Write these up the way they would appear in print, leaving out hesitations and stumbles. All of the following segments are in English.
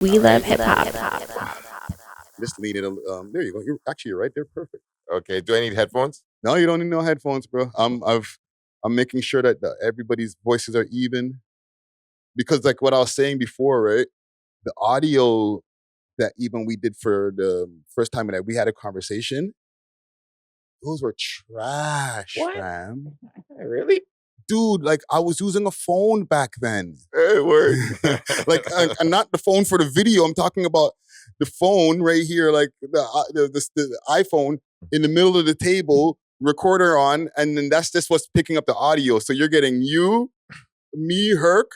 We love hip hop. Just lean it. There you go. You're right there. Perfect. Okay. Do I need headphones? No, you don't need no headphones, bro. I'm making sure that everybody's voices are even, because like what I was saying before, right? The audio that even we did for the first time that we had a conversation, those were trash, What? fam. Really? Dude, like I was using a phone back then. Hey, word. Like, and not the phone for the video. I'm talking about the phone right here, like the iPhone in the middle of the table, recorder on, and then that's just what's picking up the audio. So you're getting you, me, Herc,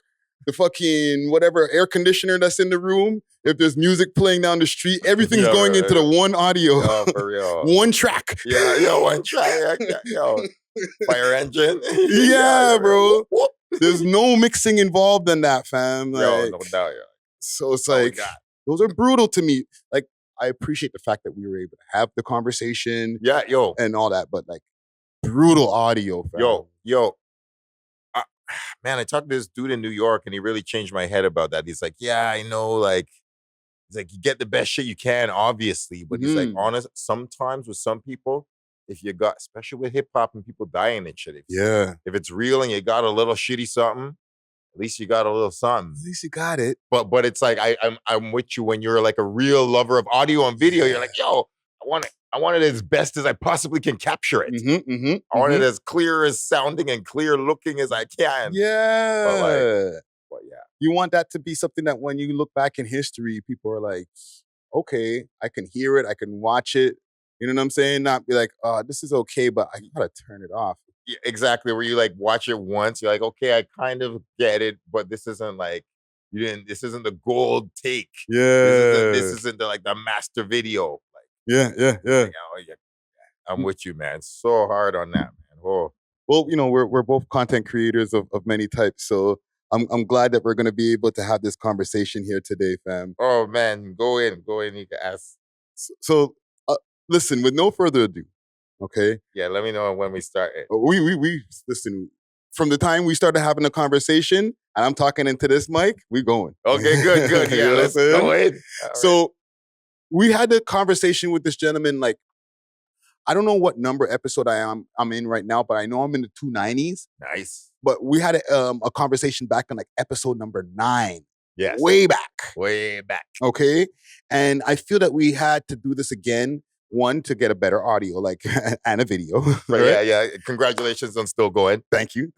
the fucking whatever air conditioner that's in the room. If there's music playing down the street, everything's going into the one audio. Yo, for real. One track. Yeah, yo, one track. Yo, fire engine. Yeah, bro. There's no mixing involved in that, fam. Like, Yo, no doubt, yo. so it's like, those are brutal to me. Like, I appreciate the fact that we were able to have the conversation. Yeah, yo. And all that, but like, brutal audio, fam. Yo. Man, I talked to this dude in New York and he really changed my head about that. He's like, yeah, I know, like, he's like, you get the best shit you can, obviously. But he's like, honest, sometimes with some people, if you got, especially with hip hop and people dying and shit, if it's real and you got a little shitty something, at least you got a little something. At least you got it. But it's like I'm with you when you're like a real lover of audio and video. You're like, yo, I want it as best as I possibly can capture it. I want it as clear as sounding and clear looking as I can. Yeah. But yeah. You want that to be something that when you look back in history, people are like, okay, I can hear it, I can watch it. You know what I'm saying? Not be like, this is okay, but I gotta turn it off. Yeah, exactly. Where you like watch it once, you're like, okay, I kind of get it, but this isn't like this isn't the gold take. Yeah. This isn't the like the master video. Like, yeah. I'm with you, man. So hard on that, man. Oh. Well, you know, we're both content creators of many types, so I'm glad that we're gonna be able to have this conversation here today, fam. Oh man, go in. You can ask. So listen, with no further ado, okay? Yeah, let me know when we start it. We listen. From the time we started having a conversation, and I'm talking into this mic, we going. Okay, good. Yeah, let's go in. So we had the conversation with this gentleman. Like, I don't know what number episode I'm in right now, but I know I'm in the 290s. Nice. But we had a conversation back on like episode number 9. Yes. Way back. Okay. And I feel that we had to do this again. One, to get a better audio, like, and a video. Right? Yeah. Congratulations on still going. Thank you.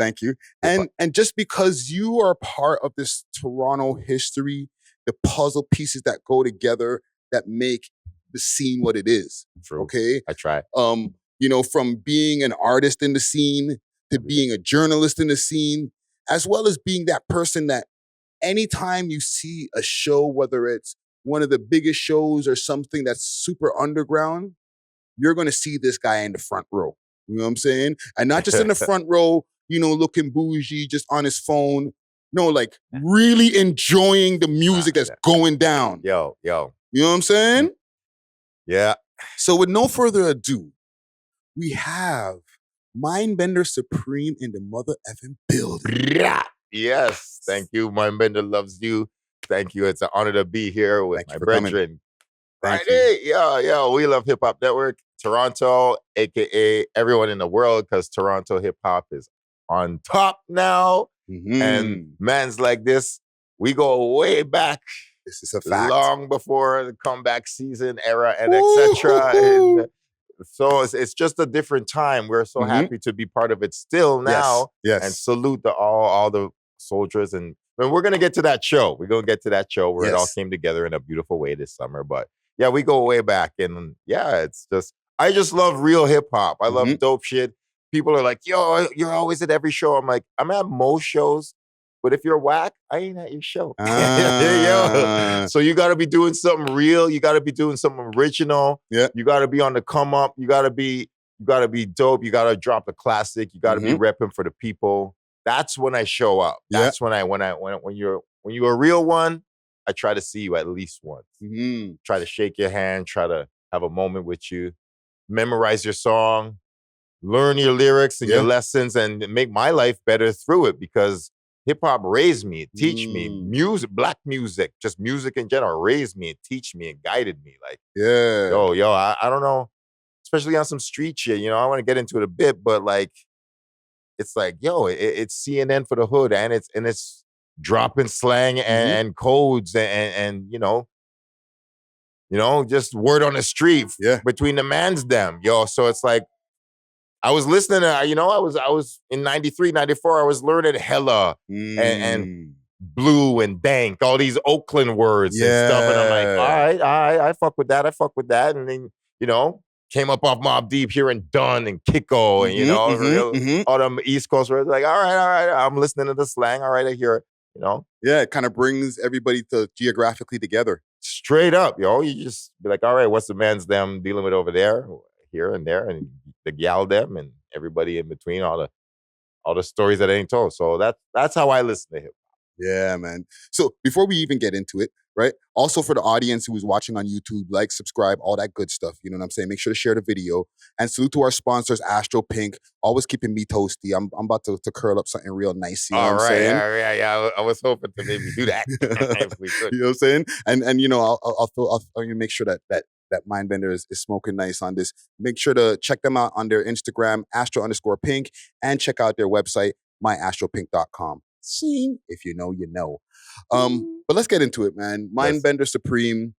And just because you are part of this Toronto history, the puzzle pieces that go together that make the scene what it is. True. Okay. I try. You know, from being an artist in the scene to being a journalist in the scene, as well as being that person that anytime you see a show, whether it's one of the biggest shows or something that's super underground, you're going to see this guy in the front row. You know what I'm saying? And not just in the front row, you know, looking bougie, just on his phone. No, like really enjoying the music that's going down. Yo. You know what I'm saying? Yeah. So with no further ado, we have MindBender Supreme in the mother effing building. Yes. Thank you. MindBender loves you. Thank you. It's an honor to be here with my brethren. Friday. Yeah. We love Hip Hop Network. Toronto, aka everyone in the world, because Toronto hip hop is on top now. And man's like this, we go way back. This is a fact. Long before the comeback season era and etc. So it's just a different time. We're so happy to be part of it still now. Yes. And salute all the soldiers. And we're going to get to that show. We're going to get to that show where it all came together in a beautiful way this summer. But yeah, we go way back. And yeah, it's just, I just love real hip hop. I love dope shit. People are like, yo, you're always at every show. I'm like, I'm at most shows. But if you're whack, I ain't at your show. So you got to be doing something real. You got to be doing something original. Yeah. You got to be on the come up. You got to be dope. You got to drop a classic. You got to be repping for the people. That's when I show up. That's when you're a real one, I try to see you at least once. Try to shake your hand. Try to have a moment with you. Memorize your song. Learn your lyrics and your lessons, and make my life better through it, because hip hop raised me, teach me music, black music, just music in general, raised me and teach me and guided me. Like, yo, I don't know, especially on some street shit. You know, I want to get into it a bit, but like, it's like, yo, it's CNN for the hood, and it's dropping slang and codes and you know, just word on the street between the mans them, yo. So it's like, I was listening to, you know, I was in 93, 94, I was learning hella and blue and dank, all these Oakland words and stuff. And I'm like, all right, I fuck with that. I fuck with that. And then, you know, came up off Mobb Deep here in Dunn and Kiko and, you know, all them East Coast words. Like, all right, I'm listening to the slang. All right, I hear it, you know? Yeah, it kind of brings everybody to geographically together. Straight up, yo. You just be like, all right, what's the man's them dealing with over there, here and there, and the gal them and everybody in between, all the stories that ain't told. So that's how I listen to hip hop. Yeah, man. So before we even get into it, right? Also for the audience who is watching on YouTube, like, subscribe, all that good stuff. You know what I'm saying? Make sure to share the video. And salute to our sponsors, Astro Pink, always keeping me toasty. I'm about to curl up something real nice. You know what I'm saying? Yeah. I was hoping to maybe do that. If we could. You know what I'm saying? And you know, I'll make sure that MindBender is smoking nice on this. Make sure to check them out on their Instagram, Astro_Pink, and check out their website, myastropink.com. See, if you know, you know. But let's get into it, man. MindBender Supreme.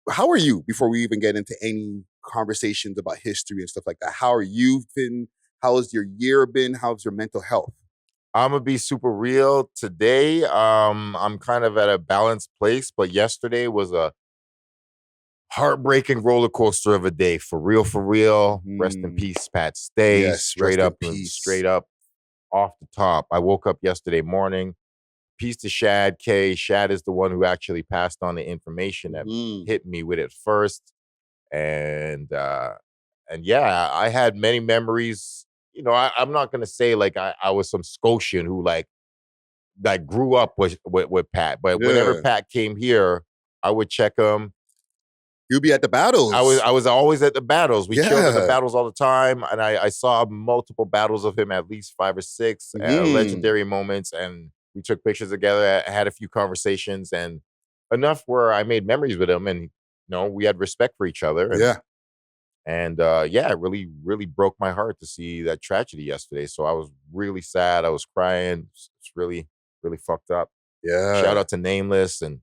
How are you, before we even get into any conversations about history and stuff like that? How are you been? How has your year been? How's your mental health? I'm gonna be super real today. I'm kind of at a balanced place, but yesterday was a heartbreaking roller coaster of a day. For real. Rest in peace, Pat Stay. Yes, straight up off the top. I woke up yesterday morning. Peace to Shad K. Shad is the one who actually passed on the information that hit me with it first. And yeah, I had many memories. You know, I'm not gonna say like I was some Scotian who like grew up with Pat, but whenever Pat came here, I would check him. You'd be at the battles. I was always at the battles. We chilled at the battles all the time, and I saw multiple battles of him, at least 5 or 6 legendary moments, and we took pictures together. I had a few conversations, and enough where I made memories with him, and you know, we had respect for each other. And, it really broke my heart to see that tragedy yesterday. So I was really sad. I was crying. It's really fucked up. Yeah. Shout out to Nameless and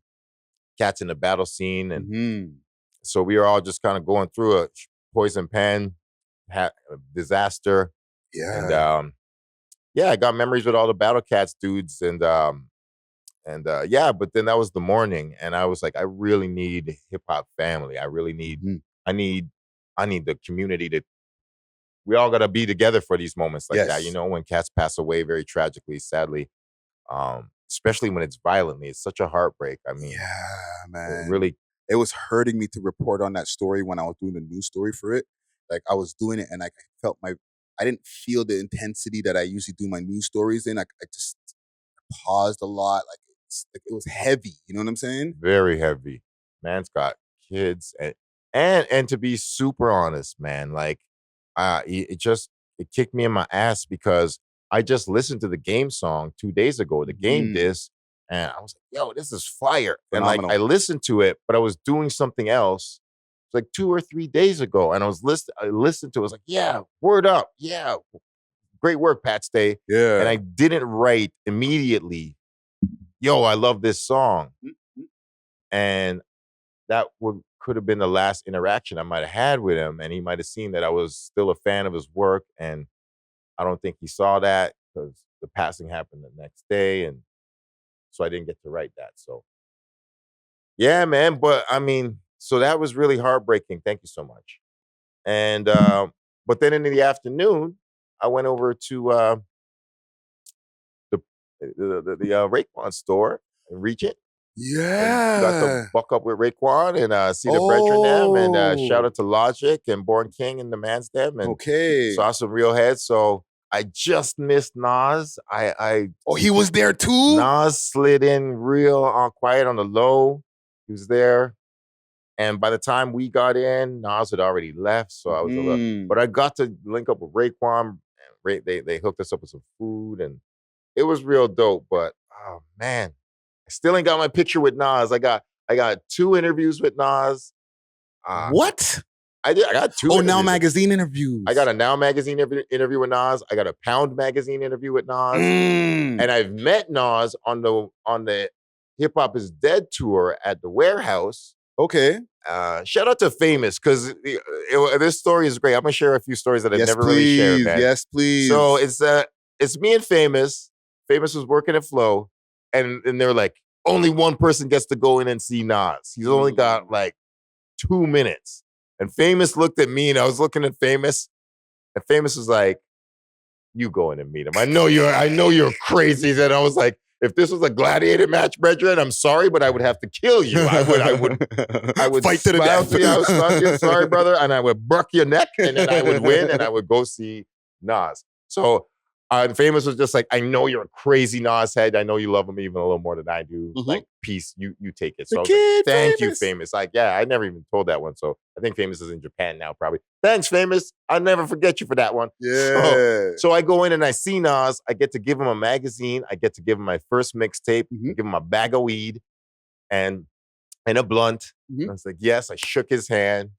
cats in the battle scene, and so we were all just kind of going through a poison pen, disaster. Yeah. And I got memories with all the Battle Cats dudes, and but then that was the morning, and I was like, I really need hip hop family. I really need, I need the community to. We all got to be together for these moments like that. You know, when cats pass away very tragically, sadly, especially when it's violently, it's such a heartbreak. I mean, yeah, man, it was hurting me to report on that story when I was doing the news story for it. Like, I was doing it, and I felt I didn't feel the intensity that I usually do my news stories in. I just paused a lot. Like, it was heavy. You know what I'm saying? Very heavy. Man's got kids, and to be super honest, man, like, it kicked me in my ass because I just listened to the Game song 2 days ago, the Game disc, and I was like, yo, this is fire. Phenomenal. And like, I listened to it, but I was doing something else. It's like 2 or 3 days ago, and I listened to it. I was like, yeah, word up. Yeah, great work, Pat Stay. Yeah. And I didn't write immediately, yo, I love this song. And that could have been the last interaction I might have had with him, and he might have seen that I was still a fan of his work, and I don't think he saw that because the passing happened the next day, and so I didn't get to write that. So, yeah, man. But I mean, so that was really heartbreaking. Thank you so much. And but then in the afternoon, I went over to the Raekwon store in Regent. Yeah. Got to buck up with Raekwon and see the brethren them, and shout out to Logic and Born King and the man's them, and saw some real heads. So I just missed Nas. He was there too? Nas slid in real quiet on the low. He was there. And by the time we got in, Nas had already left. So I was but I got to link up with Raekwon. They hooked us up with some food, and it was real dope. But oh man, I still ain't got my picture with Nas. I got 2 interviews with Nas. What? I did. I got 2. Oh, Now Magazine interviews. I got a Now Magazine interview with Nas. I got a Pound Magazine interview with Nas, and I've met Nas on the Hip Hop Is Dead tour at the Warehouse. Okay. Shout out to Famous, because this story is great. I'm gonna share a few stories that I've never really shared, man. Yes, please. So it's me and Famous. Famous was working at Flow, and they were like, only one person gets to go in and see Nas. He's only got like 2 minutes. And Famous looked at me, and I was looking at Famous, and Famous was like, "You go in and meet him. I know you're crazy." And I was like, "If this was a gladiator match, brethren, I'm sorry, but I would have to kill you. I would fight to the death. I was sorry, brother, and I would buck your neck, and then I would win, and I would go see Nas." So Famous was just like, "I know you're a crazy Nas head. I know you love him even a little more than I do. Like, peace, you take it." So I was like, "Thank you, Famous." Like, yeah, I never even told that one. So I think Famous is in Japan now, probably. Thanks, Famous. I'll never forget you for that one. Yeah. So I go in and I see Nas. I get to give him a magazine. I get to give him my first mixtape. I give him a bag of weed and a blunt. I was like, yes. I shook his hand.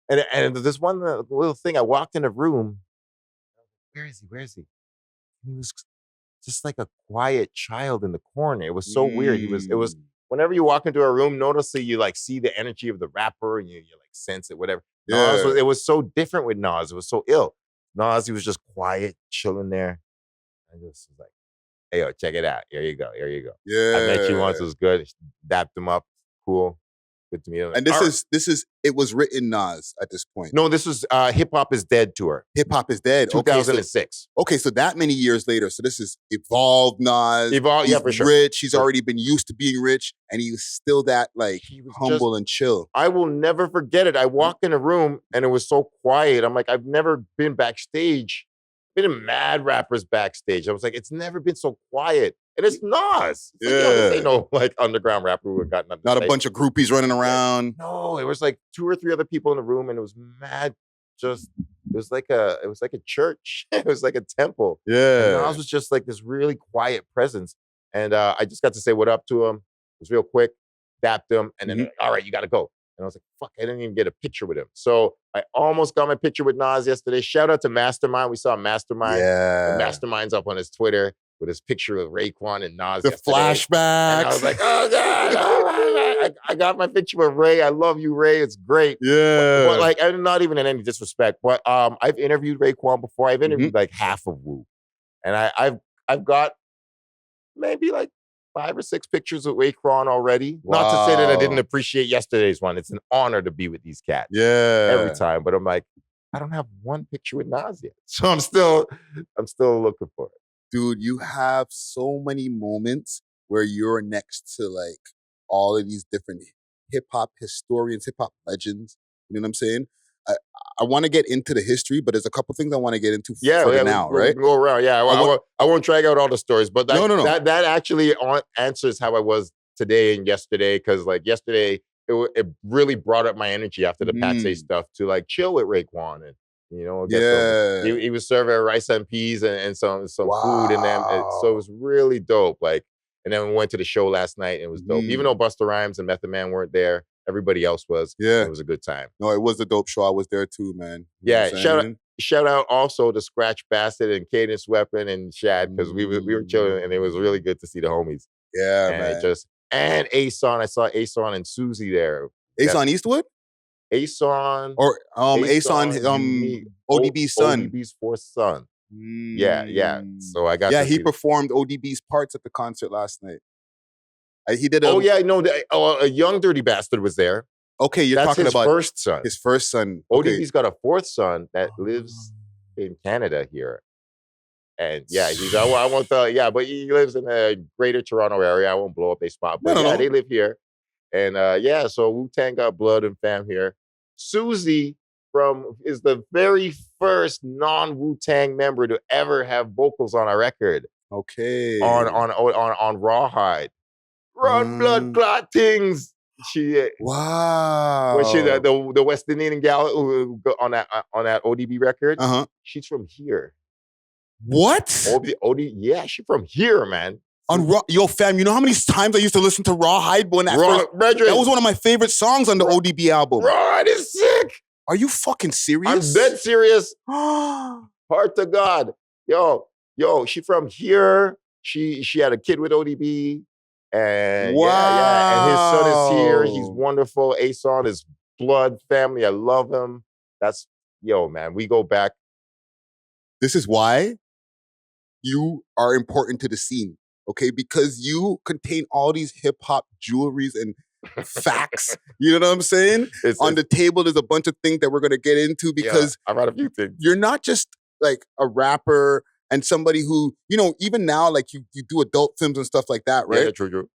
And there's one little thing. I walked in a room. Where is he? Where is he? He was just like a quiet child in the corner. It was so weird. It was whenever you walk into a room, noticeably you like see the energy of the rapper and you like sense it, whatever. Yeah. Nas it was so different with Nas. It was so ill. Nas, he was just quiet, chilling there. I just was like, "Hey, yo, check it out. Here you go. Here you go." Yeah. I met you once. It was good. Dapped him up. Cool. Good to meet him. And it was written Nas at this point. No, this was Hip Hop Is Dead tour. Hip Hop Is Dead. 2006. Okay, so that many years later. So this is evolved Nas. Yeah, for sure. Rich. He's already been used to being rich, and he was still that like humble and chill. I will never forget it. I walked in a room and it was so quiet. I'm like, I've never been backstage. Been in mad rappers backstage. I was like, it's never been so quiet. And it's Nas. It's like, this ain't no like underground rapper who got nothing. Not a bunch of groupies running around. No, it was like 2 or 3 other people in the room, and it was mad. It was like a church. It was like a temple. Yeah. And Nas was just like this really quiet presence. And I just got to say what up to him. It was real quick, dapped him, and then all right, you gotta go. And I was like, fuck, I didn't even get a picture with him. So I almost got my picture with Nas yesterday. Shout out to Mastermind. We saw Mastermind. Yeah. Mastermind's up on his Twitter with his picture of Raekwon and Nas. The yesterday. flashbacks. And I was like, oh God. Oh, I got my picture with Ray. I love you, Ray. It's great. Yeah. But like, I'm not even in any disrespect, but I've interviewed Raekwon before. I've interviewed like half of Wu. And I've got maybe like 5 or 6 pictures with Raekwon already. Wow. Not to say that I didn't appreciate yesterday's one. It's an honor to be with these cats. Yeah. Every time. But I'm like, I don't have one picture with Nas yet. So I'm still looking for it. Dude, you have so many moments where you're next to like all of these different hip hop historians, hip hop legends. You know what I'm saying? I want to get into the history, but there's a couple things I want to get into for now, right? Go around. Yeah, I won't drag out all the stories, but no. That actually answers how I was today and yesterday, because like yesterday, it really brought up my energy after the Backstage stuff to like chill with Raekwon and, you know, he was serving rice and peas and some food, and then so it was really dope. Like, and then we went to the show last night and it was dope. Even though Busta Rhymes and Method Man weren't there, everybody else was. Yeah, it was a good time. No, it was a dope show. I was there too, man. You know shout out also to Scratch Bastard and Cadence Weapon and Shad, because we were chilling and it was really good to see the homies. Yeah, and man. And Ason, I saw Ason and Susie there. Ason Eastwood? Ason. Or Ason, ODB's son. ODB's fourth son. Yeah. So I got he performed ODB's parts at the concert last night. He did a young Dirty Bastard was there. Okay, That's talking about his first son. Okay. ODB's got a fourth son that lives in Canada here. And yeah, I won't but he lives in the greater Toronto area. I won't blow up their spot. But they live here. And so Wu-Tang got blood and fam here. Susie is the very first non-Wu-Tang member to ever have vocals on a record. Okay. On Rawhide. Run blood clot things. Wow. When she the West Indian gal on that ODB record, she's from here. What? Yeah, she from here, man. On Raw, yo, fam, you know how many times I used to listen to Rawhide when that that was one of my favorite songs on the ODB album. Rawhide is sick. Are you fucking serious? I'm dead serious. Heart to God. Yo, she from here. She had a kid with ODB. And yeah. And his son is here. He's wonderful. Ason is blood family. I love him. That's, man, we go back. This is why you are important to the scene, okay? Because you contain all these hip hop jewelries and facts. You know what I'm saying? On the table, there's a bunch of things that we're going to get into because I brought a few things. You're not just like a rapper and somebody who, even now, like you do adult films and stuff like that, right? Yeah, true.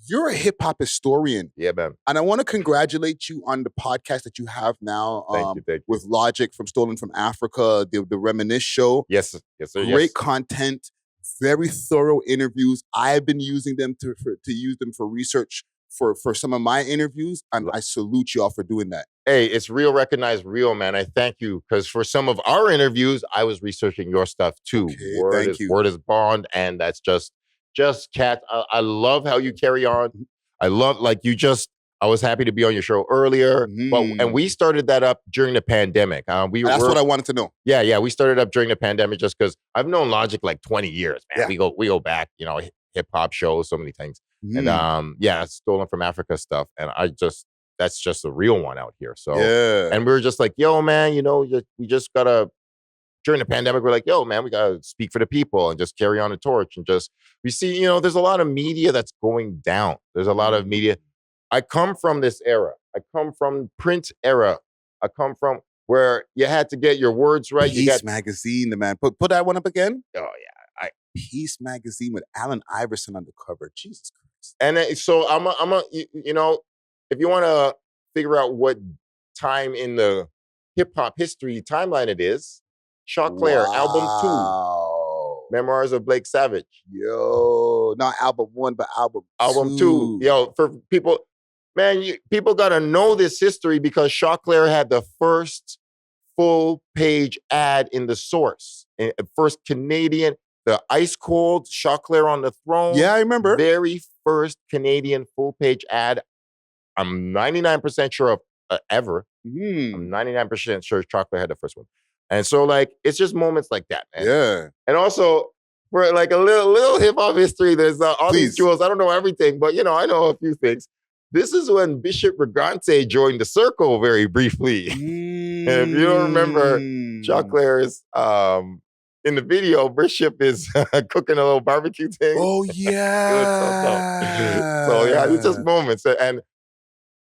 You're a hip hop historian. Yeah, man. And I want to congratulate you on the podcast that you have now thank you. With Logic from Stolen from Africa, the Reminisce show. Yes, sir. Great content, very thorough interviews. I've been using them to use them for research for some of my interviews, and I salute y'all for doing that. Hey, it's real, recognized real, man. I thank you, because for some of our interviews, I was researching your stuff too. Okay, thank you. Word is bond, and that's just Kat. I love how you carry on. I love, I was happy to be on your show earlier, and we started that up during the pandemic. That's what I wanted to know. Yeah, we started up during the pandemic just because I've known Logic like 20 years, man. Yeah. We go back, hip hop shows, so many things. And Stolen from Africa stuff. And that's just a real one out here. So, and we were just like, yo, man, we just gotta, during the pandemic, we're like, yo, man, we gotta speak for the people and just carry on the torch. And we see, there's a lot of media that's going down. There's a lot of media. I come from this era. I come from print era. I come from where you had to get your words right. Peace Magazine, the man. Put that one up again. Oh, yeah. Peace Magazine with Allen Iverson on the cover. Jesus Christ. And so I'm if you want to figure out what time in the hip hop history timeline it is, Choclair, album 2, Memoirs of Blake Savage. Yo, not album 1, but album 2. Yo, for people, man, people got to know this history because Choclair had the first full page ad in the Source. First Canadian. The ice cold Choclair on the throne. Yeah, I remember. Very first Canadian full page ad. I'm 99% sure of ever. I'm 99% sure Choclair had the first one. And so it's just moments like that, man. Yeah. And also for a little hip hop history, there's all these jewels. I don't know everything, but I know a few things. This is when Bishop Regante joined the circle very briefly. And if you don't remember, Choclair's in the video, Bishop is cooking a little barbecue thing. Oh, yeah. So, it's just moments. And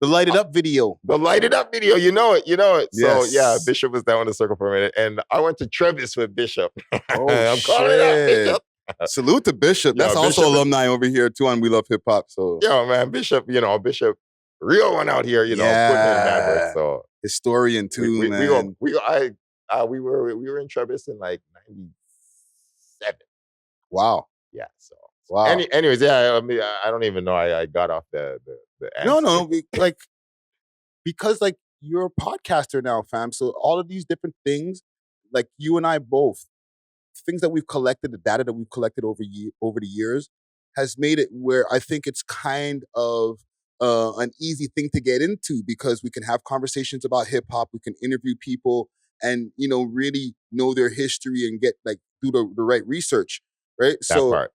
the Light It Up video. You know it. Yes. So, Bishop was down in the circle for a minute. And I went to Trevis with Bishop. Oh, I'm calling it out, Bishop. Salute to Bishop. That's also alumni over here, too, on We Love Hip Hop. So, man, Bishop, Bishop, real one out here, putting in bad work. So, historian, too, man. We were in Trevis in 97. Wow. Yeah. So wow. Anyways, I mean, I don't even know. I got off the answer. No. Because you're a podcaster now, fam. So all of these different things, you and I both, things that we've collected, the data that we've collected over the years, has made it where I think it's kind of an easy thing to get into because we can have conversations about hip hop. We can interview people. And, really know their history and get do the right research, right? That part.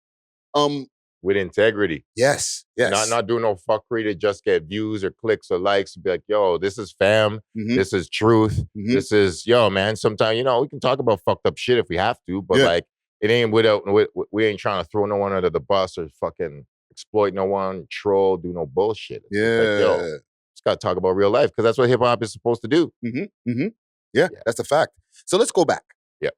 With integrity. Yes. Not doing no fuckery to just get views or clicks or likes. Be like, yo, this is fam. This is truth. This is, yo, man, sometimes, we can talk about fucked up shit if we have to, but it ain't we ain't trying to throw no one under the bus or fucking exploit no one, troll, do no bullshit. Yo, just gotta talk about real life because that's what hip hop is supposed to do. Yeah, that's a fact. So let's go back. Yeah.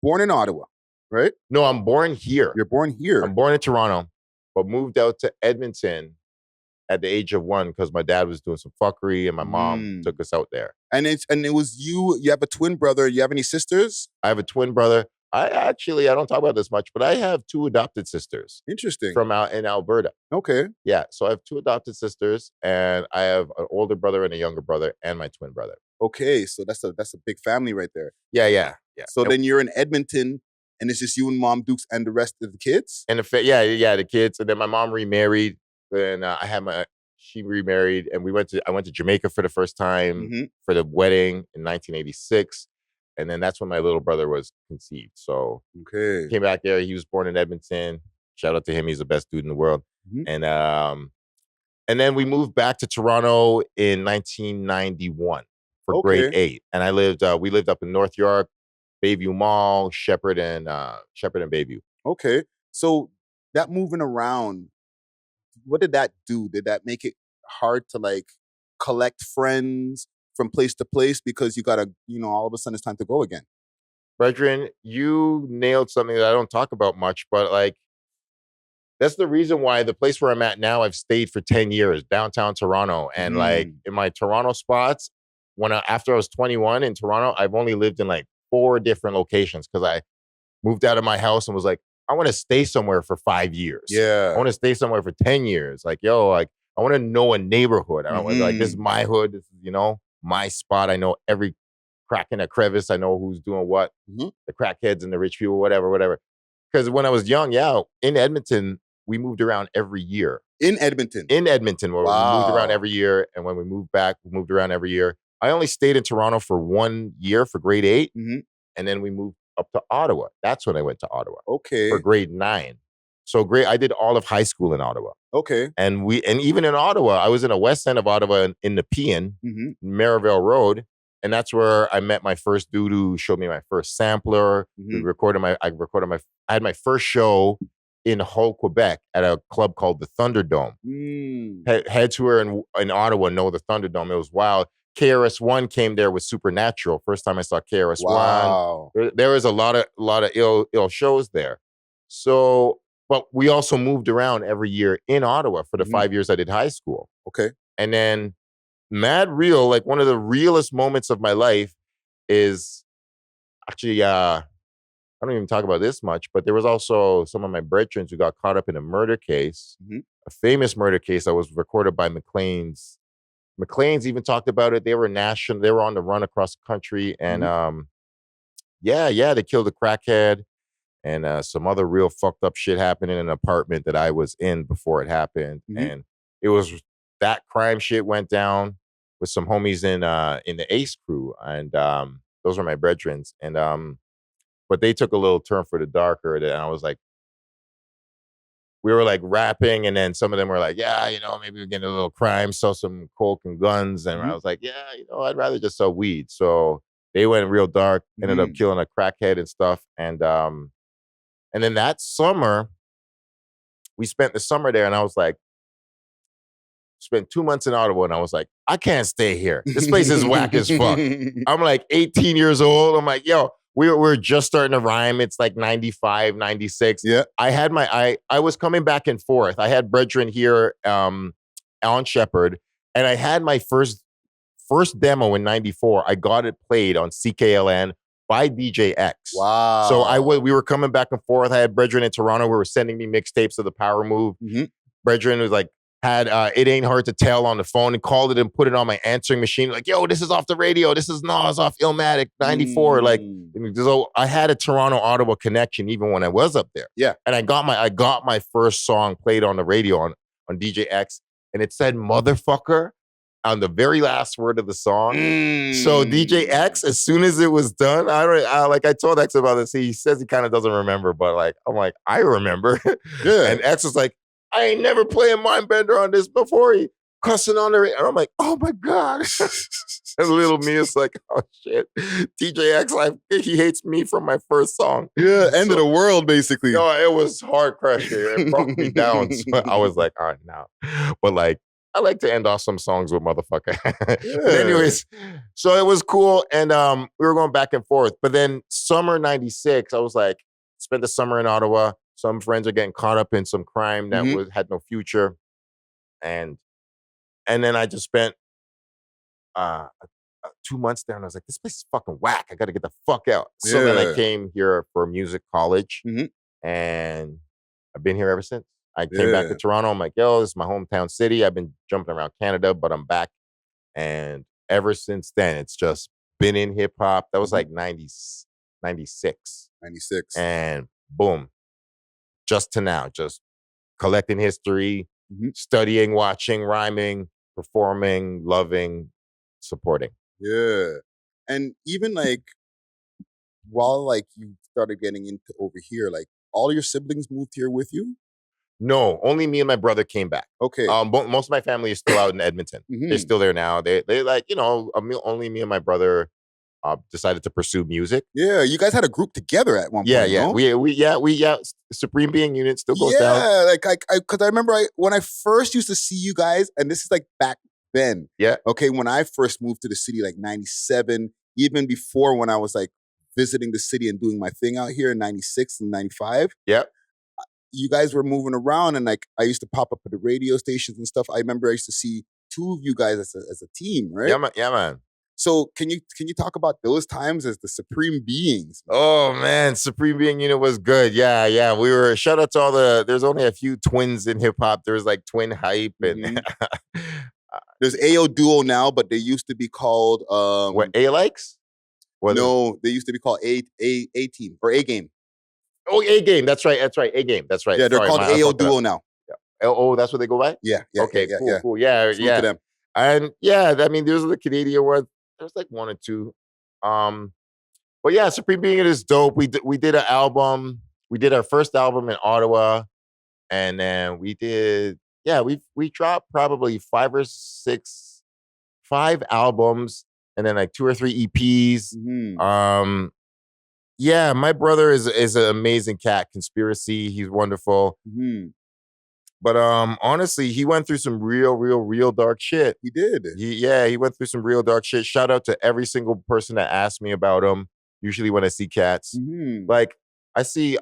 Born in Ottawa, right? No, I'm born here. You're born here. I'm born in Toronto, but moved out to Edmonton at the age of 1 because my dad was doing some fuckery and my mom took us out there. And it was you have a twin brother. You have any sisters? I have a twin brother. I don't talk about this much, but I have 2 adopted sisters. Interesting. From out in Alberta. Okay. Yeah, so I have 2 adopted sisters and I have an older brother and a younger brother and my twin brother. Okay, so that's a big family right there. Yeah. So then you're in Edmonton And it's just you and Mom Dukes and the rest of the kids? And the kids. And then my mom remarried. Then she remarried, and I went to Jamaica for the first time for the wedding in 1986. And then that's when my little brother was conceived. So came back there. He was born in Edmonton. Shout out to him. He's the best dude in the world. And then we moved back to Toronto in 1991 for grade 8. And we lived up in North York, Bayview Mall, Shepherd and Bayview. Okay. So that moving around, what did that do? Did that make it hard to like collect friends from place to place because you gotta, all of a sudden it's time to go again? Brethren, you nailed something that I don't talk about much, but like, that's the reason why the place where I'm at now, I've stayed for 10 years, downtown Toronto. And like in my Toronto spots, after I was 21 in Toronto, I've only lived in like 4 different locations because I moved out of my house and was like, I want to stay somewhere for 5 years. Yeah. I want to stay somewhere for 10 years. Like, I want to know a neighborhood. I don't want like, this is my hood. This is, my spot. I know every crack in a crevice. I know who's doing what, the crackheads and the rich people, whatever. Because when I was young, in Edmonton, we moved around every year. In Edmonton? In Edmonton, where we moved around every year. And when we moved back, we moved around every year. I only stayed in Toronto for 1 year for grade 8. And then we moved up to Ottawa. That's when I went to Ottawa. Okay. For grade 9. So I did all of high school in Ottawa. Okay. And even in Ottawa, I was in the west end of Ottawa in the Nepean, Merivale Road. And that's where I met my first dude who showed me my first sampler. I had my first show in Hull, Quebec at a club called the Thunderdome. Heads who are in Ottawa know the Thunderdome. It was wild. KRS-One came there with Supernatural. First time I saw KRS-One. Wow. There was a lot of ill shows there. So, but we also moved around every year in Ottawa for the 5 years I did high school. Okay. And then mad real, like one of the realest moments of my life is actually, I don't even talk about this much, but there was also some of my brethren who got caught up in a murder case, a famous murder case that was recorded by McLean's. McLean's even talked about it. They were national. They were on the run across the country. And they killed a crackhead and some other real fucked up shit happened in an apartment that I was in before it happened. And it was that crime shit went down with some homies in the Ace crew. And those were my brethrens. And but they took a little turn for the darker. And I was like, we were like rapping, and then some of them were like, maybe we're getting a little crime, sell some coke and guns. And I was like, I'd rather just sell weed. So they went real dark, ended up killing a crackhead and stuff. And then that summer, we spent the summer there, and I was like, spent 2 months in Ottawa, and I was like, I can't stay here. This place is whack as fuck. I'm like 18 years old. I'm like, we're just starting to rhyme. It's like 95, 96. Yeah. I was coming back and forth. I had brethren here on Shepherd, and I had my first demo in 94. I got it played on CKLN by DJ X. Wow. So we were coming back and forth. I had brethren in Toronto who were sending me mixtapes of the Power Move. Brethren was like, had It Ain't Hard to Tell on the phone and called it and put it on my answering machine. Like, yo, this is off the radio. This is Nas off Illmatic 94. Like, so I had a Toronto-Ottawa connection even when I was up there. Yeah. And I got my first song played on the radio on DJ X, and it said motherfucker on the very last word of the song. So DJ X, as soon as it was done, I told X about this. He says he kind of doesn't remember, but like, I'm like, I remember. Yeah. And X was like, I ain't never playing MindBender on this before. He cussing on the radio. And I'm like, oh my God. And little me is like, oh shit. DJ X, he hates me from my first song. Yeah, end of the world, basically. No, it was hard pressure. It broke me down. So I was like, all right, now. But like, I like to end off some songs with motherfucker. But anyways, so it was cool. And we were going back and forth. But then summer 96, I was like, spent the summer in Ottawa. Some friends are getting caught up in some crime that had no future. And then I just spent 2 months there, and I was like, this place is fucking whack. I got to get the fuck out. So then I came here for music college, and I've been here ever since. I came back to Toronto. I'm like, yo, this is my hometown city. I've been jumping around Canada, but I'm back. And ever since then, it's just been in hip hop. That was like 96. 96. And boom, just to now, just collecting history, studying, watching, rhyming, performing, loving, supporting. Yeah. And even like, while like you started getting into over here, like all your siblings moved here with you? No, only me and my brother came back. Okay. Most of my family is still out in Edmonton. They're still there now. They like, only me and my brother decided to pursue music. Yeah, you guys had a group together at one point. Yeah. No? We Supreme Being Unit still goes down. Yeah, like because I remember when I first used to see you guys, and this is like back then. Yeah. Okay, when I first moved to the city, like 97, even before when I was like visiting the city and doing my thing out here in 96 and 95. Yeah. You guys were moving around, and like I used to pop up at the radio stations and stuff. I remember I used to see two of you guys as a team, right? Yeah, man. So can you talk about those times as the Supreme Beings? Oh man, Supreme Being Unit was good. Yeah. We were shout out to all there's only a few twins in hip hop. There's like Twin Hype and there's AO Duo now, but they used to be called what A likes? No, they used to be called A Team or A Game. Oh, A Game. That's right. A Game. That's right. Yeah, they're called AO Duo now. Yeah. Oh, that's what they go by? Yeah. Okay, cool. Yeah. To them. And yeah, I mean, there's the Canadian one. There's like one or two. But yeah, Supreme Being It is dope. We did an album. We did our first album in Ottawa. And then we dropped probably 5 albums and then like 2 or 3 EPs. Yeah, my brother is an amazing cat. Conspiracy, he's wonderful. But honestly, he went through some real dark shit. He did. He went through some real dark shit. Shout out to every single person that asked me about him. Usually when I see cats, like I see,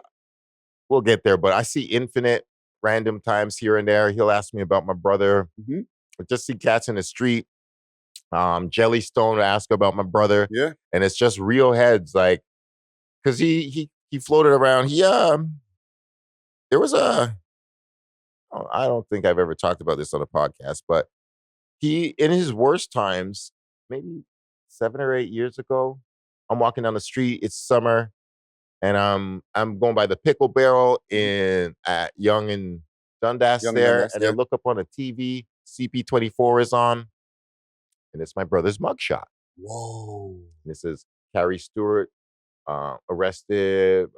we'll get there, but I see Infinite random times here and there. He'll ask me about my brother. I just see cats in the street. Jellystone will ask about my brother. Yeah. And it's just real heads, like, because he floated around. There was I don't think I've ever talked about this on a podcast, but he, in his worst times, maybe 7 or 8 years ago, I'm walking down the street. It's summer, and I'm going by the Pickle Barrel at Yonge and Dundas and I look up on the TV. CP24 is on, and it's my brother's mugshot. Whoa! And this is Carrie Stewart arrested,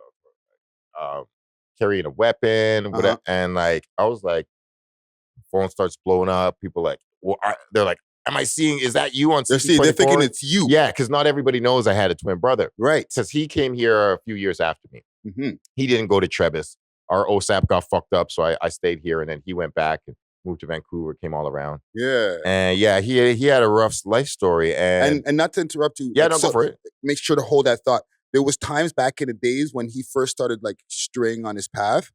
carrying a weapon, whatever. And like I was like, phone starts blowing up. People like, they're like, "Am I seeing? Is that you on CP24?" They're thinking it's you. Yeah, because not everybody knows I had a twin brother. Right. Because he came here a few years after me. He didn't go to Trebas. Our OSAP got fucked up, so I stayed here, and then he went back and moved to Vancouver, came all around. Yeah. And yeah, he had a rough life story. And not to interrupt you. Yeah, no, go for it. Make sure to hold that thought. There was times back in the days when he first started like straying on his path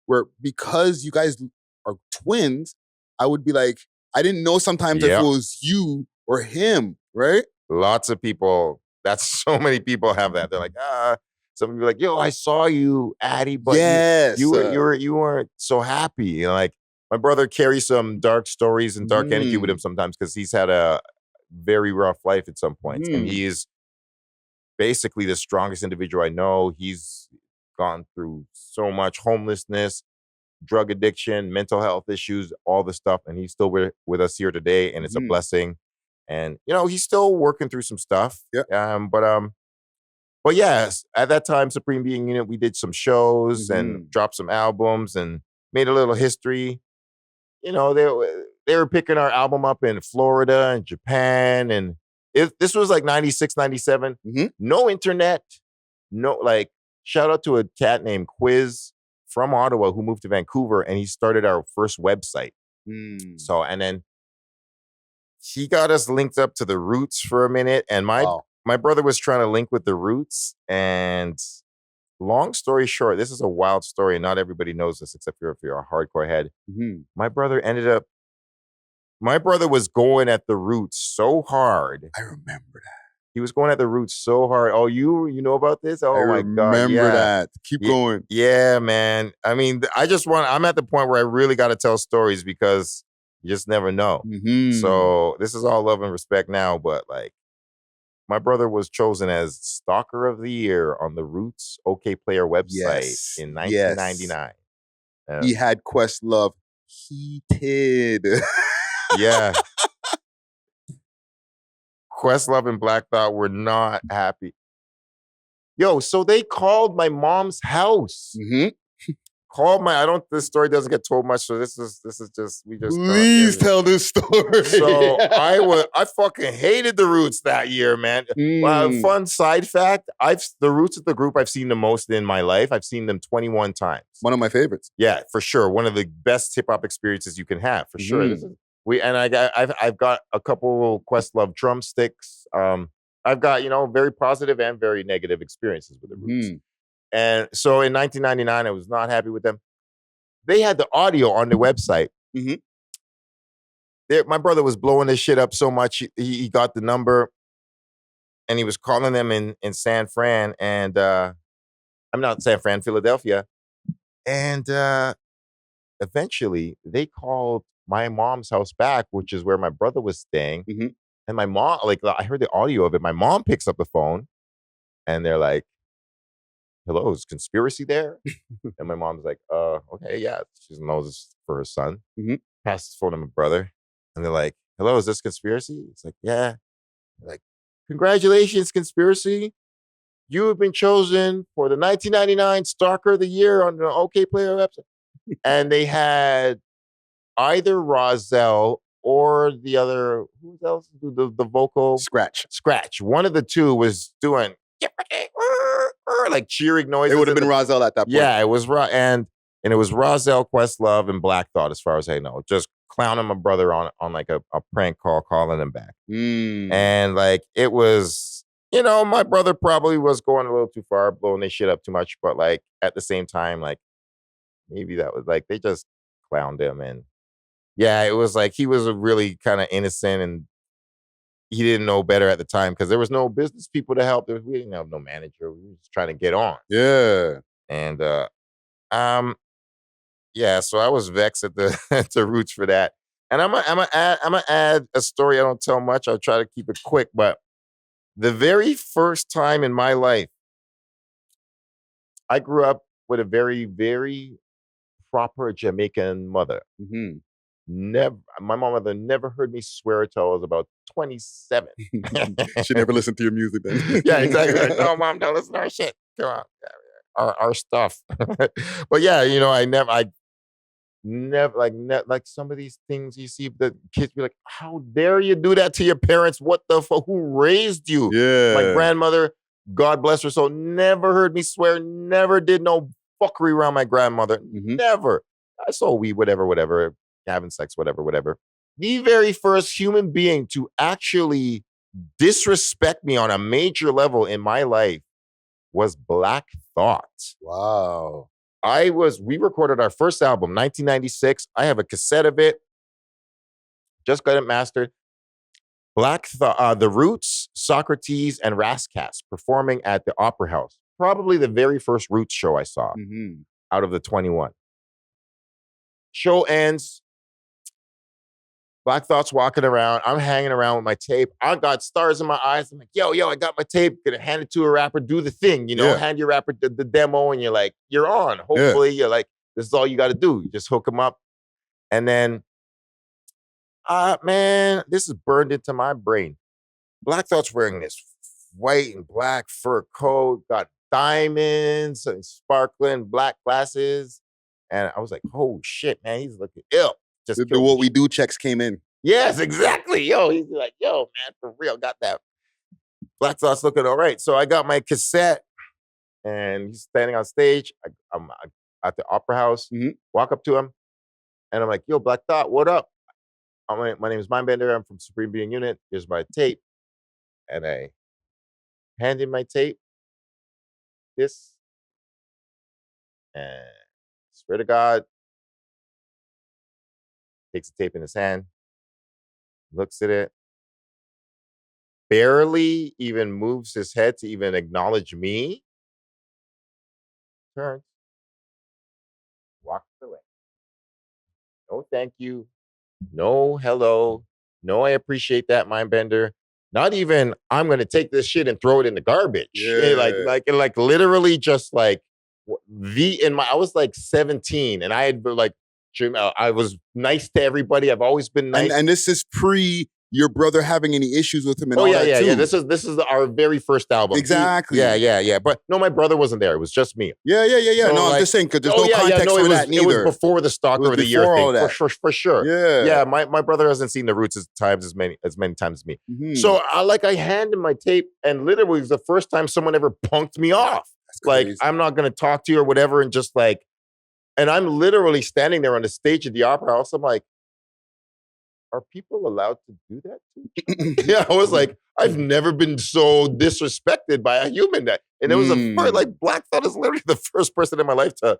where because you guys are twins, I would be like, I didn't know sometimes if it was you or him, right? Lots of people, so many people have that. They're like, some people are like, yo, I saw you, Addy, but you weren't so happy. You know, like my brother carries some dark stories and dark energy with him sometimes because he's had a very rough life at some points. And he is basically the strongest individual I know. He's gone through so much homelessness, drug addiction, mental health issues, all the stuff. And he's still with us here today. And it's a blessing. And, he's still working through some stuff. Yeah. But yes, at that time, Supreme Being Unit, we did some shows and dropped some albums and made a little history. They were picking our album up in Florida and Japan. And this was like 96, 97. No internet. No, like, shout out to a cat named Quiz from Ottawa who moved to Vancouver, and he started our first website. So, and then he got us linked up to the Roots for a minute. And my brother was trying to link with the Roots. And long story short, this is a wild story. Not everybody knows this except if you're a hardcore head. My brother was going at the Roots so hard. I remember that. He was going at the Roots so hard. Oh, you know about this? Oh my God. I remember that. Keep going. Yeah, man. I mean, I'm at the point where I really got to tell stories because you just never know. So this is all love and respect now, but like, my brother was chosen as Stalker of the Year on the Roots OK Player website in 1999. He had Questlove heated. Yeah. Questlove and Black Thought were not happy. Yo, so they called my mom's house. This story doesn't get told much, so this is just we just please tell this story. So I fucking hated the Roots that year, man. Fun side fact, the Roots of the group I've seen the most in my life. I've seen them 21 times. One of my favorites. Yeah, for sure. One of the best hip hop experiences you can have, for sure. I've got a couple Questlove drumsticks. I've got, very positive and very negative experiences with the Roots. And so in 1999, I was not happy with them. They had the audio on the website. My brother was blowing this shit up so much, he got the number and he was calling them in San Fran and I'm not San Fran, Philadelphia. And eventually they called my mom's house back, which is where my brother was staying. And my mom, I heard the audio of it. My mom picks up the phone and they're like, hello, is Conspiracy there? And my mom's like, okay, yeah. She knows it's for her son. Passes the phone to my brother. And they're like, hello, is this Conspiracy? It's like, yeah. They're like, congratulations, Conspiracy. You have been chosen for the 1999 Stalker of the Year on the OK Player website. And they had either Rozelle or the other, who else? The vocal? Scratch. One of the two was doing like cheering noises. It would have been Rozelle at that point. Yeah, it was and it was Rozelle, Questlove, and Black Thought, as far as I know. Just clowning my brother on like a prank call, calling him back. And it was, my brother probably was going a little too far, blowing this shit up too much. But at the same time, maybe that was they just clowned him. And yeah, it was he was a really kind of innocent and he didn't know better at the time because there was no business people to help. We didn't have no manager. We were just trying to get on. Yeah. And yeah, so I was vexed at the at the Roots for that. And I'm gonna add a story I don't tell much. I'll try to keep it quick, but the very first time in my life, I grew up with a very, very proper Jamaican mother. My mother never heard me swear until I was about 27. She never listened to your music then. Yeah, exactly. No, Mom, don't listen to our shit. Come on, our stuff. But yeah, I never like some of these things you see the kids be like, how dare you do that to your parents? What the fuck? Who raised you? Yeah. My grandmother, God bless her soul, never heard me swear, never did no fuckery around my grandmother. Never. I saw whatever, having sex, whatever. The very first human being to actually disrespect me on a major level in my life was Black Thought. Wow. We recorded our first album, 1996. I have a cassette of it. Just got it mastered. Black Thought, The Roots, Socrates, and Rascats performing at the Opera House. Probably the very first Roots show I saw out of the 21. Show ends. Black Thought's walking around. I'm hanging around with my tape. I got stars in my eyes. I'm like, yo, I got my tape. Gonna hand it to a rapper. Do the thing, hand your rapper the demo and you're like, you're on. Hopefully you're like, this is all you got to do. You just hook them up. And then, man, this is burned into my brain. Black Thought's wearing this white and black fur coat, got diamonds and sparkling black glasses. And I was like, oh shit, man, he's looking ill. Just the what we do checks came in. Yes, exactly. Yo, he's like, yo, man, for real, got that. Black Thought's looking all right. So I got my cassette and he's standing on stage. I'm at the Opera House, walk up to him and I'm like, yo, Black Thought, what up? My name is MindBender. I'm from Supreme Being Unit. Here's my tape. And I hand him my tape. And swear to God, takes the tape in his hand, looks at it, barely even moves his head to even acknowledge me, turns, walks away. No thank you, no hello, no I appreciate that, MindBender. Not even I'm gonna take this shit and throw it in the garbage. Like literally just like I was like 17 and I had like I was nice to everybody. I've always been nice. And this is pre your brother having any issues with him and all that too. Yeah. This is our very first album. Exactly. Yeah. But no, my brother wasn't there. It was just me. Yeah. So no, I'm just saying because there's no context for that neither. It was before the Stalker of the Year thing, for sure. Yeah. My brother hasn't seen The Roots as many times as me. Mm-hmm. So I handed my tape, and literally it was the first time someone ever punked me off. Like, I'm not gonna talk to you or whatever, and just like, and I'm literally standing there on the stage at the Opera House. I'm like, are people allowed to do that too? Yeah, I was like, I've never been so disrespected by a human. And it was Black Thought is literally the first person in my life to,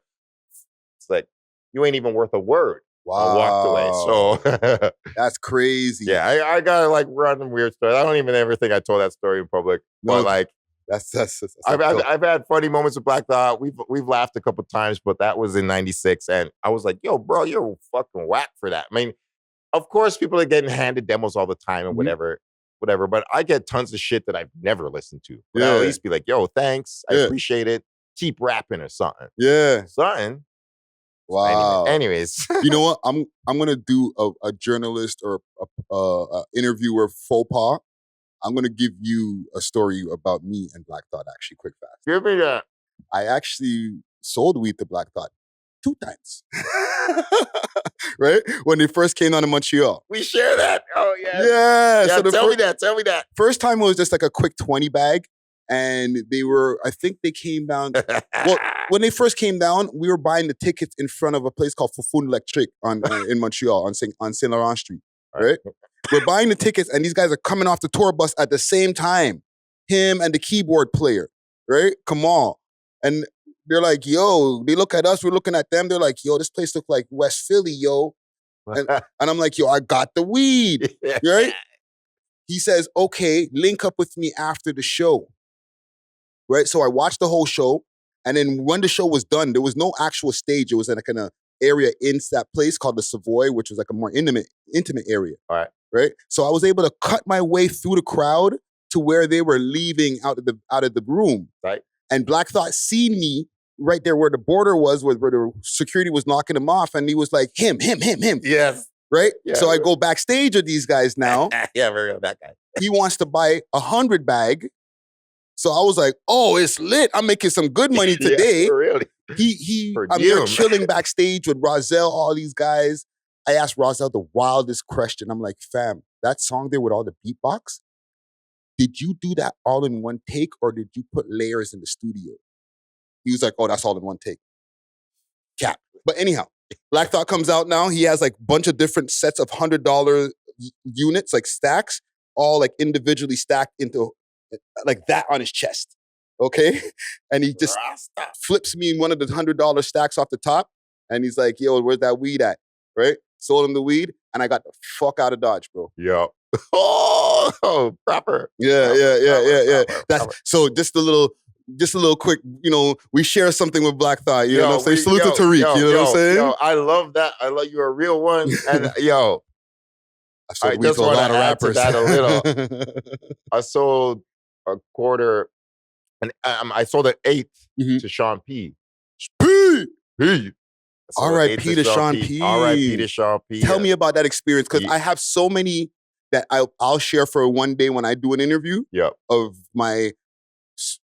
it's like, you ain't even worth a word. Wow. I walked away. So that's crazy. Yeah, I got like random weird stories. I don't even ever think I told that story in public. But like, that's I've had funny moments with Black Thought. We've laughed a couple times, but that was in '96, and I was like, "Yo, bro, you're fucking whack for that." I mean, of course, people are getting handed demos all the time and whatever. But I get tons of shit that I've never listened to. But I'll at least be like, "Yo, thanks, I appreciate it. Keep rapping or something." Yeah, something. Wow. Anyways, you know what? I'm gonna do a journalist or a interviewer faux pas. I'm going to give you a story about me and Black Thought, actually, quick fast. Give me that. I actually sold weed to Black Thought 2 times. Right? When they first came down to Montreal. We share that. Oh, yeah. Yeah. So tell me that. First time it was just like a quick 20 bag. And I think they came down. Well, when they first came down, we were buying the tickets in front of a place called Fufun Electric in Montreal on Saint Laurent Street. Right? We're buying the tickets, and these guys are coming off the tour bus at the same time. Him and the keyboard player, right? Come on. And they're like, yo, they look at us, we're looking at them. They're like, yo, this place look like West Philly, yo. And I'm like, yo, I got the weed, right? He says, okay, link up with me after the show, right? So I watched the whole show, and then when the show was done, there was no actual stage. It was in an area in that place called the Savoy, which was like a more intimate area. All right. Right? So I was able to cut my way through the crowd to where they were leaving out of the room. Right. And Black Thought seen me right there where the border was, where the security was knocking him off, and he was like, him. Yes. Right? Yeah, so I go backstage with these guys now. Yeah, very good, that guy. He wants to buy 100 bag. So I was like, oh, it's lit. I'm making some good money today. Yeah, really. I'm there chilling backstage with Rozelle, all these guys. I asked Rozelle the wildest question. I'm like, fam, that song there with all the beatbox, did you do that all in one take or did you put layers in the studio? He was like, oh, that's all in one take. Cap. But anyhow, Black Thought comes out now. He has like a bunch of different sets of $100 units, like stacks, all like individually stacked into like that on his chest. Okay? And he just flips me one of the $100 stacks off the top. And he's like, yo, where's that weed at? Right? Sold him the weed, and I got the fuck out of Dodge, bro. Yo. Oh, proper. Yeah. So just a little quick, we share something with Black Thought. You know what I'm saying? Salute to Tariq, you know what I'm saying? Yo, I love that. I love you a real one. And yo, I just want to add to that a little. I sold a quarter, and I sold an eighth to Sean P. R.I.P. to Sean P. R.I.P. to Sean P. Tell me about that experience, because I have so many that I'll share for one day when I do an interview of my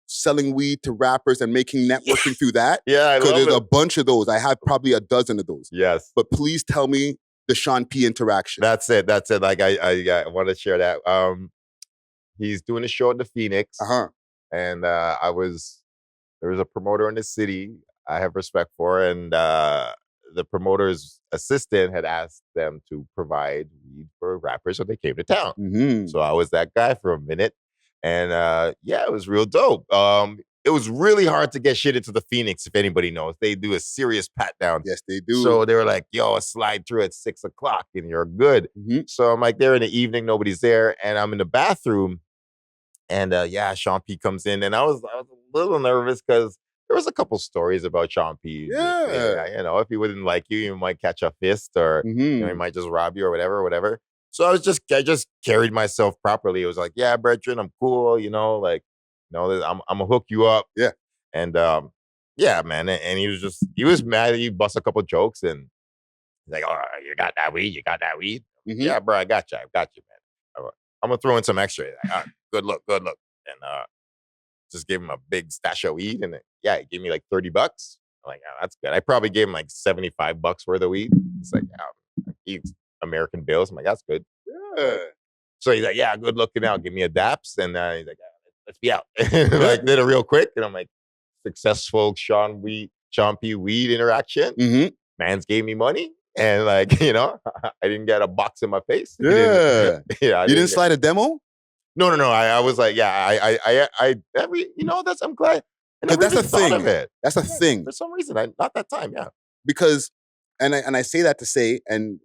selling weed to rappers and making networking through that. Yeah, because there's a bunch of those. I have probably a dozen of those. Yes. But please tell me the Sean P interaction. That's it. Like I want to share that. He's doing a show at the Phoenix. And there was a promoter in the city I have respect for, and the promoter's assistant had asked them to provide weed for rappers when they came to town. So I was that guy for a minute, and it was real dope. It was really hard to get shit into the Phoenix, if anybody knows. They do a serious pat down. Yes, they do. So they were like, yo, slide through at 6 o'clock and you're good. So I'm like there in the evening, nobody's there, and I'm in the bathroom, and Sean P comes in, and I was a little nervous because there was a couple stories about Sean P. Yeah. If he wouldn't like you, you might catch a fist, or he might just rob you or whatever. So I just carried myself properly. It was like, yeah, brethren, I'm cool, like, I'm gonna hook you up. Yeah. And yeah, man. And he was mad. He bust a couple jokes and he's like, oh, you got that weed? You got that weed? Mm-hmm. Yeah, bro, I got you, man. I'm gonna throw in some extra. Like, all right, good look. And just gave him a big stash of weed, and he gave me like $30. I'm like, oh, that's good. I probably gave him like $75 worth of weed. It's like, he's American bills. I'm like, that's good. Yeah. So he's like, yeah, good looking out. Give me a daps, and he's like, let's be out. Like, did it real quick, and I'm like, successful Sean P. Weed interaction. Mm-hmm. Mans gave me money, and like, I didn't get a box in my face. Yeah. You didn't slide a demo? No. I was like, yeah, I'm glad. Because that's the thing. That's the thing. For some reason, not that time, yeah. Because, and I say that to say, and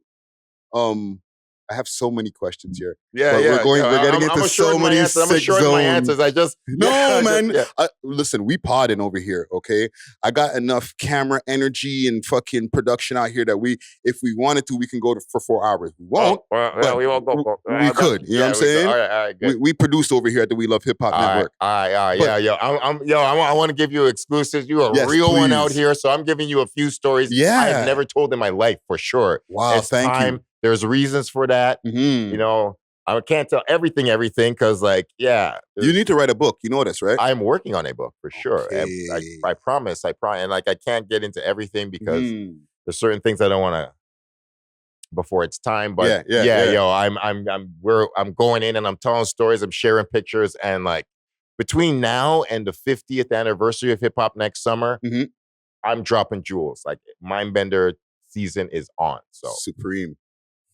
I have so many questions here. Yeah, We're getting into so many sick zones. I'm assuring my answers. Man. Listen, we podding over here, okay? I got enough camera energy and fucking production out here that if we wanted to, we can go for 4 hours. We won't. We won't go. We could. You know what I'm saying? All right, good. We produce over here at the We Love Hip Hop Network. All right. I want to give you exclusives. You a real one out here, so I'm giving you a few stories I've never told in my life for sure. Wow, thank you. There's reasons for that. Mm-hmm. I can't tell everything because, like, you need to write a book. You know this, right? I'm working on a book for sure. Okay. I promise. And like, I can't get into everything because there's certain things I don't want to before it's time. But I'm going in and I'm telling stories. I'm sharing pictures, and like between now and the 50th anniversary of hip hop next summer, I'm dropping jewels. Like, MindBender season is on. So supreme.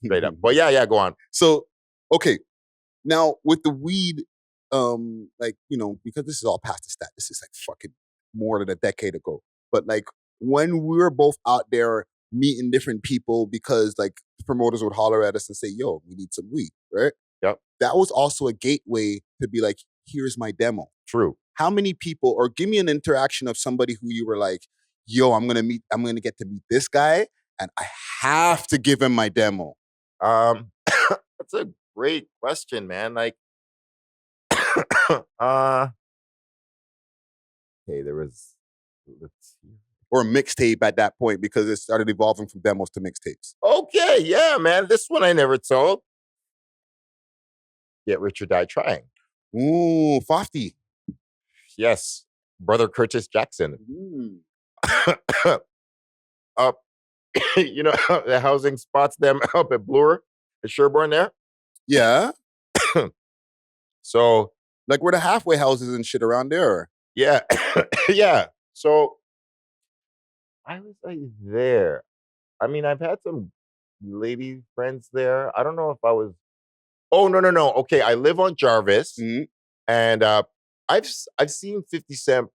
Straight up. But go on. So, okay. Now, with the weed, because this is all past the stat. This is like fucking more than a decade ago. But like, when we were both out there meeting different people, because like promoters would holler at us and say, yo, we need some weed, right? Yep. That was also a gateway to be like, here's my demo. True. How many people, or give me an interaction of somebody who you were like, yo, I'm going to get to meet this guy and I have to give him my demo. That's a great question, man. Like, okay, there was, let's see. Or a mixtape at that point, because it started evolving from demos to mixtapes. Okay, yeah, man. This one I never told. Get Rich or Die Trying. Ooh, Fofty. Yes, brother Curtis Jackson. The housing spots them up at Bloor, at Sherborne there. Yeah. So, like, where the halfway houses and shit around there. Yeah. Yeah. So, I was like there. I mean, I've had some lady friends there. I don't know if I was. Oh, no. Okay, I live on Jarvis, and I've seen 50 Cent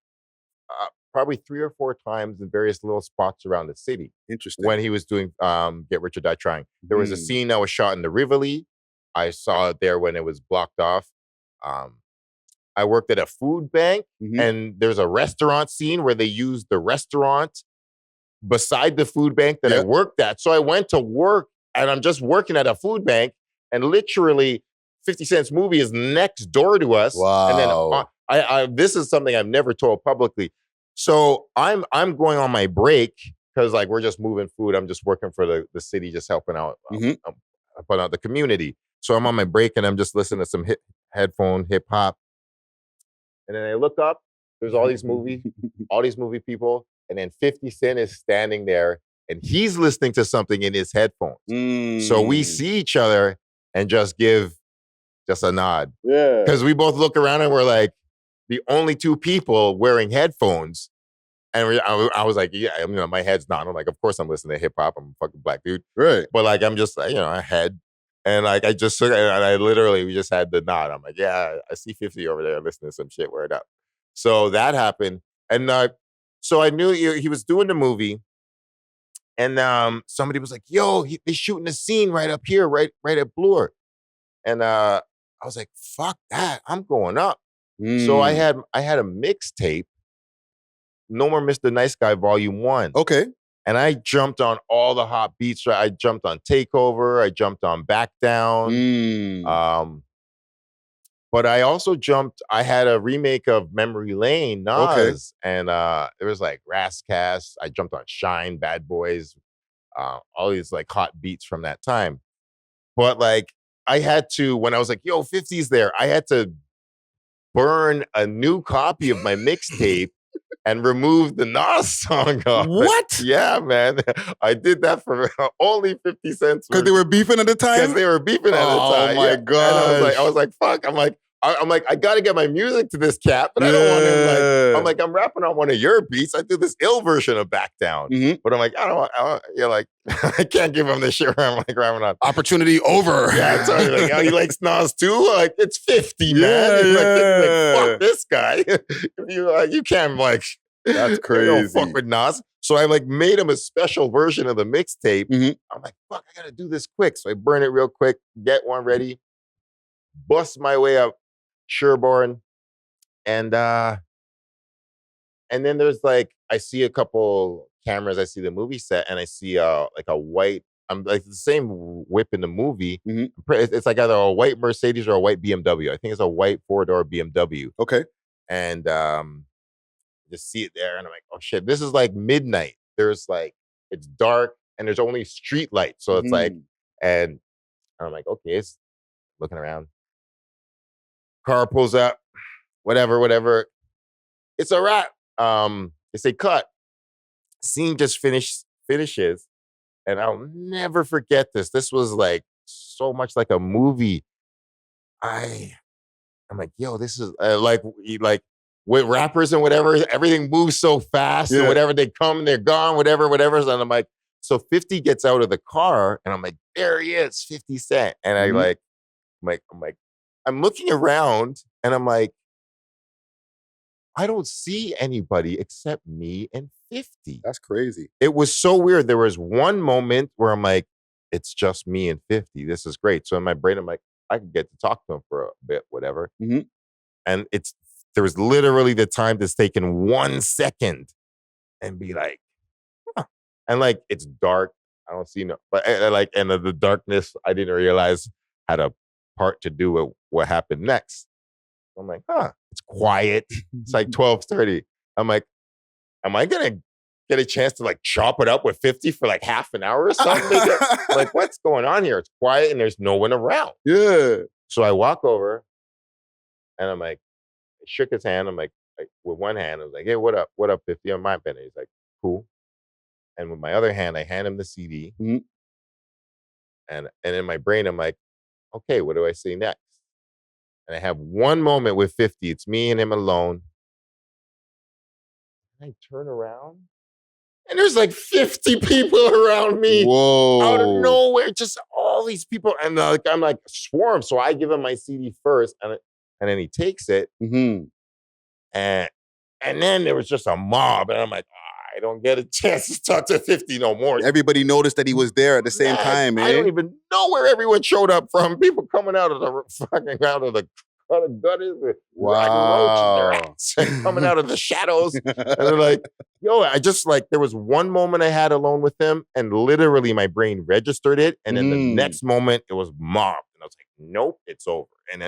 probably 3 or 4 times in various little spots around the city. Interesting. When he was doing Get Rich or Die Trying. There was a scene that was shot in the Rivoli. I saw it there when it was blocked off. I worked at a food bank, and there's a restaurant scene where they used the restaurant beside the food bank that I worked at. So I went to work, and I'm just working at a food bank, and literally 50 Cent's movie is next door to us. Wow. And then I this is something I've never told publicly. So I'm going on my break because like we're just moving food. I'm just working for the city, just helping out, helping out the community. So I'm on my break and I'm just listening to some headphone hip hop. And then I look up, there's all these movie people, and then 50 Cent is standing there and he's listening to something in his headphones. So we see each other and just give just a nod. Yeah. Because we both look around and we're like, the only 2 people wearing headphones. And I was like, yeah, my head's not. I'm like, of course I'm listening to hip hop. I'm a fucking black dude. Right. But like, I'm just, a head. And like, we just had the nod. I'm like, yeah, I see 50 over there listening to some shit, word up. So that happened. And so I knew he was doing the movie. And somebody was like, yo, they're shooting a scene right up here, right at Bloor. And I was like, fuck that. I'm going up. So I had a mixtape, No More Mr. Nice Guy, Volume 1. Okay. And I jumped on all the hot beats. I jumped on Takeover. I jumped on Back Down. But I also jumped. I had a remake of Memory Lane, Nas, and it was like Rascast. I jumped on Shine, Bad Boys, all these like hot beats from that time. But like I had to, when I was like, yo, 50's there, I had to burn a new copy of my mixtape and remove the Nas song off. What? Yeah, man. I did that for only 50 cents. Because they were beefing at the time? Because they were beefing at the time. Oh my god! And I was like, fuck. I'm like, I got to get my music to this cat, but I don't want him I'm like, I'm rapping on one of your beats. I do this ill version of Back Down. But I'm like, you're like, I can't give him this shit where I'm like rapping on. Opportunity over. Yeah, I told you, like, oh, he likes Nas too? Like, it's 50, man. He's like, fuck this guy. You can't, like, that's crazy. Don't fuck with Nas. So I like made him a special version of the mixtape. I'm like, fuck, I gotta do this quick. So I burn it real quick, get one ready, bust my way up Sherborne, and then there's like I see a couple cameras, I see the movie set, and I see like a white. I'm like the same whip in the movie. It's like either a white Mercedes or a white BMW. I think it's a white 4-door BMW. Okay, and just see it there, and I'm like, oh shit, this is like midnight. There's like it's dark, and there's only street lights, so it's like, and I'm like, okay, it's looking around. Car pulls up, whatever. It's a wrap. They say cut. Scene just finishes, and I'll never forget this. This was like so much like a movie. I'm like, yo, this is like with rappers and whatever, everything moves so fast and whatever, they come, they're gone, whatever. And I'm like, so 50 gets out of the car, and I'm like, there he is, 50 Cent. And I'm looking around, and I'm like, I don't see anybody except me and 50. That's crazy. It was so weird. There was one moment where I'm like, it's just me and 50. This is great. So in my brain, I'm like, I could get to talk to him for a bit, whatever. And there was literally the time that's taken 1 second and be like, huh. And like, it's dark. I don't see but and the darkness, I didn't realize had a part to do with what happened next. I'm like, it's quiet. It's like 12:30. I'm like, am I going to get a chance to like chop it up with 50 for like half an hour or something? Like, what's going on here? It's quiet and there's no one around. Yeah. So I walk over, and I'm like, I shook his hand. I'm like with one hand, I was like, hey, what up? What up, 50? On MindBender. He's like, cool. And with my other hand, I hand him the CD. And in my brain, I'm like, okay, what do I say next? And I have one moment with 50. It's me and him alone. And I turn around, and there's like 50 people around me. Whoa. Out of nowhere, just all these people. And I'm like swarm. So I give him my CD first, and then he takes it. And then there was just a mob. And I'm like, I don't get a chance to talk to 50 no more. Everybody noticed that he was there at the same time, man. I don't even know where everyone showed up from. People coming out of the fucking gutters. Wow. Coming out of the shadows. And they're like, yo, I just like, there was one moment I had alone with him, and literally my brain registered it. And then the next moment it was mobbed. And I was like, nope, it's over. And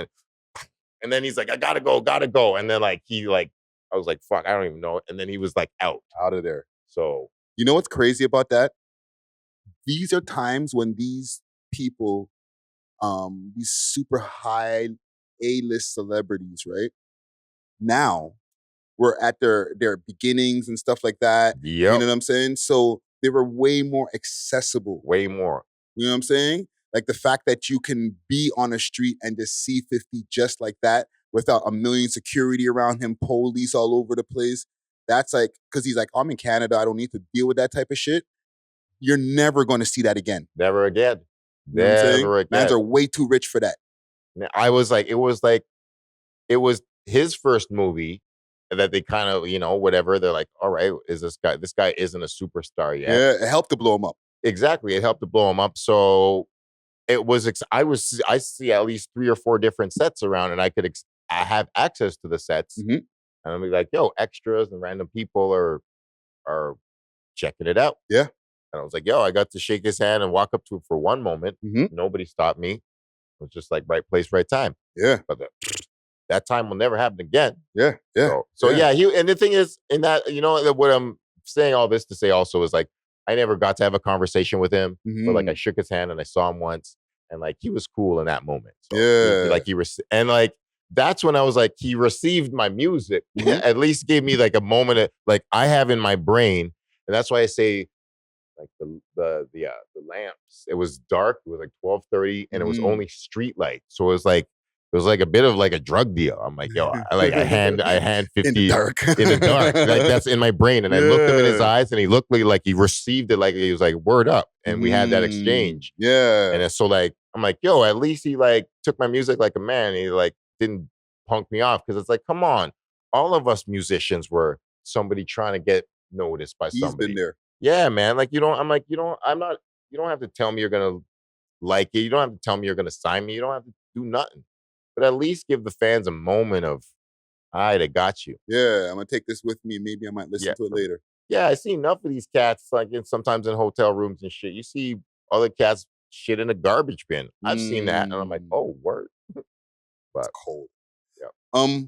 then he's like, I gotta go. And then I was like, fuck, I don't even know. And then he was like out of there. So, you know what's crazy about that? These are times when these people, these super high A-list celebrities, right? Now, we're at their beginnings and stuff like that. Yep. You know what I'm saying? So they were way more accessible. Way more. You know what I'm saying? Like the fact that you can be on a street and just see 50 just like that, without a million security around him, police all over the place. That's like, because he's like, I'm in Canada, I don't need to deal with that type of shit. You're never going to see that again. Never again. You know what I'm saying? Mans are way too rich for that. I was like, it was his first movie that they kind of, whatever. They're like, all right, this guy isn't a superstar yet. Yeah, it helped to blow him up. Exactly. It helped to blow him up. So it was, I see at least 3 or 4 different sets around, and I have access to the sets. And I'm like, yo, extras and random people are checking it out. Yeah. And I was like, yo, I got to shake his hand and walk up to him for one moment. Mm-hmm. Nobody stopped me. It was just like right place, right time. Yeah. But that time will never happen again. Yeah. Yeah. So yeah, and the thing is, in that, what I'm saying all this to say also is like, I never got to have a conversation with him, but like I shook his hand and I saw him once, and like he was cool in that moment. So and like that's when I was like, he received my music, at least gave me like a moment of, like I have in my brain, and that's why I say like the lamps. It was dark. It was like 12:30, and it was only street light. So it was like a bit of like a drug deal. I'm like, yo, I hand 50 in the dark. In the dark. Like that's in my brain. And I looked him in his eyes, and he looked like he received it, like he was like, word up. And we had that exchange. Yeah. And it's so like, I'm like, yo, at least he like took my music like a man. He like didn't punk me off, because it's like, come on. All of us musicians were somebody trying to get noticed by somebody. He's been there. Yeah, man. Like, you don't have to tell me you're going to like it. You don't have to tell me you're going to sign me. You don't have to do nothing. But at least give the fans a moment of, all right, I got you. Yeah, I'm going to take this with me, and maybe I might listen to it later. Yeah, I see enough of these cats, like sometimes in hotel rooms and shit. You see other cats shit in a garbage bin. I've seen that, and I'm like, oh, word. But it's cold. Yeah.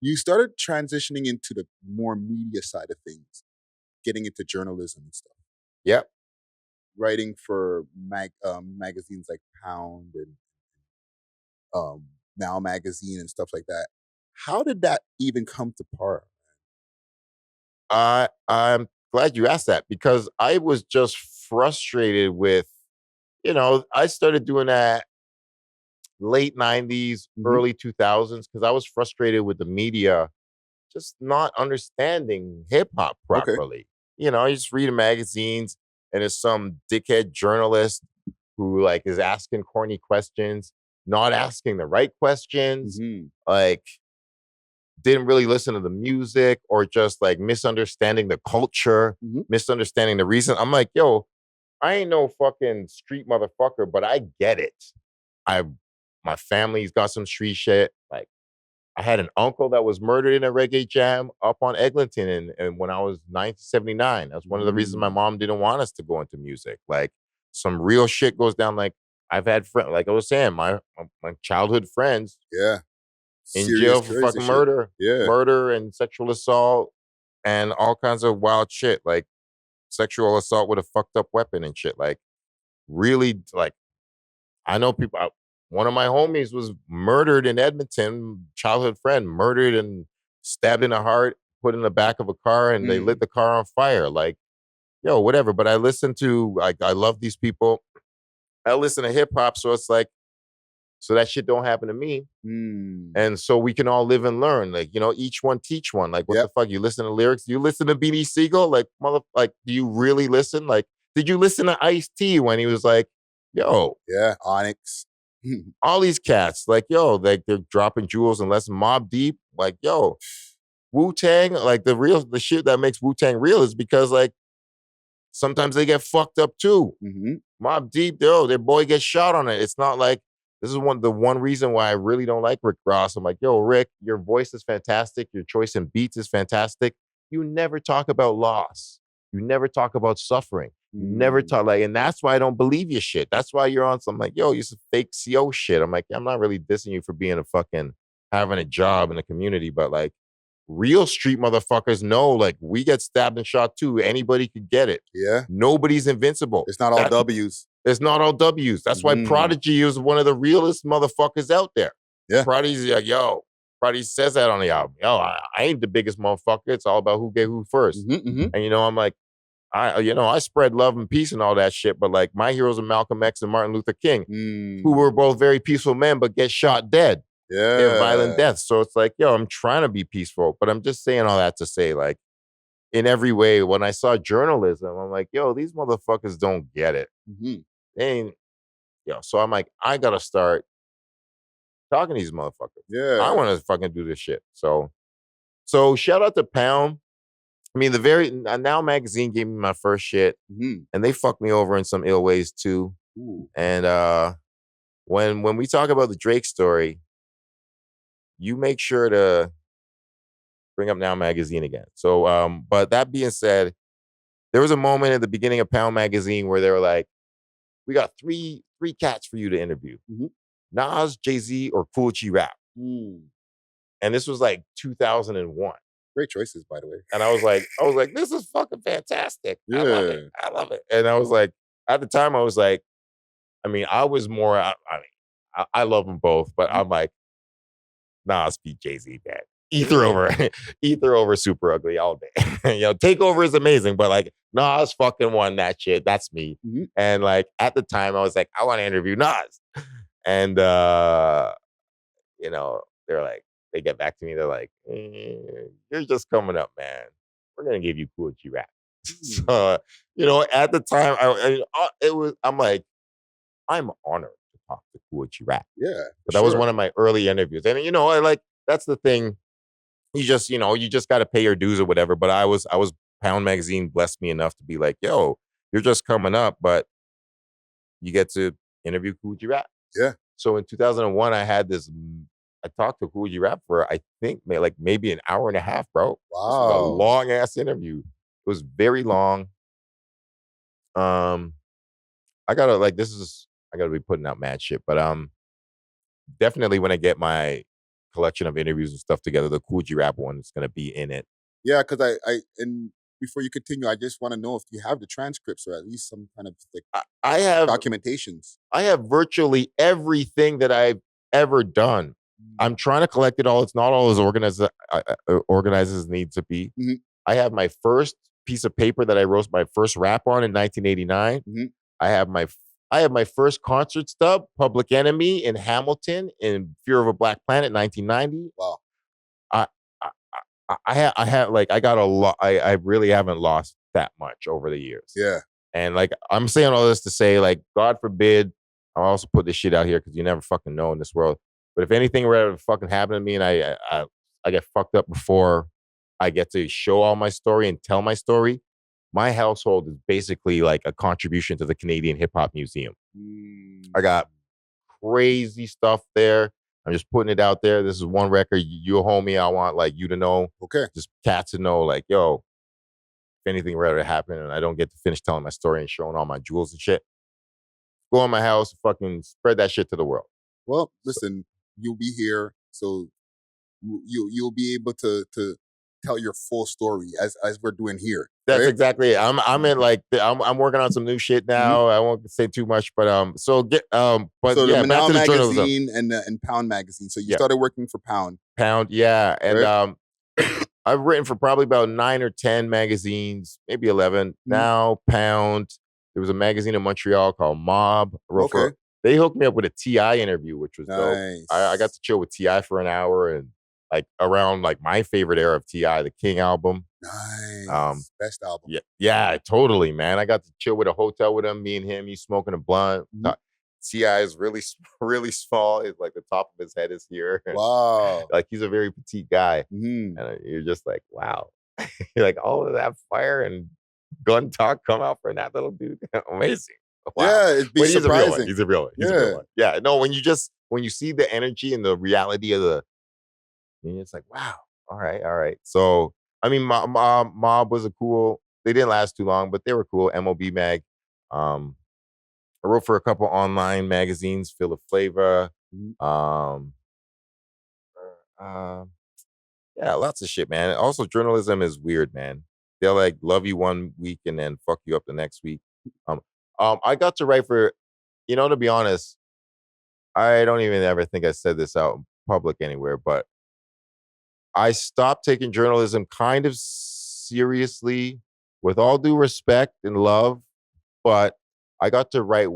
You started transitioning into the more media side of things, getting into journalism and stuff. Yep. Writing for magazines like Pound and Now Magazine and stuff like that. How did that even come to part? I'm glad you asked that, because I was just frustrated with, I started doing that late 90s, early 2000s, because I was frustrated with the media just not understanding hip-hop properly. Okay. I just read magazines, and there's some dickhead journalist who like is asking corny questions, not asking the right questions, like didn't really listen to the music, or just like misunderstanding the culture, misunderstanding the reason. I'm like, yo, I ain't no fucking street motherfucker, but I get it. My family's got some street shit. Like, I had an uncle that was murdered in a reggae jam up on Eglinton, and when I was 1979. That's one of the reasons my mom didn't want us to go into music. Like, some real shit goes down. Like, I've had friends, like I was saying, my childhood friends, in jail for fucking murder, murder and sexual assault, and all kinds of wild shit, like sexual assault with a fucked up weapon and shit. Like, really, like, I know people. One of my homies was murdered in Edmonton, childhood friend, murdered and stabbed in the heart, put in the back of a car, and they lit the car on fire. Like, yo, whatever. But I listen to, like, I love these people. I listen to hip hop, so it's like, so that shit don't happen to me. And so we can all live and learn. Like, each one teach one. Like, what the fuck? You listen to lyrics? You listen to Beanie Siegel? Like, do you really listen? Like, did you listen to Ice-T when he was like, yo. Yeah, Onyx. All these cats, like, yo, like they're dropping jewels and less Mob Deep. Like, yo, Wu-Tang, like the shit that makes Wu-Tang real is because, like, sometimes they get fucked up too. Mob Deep, their boy gets shot on it. It's not like, this is the one reason why I really don't like Rick Ross. I'm like, yo, Rick, your voice is fantastic. Your choice in beats is fantastic. You never talk about loss. You never talk about suffering. You never talk, like, and that's why I don't believe your shit. That's why you're on some, like, yo, you're some fake CO shit. I'm like, I'm not really dissing you for being having a job in the community, but like, real street motherfuckers know, like, we get stabbed and shot too. Anybody could get it. Yeah. Nobody's invincible. It's not all W's. It's not all W's. That's why Prodigy is one of the realest motherfuckers out there. Yeah. Prodigy's like, yo, Prodigy says that on the album. Yo, I ain't the biggest motherfucker. It's all about who get who first. And I'm like, I spread love and peace and all that shit, but like, my heroes are Malcolm X and Martin Luther King, who were both very peaceful men, but get shot dead. Yeah. They're violent deaths. So it's like, yo, I'm trying to be peaceful, but I'm just saying all that to say, like, in every way, when I saw journalism, I'm like, yo, these motherfuckers don't get it. They ain't, so I'm like, I gotta start talking to these motherfuckers. Yeah. I want to fucking do this shit. So shout out to Pound. I mean, the Now Magazine gave me my first shit, and they fucked me over in some ill ways too. And when we talk about the Drake story, you make sure to bring up Now Magazine again. So, but that being said, There was a moment at the beginning of Pound Magazine where they were like, we got three cats for you to interview. Mm-hmm. Nas, Jay-Z, or Kool G Rap. Mm. And this was like 2001. Great choices, by the way. And I was like, this is fucking fantastic. Yeah. I love it. And I was like, at the time, I was like, I mean, I was more, I love them both, but I'm like, Nas beat Jay-Z, man. Ether over Super Ugly all day. You know, Takeover is amazing, but like Nas fucking won that shit. That's me. Mm-hmm. And like at the time, I was like, I want to interview Nas. And you know, they're like, they get back to me. They're like, you're just coming up, man. We're gonna give you Kool G Rap. So you know, at the time, I'm like, I'm honored to talk to Kool G Rap. Yeah, but that was one of my early interviews, and you know, I like that's the thing. You just got to pay your dues or whatever. But I was Pound Magazine blessed me enough to be like, yo, you're just coming up, but you get to interview Kool G Rap. Yeah. So in 2001, I talked to Kool G Rap for, I think, maybe an hour and a half, bro. Wow. This was a long ass interview. It was very long. I gotta be putting out mad shit, but definitely when I get my collection of interviews and stuff together, the Kool G Rap one is gonna be in it. Yeah, because and before you continue, I just want to know if you have the transcripts or at least some kind of like I have documentations. I have virtually everything that I've ever done. I'm trying to collect it all. It's not all as organized as it needs to be. Mm-hmm. I have my first piece of paper that I wrote my first rap on in 1989. Mm-hmm. I have my first concert stub, Public Enemy in Hamilton in Fear of a Black Planet, 1990. Wow. I got a lot. I really haven't lost that much over the years. Yeah. And like, I'm saying all this to say, like, God forbid, I'll also put this shit out here because you never fucking know in this world. But if anything were ever fucking happen to me and I get fucked up before I get to show all my story and tell my story, my household is basically like a contribution to the Canadian Hip Hop Museum. I got crazy stuff there. I'm just putting it out there. This is one record. You're a homie. I want like you to know. Okay. Just cats to know, like, yo, if anything were to happen and I don't get to finish telling my story and showing all my jewels and shit, go in my house, fucking spread that shit to the world. Well, listen, you'll be here, so you'll be able to tell your full story as we're doing here. That's right? exactly it. I'm in like I'm working on some new shit now. I won't say too much, but so yeah, the back to the magazine and Pound magazine. So you started working for Pound. Yeah, and right? I've written for probably about 9 or 10 magazines, maybe 11. Now Pound. There was a magazine in Montreal called Mob. They hooked me up with a T.I. interview, which was dope. I got to chill with T.I. for an hour and like around like my favorite era of T.I., the King album. Nice. Best album. Yeah, totally, man. I got to chill with a hotel with him, me and him. He's smoking a blunt. T.I. is really, really small. It's like the top of his head is here. Wow. Like he's a very petite guy. And you're just like, wow. You're like, all of that fire and gun talk come out for that little dude. Amazing. Wow. Yeah, it'd be surprising. He's a real one. Yeah, no, when you see the energy and the reality of it's like, wow, all right. So, I mean, Mob was they didn't last too long, but they were cool. MOB Mag. I wrote for a couple online magazines, Feel of Flavor. Yeah, lots of shit, man. Also, journalism is weird, man. They'll like love you one week and then fuck you up the next week. I got to write for, to be honest, I don't even ever think I said this out in public anywhere, but I stopped taking journalism kind of seriously, with all due respect and love, but I got to write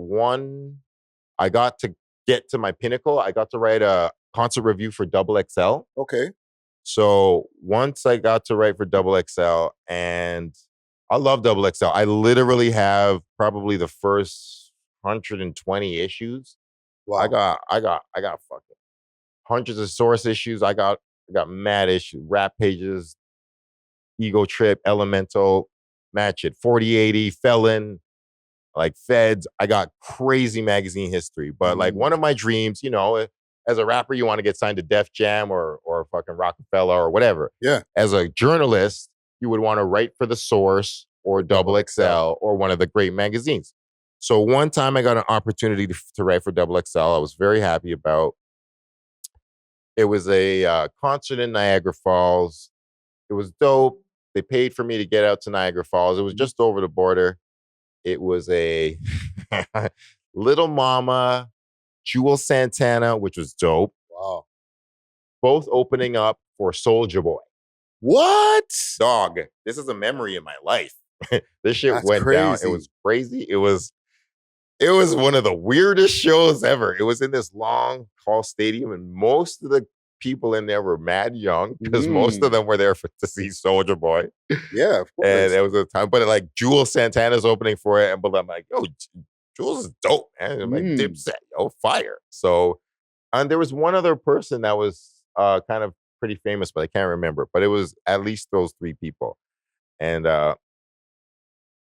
I got to get to my pinnacle. I got to write a concert review for XXL. Okay. So once I got to write for XXL, and I love XXL. I literally have probably the first 120 issues. Wow. I got fucking hundreds of source issues. I got mad issues, rap pages, Ego Trip, Elemental, Match It, 4080, Felon, like Feds. I got crazy magazine history. But like one of my dreams, as a rapper, you want to get signed to Def Jam or fucking Rockefeller or whatever. Yeah. As a journalist, you would want to write for The Source or Double XL or one of the great magazines. So one time I got an opportunity to write for Double XL. I was very happy about. It was a concert in Niagara Falls. It was dope. They paid for me to get out to Niagara Falls. It was just over the border. It was a Little Mama, Jewel Santana, which was dope. Wow. Both opening up for Soulja Boy. What? Dog, this is a memory in my life. This shit That's went down. It was crazy. It was one of the weirdest shows ever. It was in this long hall stadium, and most of the people in there were mad young because most of them were there to see Soulja Boy. Yeah, of course. And it was a time, but like Jewel Santana's opening for it, but I'm like, yo, Jules is dope, man. I'm like, Dipset, yo, fire. So, and there was one other person that was kind of pretty famous, but I can't remember. But it was at least those three people. And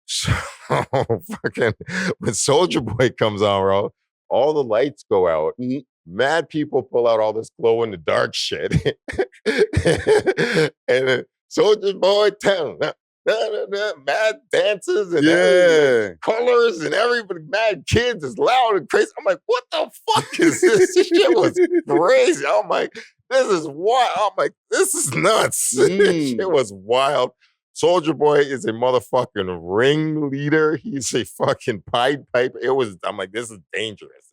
so fucking when Soulja Boy comes on, bro, all the lights go out. Mad people pull out all this glow in the dark shit. And Soulja Boy town. Mad dances and colors and everybody, mad kids is loud and crazy. I'm like, what the fuck is this? This shit was crazy. I'm like, this is wild. I'm like, this is nuts. This shit was wild. Soulja Boy is a motherfucking ringleader. He's a fucking Pied Piper. I'm like, this is dangerous.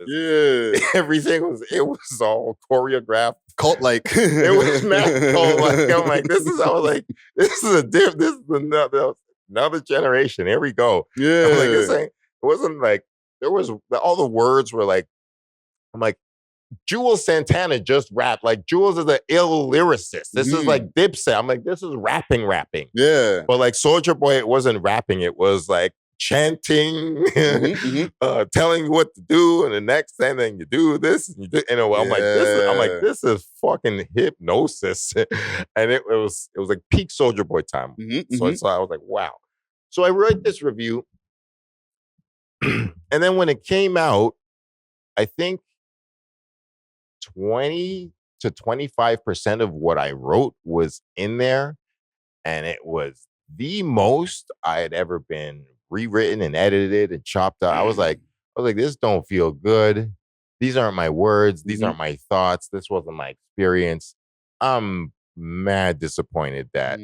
Everything was all choreographed. Cult-like. It was mad cult-like. I'm like, this is another generation. Here we go. Yeah. I'm like, it wasn't like, all the words were like, I'm like, Jules Santana just rapped. Like, Jules is an ill lyricist. This is like Dipset. I'm like, this is rapping. Yeah. But like Soulja Boy, it wasn't rapping. It was like chanting, telling you what to do, and the next thing then you do this, and you do. And I'm like, this is fucking hypnosis, and it was like peak Soulja Boy time. So I was like, wow. So I wrote this review, and then when it came out, I think 20 to 25% of what I wrote was in there, and it was the most I had ever been rewritten and edited and chopped out. I was like, this don't feel good. These aren't my words. These aren't my thoughts. This wasn't my experience. I'm mad disappointed that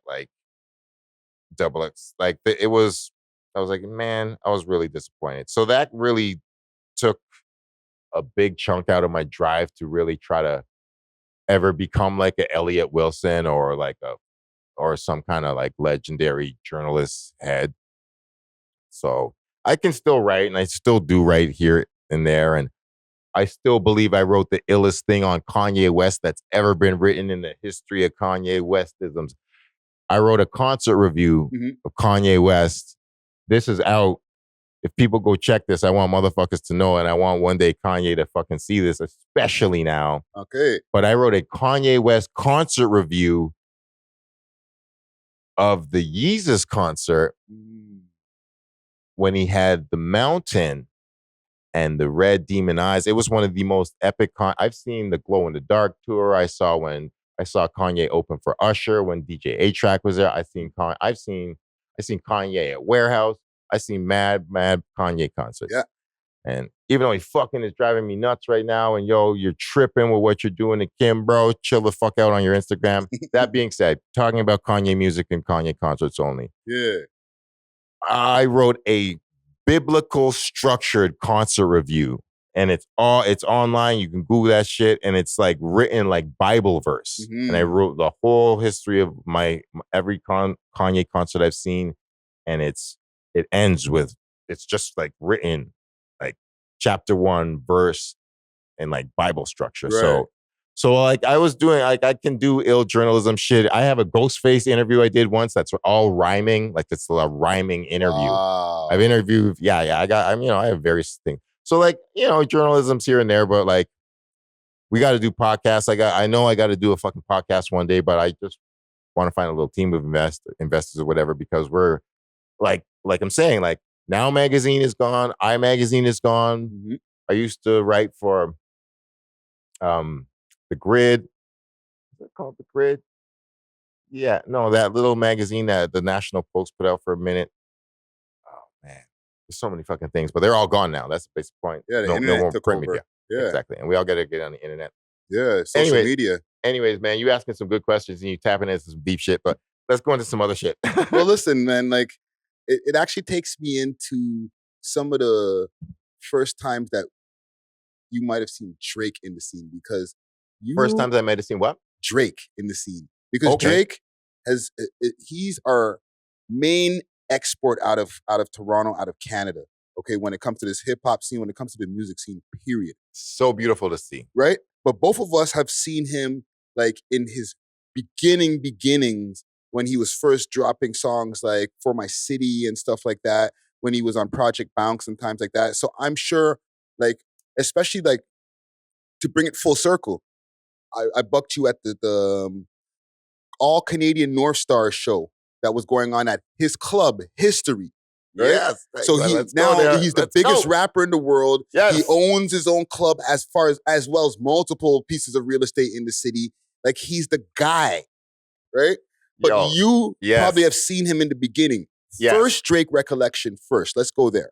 like Double X, like it was. I was like, man, I was really disappointed. So that really took a big chunk out of my drive to really try to ever become like a Elliot Wilson or like or some kind of like legendary journalist head. So I can still write, and I still do write here and there, and I still believe I wrote the illest thing on Kanye West that's ever been written in the history of Kanye Westisms. I wrote a concert review of Kanye West. This is out. If people go check this, I want motherfuckers to know, and I want one day Kanye to fucking see this, especially now. Okay. But I wrote a Kanye West concert review of the Yeezus concert when he had the Mountain and the Red Demon Eyes. It was one of the most epic. I've seen the Glow in the Dark tour. I saw Kanye open for Usher when DJ A-Track was there. I've seen Kanye at Warehouse. I seen mad Kanye concerts. Yeah. And even though he fucking is driving me nuts right now, and yo, you're tripping with what you're doing to Kim, bro, chill the fuck out on your Instagram. That being said, talking about Kanye music and Kanye concerts only. Yeah. I wrote a biblical structured concert review, and it's online. You can Google that shit, and it's like written like Bible verse. And I wrote the whole history of every Kanye concert I've seen, and it ends with, it's just like written like chapter 1 verse and like Bible structure. Right. So like I was doing, like I can do ill journalism shit. I have a Ghostface interview I did once that's all rhyming, like it's a rhyming interview. Wow. I've interviewed, I have various things. So like, journalism's here and there, but like we got to do podcasts. I know I got to do a fucking podcast one day, but I just want to find a little team of investors or whatever, because we're like I'm saying, like Now Magazine is gone. iMagazine is gone. I used to write for The Grid. Is it called The Grid? Yeah, no, that little magazine that the National Post put out for a minute. Oh man, there's so many fucking things, but they're all gone now. That's the basic point. Yeah, the No, no internet more took print over. media. Yeah. Exactly, and we all got to get on the internet. Yeah, social media. Anyways, man, you asking some good questions and you tapping into some deep shit, but let's go into some other shit. Well, listen, man, like it actually takes me into some of the first times that you might have seen Drake in the scene, because First times I might have seen what? Drake in the scene, because Drake has he's our main export out of Toronto, out of Canada. Okay, when it comes to this hip hop scene, when it comes to the music scene, period. So beautiful to see, right? But both of us have seen him like in his beginnings when he was first dropping songs like For My City and stuff like that, when he was on Project Bounce and times like that. So I'm sure, like, especially like to bring it full circle, I bucked you at the All Canadian North Star show that was going on at his club, History. Right? Yes. So he's the biggest rapper in the world. Yes. He owns his own club as well as multiple pieces of real estate in the city. Like, he's the guy, right? But you probably have seen him in the beginning. Yes. First Drake recollection first. Let's go there.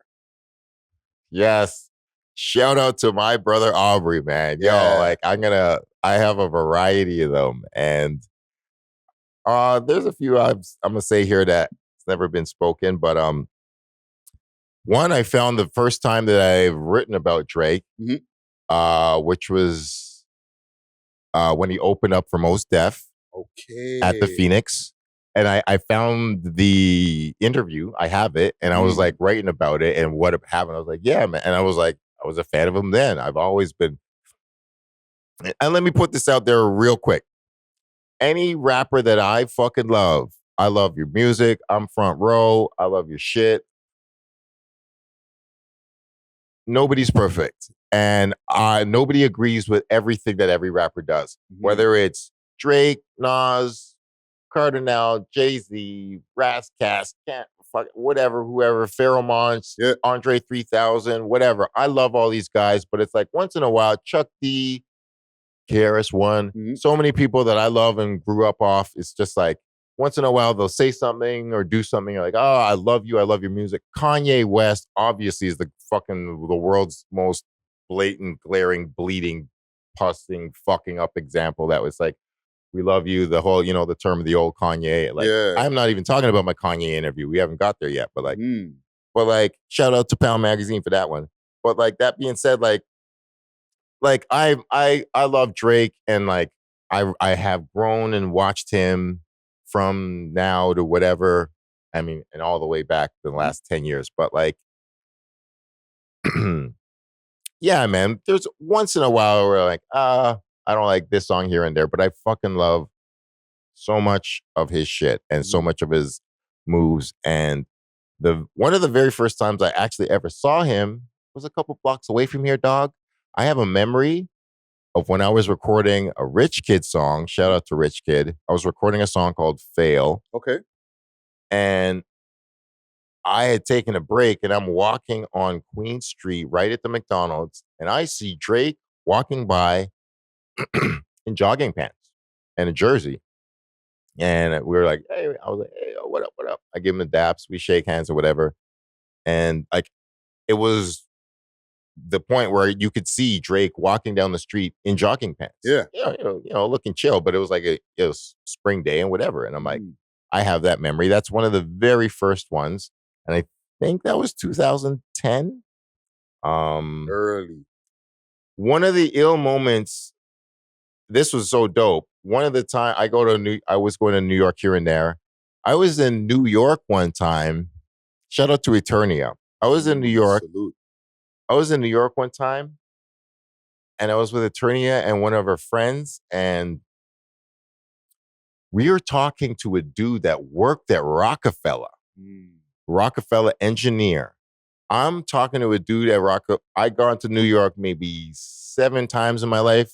Yes. Shout out to my brother Aubrey, man. Yeah. Yo, like I have a variety of them. And there's a few I'm gonna say here that it's never been spoken, but one I found the first time that I've written about Drake, which was when he opened up for Mos Def at the Phoenix. And I found the interview. I have it. And I was like writing about it and what happened. I was like, yeah, man. And I was a fan of him then. I've always been. And let me put this out there real quick. Any rapper that I fucking love, I love your music. I'm front row. I love your shit. Nobody's perfect. And nobody agrees with everything that every rapper does. Whether it's Drake, Nas, Cardinal, Jay-Z, Razzcast, whatever, whoever, Pharoah Monch, Andre 3000, whatever. I love all these guys, but it's like once in a while, Chuck D, KRS-One, so many people that I love and grew up off. It's just like once in a while they'll say something or do something like, oh, I love you, I love your music. Kanye West obviously is the world's most blatant, glaring, bleeding, pussing, fucking up example that was like, we love you, the whole, the term of the old Kanye. Like, I'm not even talking about my Kanye interview. We haven't got there yet, but like, shout out to Pound Magazine for that one. But like, that being said, like I love Drake, and like I have grown and watched him from now to whatever. I mean, and all the way back the last 10 years. But like, yeah, man, there's once in a while where like, I don't like this song here and there, but I fucking love so much of his shit and so much of his moves. And one of the very first times I actually ever saw him was a couple blocks away from here, dog. I have a memory of when I was recording a Rich Kid song. Shout out to Rich Kid. I was recording a song called Fail. Okay. And I had taken a break and I'm walking on Queen Street right at the McDonald's, and I see Drake walking by in jogging pants and a jersey. And we were like, hey, I was like, hey, what up, what up? I give him the daps, we shake hands or whatever. And like, it was the point where you could see Drake walking down the street in jogging pants. Yeah. Looking chill, but it was like it was spring day and whatever. And I'm like, I have that memory. That's one of the very first ones. And I think that was 2010. Early. One of the ill moments, this was so dope. One of the time I was going to New York here and there. I was in New York one time. Shout out to Eternia. I was in New York. Salute. I was in New York one time, and I was with Eternia and one of her friends, and we were talking to a dude that worked at Rockefeller. Rockefeller engineer. I'm talking to a dude at Rockefeller. I gone to New York maybe 7 times in my life.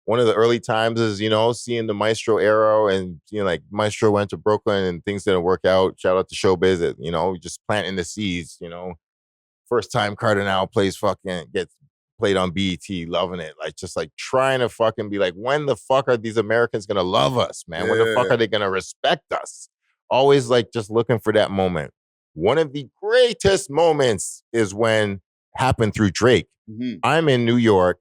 One of the early times is, seeing the Maestro era, and, like Maestro went to Brooklyn and things didn't work out. Shout out to Showbiz, just planting the seeds, First time Cardinal gets played on BET, loving it. Like, just like trying to fucking be like, when the fuck are these Americans gonna love us, man? When the fuck are they gonna respect us? Always like just looking for that moment. One of the greatest moments is when happened through Drake. I'm in New York,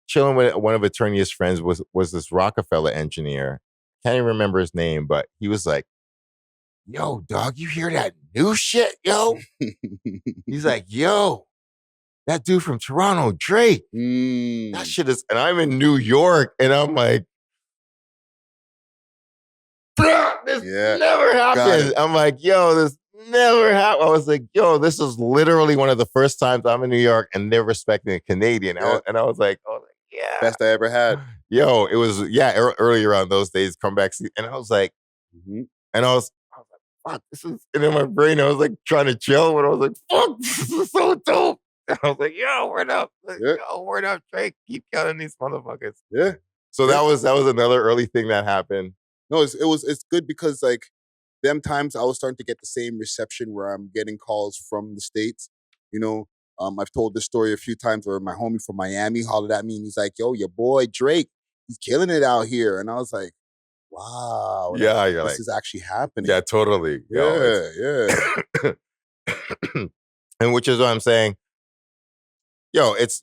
chilling with one of Eternia's friends, was this Rockefeller engineer. Can't even remember his name, but he was like, yo, dog, you hear that new shit, yo? He's like, yo, that dude from Toronto, Drake. That shit is, and I'm in New York, and I'm like, this never happened. I'm like, yo, this never happened. I was like, yo, this is literally one of the first times I'm in New York and they're respecting a Canadian. And I was like, yeah. Best I ever had. Yo, it was, early around those days, comeback season. And I was like, and I was like, fuck, this is, and in my brain, I was like trying to chill, but I was like, fuck, this is so dope. And I was like, yo, word up. Yo, word up, Drake. Keep killing these motherfuckers. Yeah. So that was another early thing that happened. No, it's good because like them times I was starting to get the same reception where I'm getting calls from the States. You know, I've told this story a few times where my homie from Miami hollered at me and he's like, yo, your boy Drake, he's killing it out here. And I was like, wow. Yeah, you're this is actually happening. Yeah, totally. Yeah. And which is what I'm saying. Yo, it's,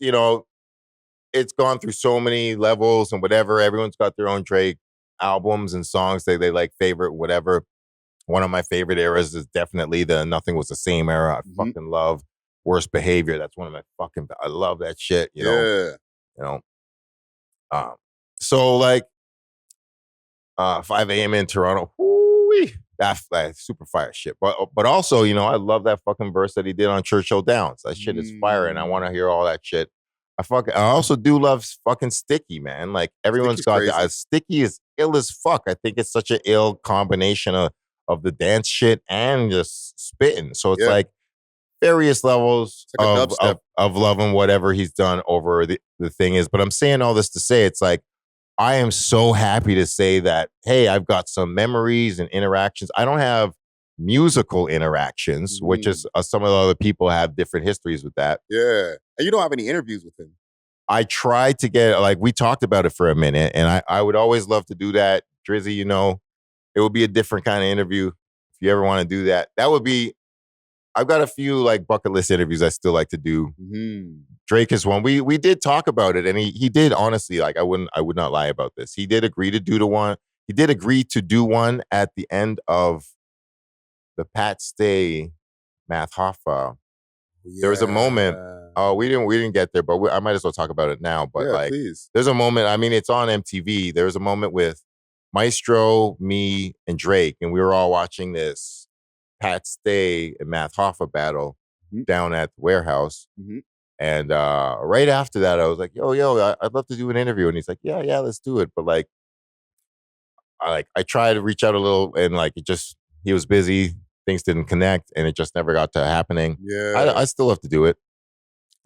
it's gone through so many levels and whatever. Everyone's got their own Drake albums and songs they like favorite, whatever. One of my favorite eras is definitely the Nothing Was the Same era. I fucking love Worst Behavior. That's one of my I love that shit, you know. So like 5 a.m. in Toronto, that's super fire shit. But also, I love that fucking verse that he did on Churchill Downs. That shit is fire, and I want to hear all that shit. I also do love fucking Sticky, man. Like everyone's got that. Sticky is ill as fuck. I think it's such an ill combination of the dance shit and just spitting. So it's like various levels like of loving whatever he's done over the thing is. But I'm saying all this to say it's like I am so happy to say that, hey, I've got some memories and interactions. I don't have musical interactions, which is some of the other people have different histories with that. Yeah. And you don't have any interviews with him. I tried to get, like, we talked about it for a minute, and I would always love to do that. Drizzy, it would be a different kind of interview if you ever want to do that. That would be, I've got a few, like, bucket list interviews I still like to do. Drake is one. We did talk about it, and he did, honestly, like, I would not lie about this. He did agree to do one. He did agree to do one at the end of the Pat Stay Math Hoffa. There was a moment. Oh, we didn't get there, but I might as well talk about it now. But please. There's a moment. I mean, it's on MTV. There was a moment with Maestro, me, and Drake, and we were all watching this Pat Stay and Math Hoffa battle down at the warehouse. And right after that, I was like, yo, I'd love to do an interview. And he's like, yeah, let's do it. But like, I tried to reach out a little, and like he was busy. Things didn't connect, and it just never got to happening. Yeah, I still have to do it.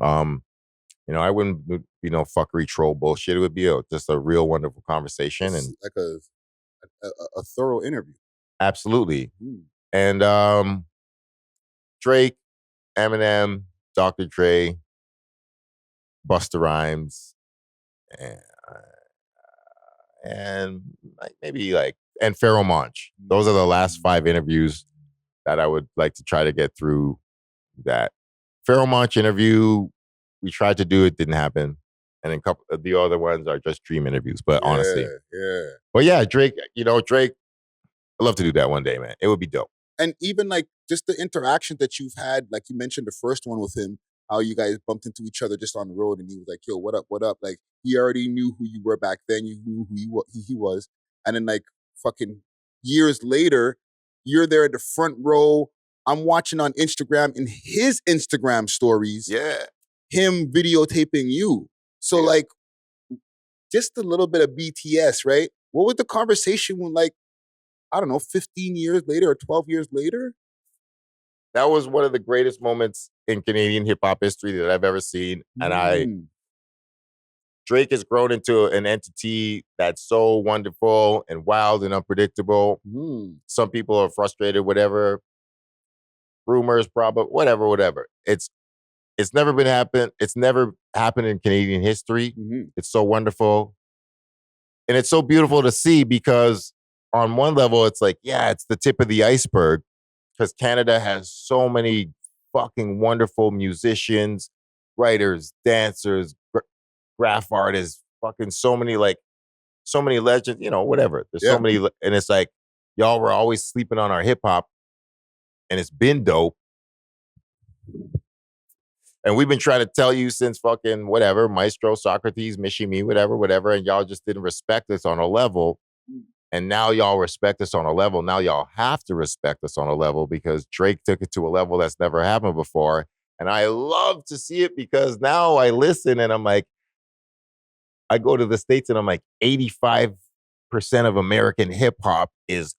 I wouldn't be no fuckery troll bullshit. It would be just a real wonderful conversation and like a thorough interview. Absolutely. And Drake, Eminem, Dr. Dre, Busta Rhymes, and and Pharoah Monch. Those are the last 5 interviews that I would like to try to get through. That Pharoah Monch interview, we tried to do it, didn't happen. And a couple of the other ones are just dream interviews. But honestly. But yeah, Drake, Drake, I'd love to do that one day, man. It would be dope. And even like just the interaction that you've had, like you mentioned the first one with him, how you guys bumped into each other just on the road and he was like, yo, what up? Like he already knew who you were back then. You knew who he was. And then like fucking years later, you're there at the front row. I'm watching on Instagram in his Instagram stories. Yeah. Him videotaping you. So like just a little bit of BTS, right? What was the conversation when like, I don't know, 15 years later or 12 years later? That was one of the greatest moments in Canadian hip hop history that I've ever seen. And Drake has grown into an entity that's so wonderful and wild and unpredictable. Some people are frustrated, whatever. Rumors, probably, whatever. It's It's never been happened. It's never happened in Canadian history. It's so wonderful. And it's so beautiful to see because on one level, it's like, yeah, it's the tip of the iceberg because Canada has so many fucking wonderful musicians, writers, dancers, graph artists, fucking so many legends, whatever. There's so many, and it's like, y'all were always sleeping on our hip hop and it's been dope. And we've been trying to tell you since fucking whatever, Maestro, Socrates, Mishi Me, whatever, and y'all just didn't respect us on a level. And now y'all respect us on a level. Now y'all have to respect us on a level because Drake took it to a level that's never happened before. And I love to see it because now I listen and I'm like, I go to the States and I'm like, 85% of American hip hop is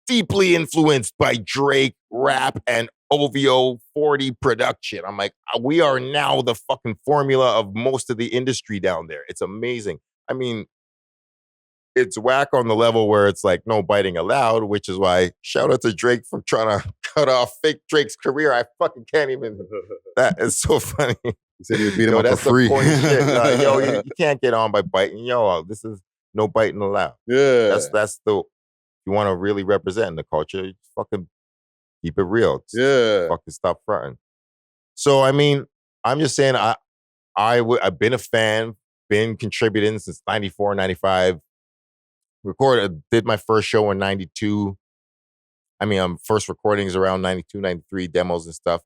deeply influenced by Drake, rap, and OVO 40 production. I'm like, we are now the fucking formula of most of the industry down there. It's amazing. I mean, it's whack on the level where it's like no biting allowed, which is why shout out to Drake for trying to cut off fake Drake's career. I fucking can't even. That is so funny. He said he would beat him up for That's free. The corny shit. You can't get on by biting. This is no biting allowed. Yeah. That's the. You want to really represent the culture, you fucking keep it real. Fucking stop fronting. So I mean, I'm just saying I've been a fan, been contributing since 94, 95. Did my first show in 92. I mean, first recordings around 92, 93, demos and stuff.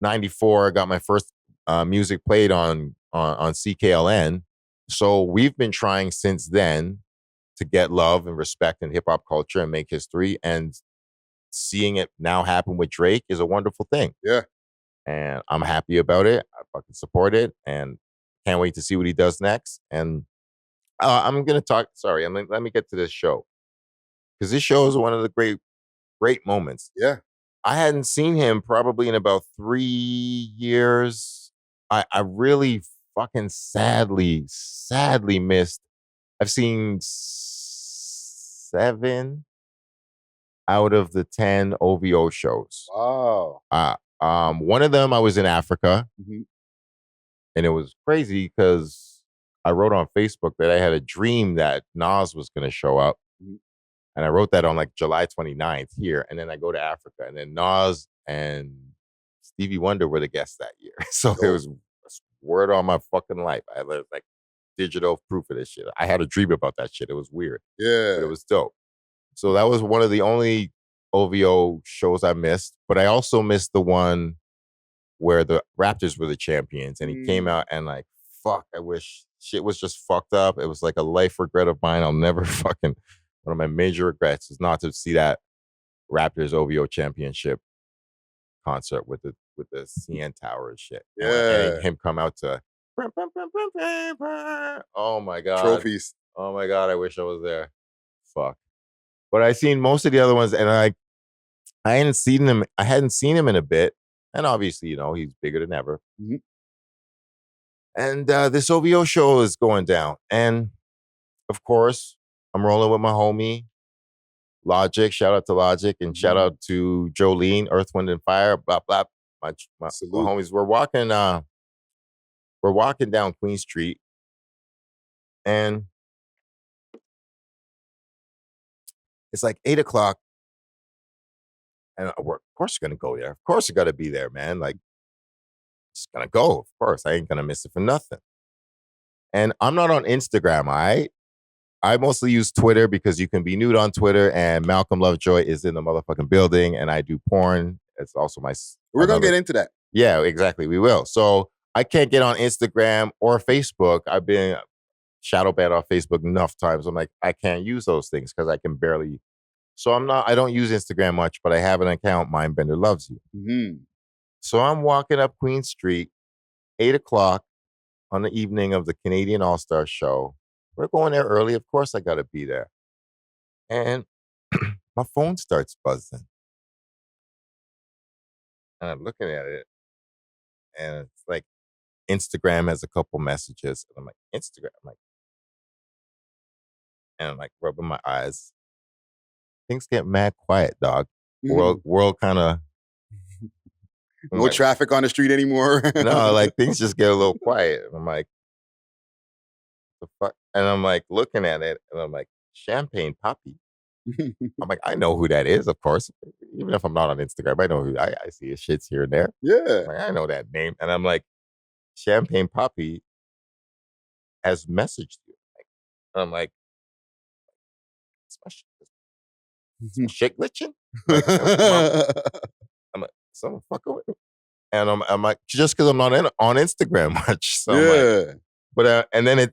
94, I got my first music played on CKLN. So we've been trying since then to get love and respect in hip hop culture and make history. And seeing it now happen with Drake is a wonderful thing. Yeah. And I'm happy about it. I fucking support it and can't wait to see what he does next. And I'm going to talk. Sorry, let me get to this show because this show is one of the great moments. Yeah. I hadn't seen him probably in about 3 years. I really fucking sadly missed. I've seen 7 out of the 10 OVO shows. Wow. One of them I was in Africa, and it was crazy because I wrote on Facebook that I had a dream that Nas was going to show up. And I wrote that on like July 29th here. And then I go to Africa. And then Nas and Stevie Wonder were the guests that year. So it was word on my fucking life. I had like digital proof of this shit. I had a dream about that shit. It was weird. Yeah. But it was dope. So that was one of the only OVO shows I missed. But I also missed the one where the Raptors were the champions. And he came out and like, fuck, I wish shit was just fucked up. It was like a life regret of mine. I'll never fucking... One of my major regrets is not to see that Raptors OVO championship concert with the CN Tower and shit. Yeah. And him come out to, oh my God. Trophies. Oh my God, I wish I was there. Fuck. But I seen most of the other ones and I hadn't seen him in a bit. And obviously, he's bigger than ever. And this OVO show is going down. And of course, I'm rolling with my homie, Logic. Shout out to Logic and shout out to Jolene, Earth, Wind, and Fire. Blah blah. My homies. We're walking down Queen Street, and it's like 8:00, and of course you're gonna go there. Of course you got to be there, man. Like, just gonna go. Of course, I ain't gonna miss it for nothing. And I'm not on Instagram. I mostly use Twitter because you can be nude on Twitter, and Malcolm Lovejoy is in the motherfucking building, and I do porn. It's also We're going to get into that. Yeah, exactly. We will. So I can't get on Instagram or Facebook. I've been shadow banned off Facebook enough times. I'm like, I can't use those things because I can barely. So I don't use Instagram much, but I have an account, MindBender Loves You. So I'm walking up Queen Street, 8:00 on the evening of the Canadian All-Star show. We're going there early. Of course, I got to be there. And my phone starts buzzing. And I'm looking at it. And it's like Instagram has a couple messages. And I'm like, Instagram? And I'm like rubbing my eyes. Things get mad quiet, dog. World kind of No traffic on the street anymore. No, like things just get a little quiet. I'm like, the fuck? And I'm like looking at it and I'm like, Champagne Poppy. I'm like, I know who that is, of course. Even if I'm not on Instagram, I know who I see his shits here and there. Yeah. Like, I know that name. And I'm like, Champagne Poppy has messaged you. And I'm like, is my shit glitching? Like, I'm like, someone fucking with me. And I'm like, just because I'm not on Instagram much. So I'm like, but and then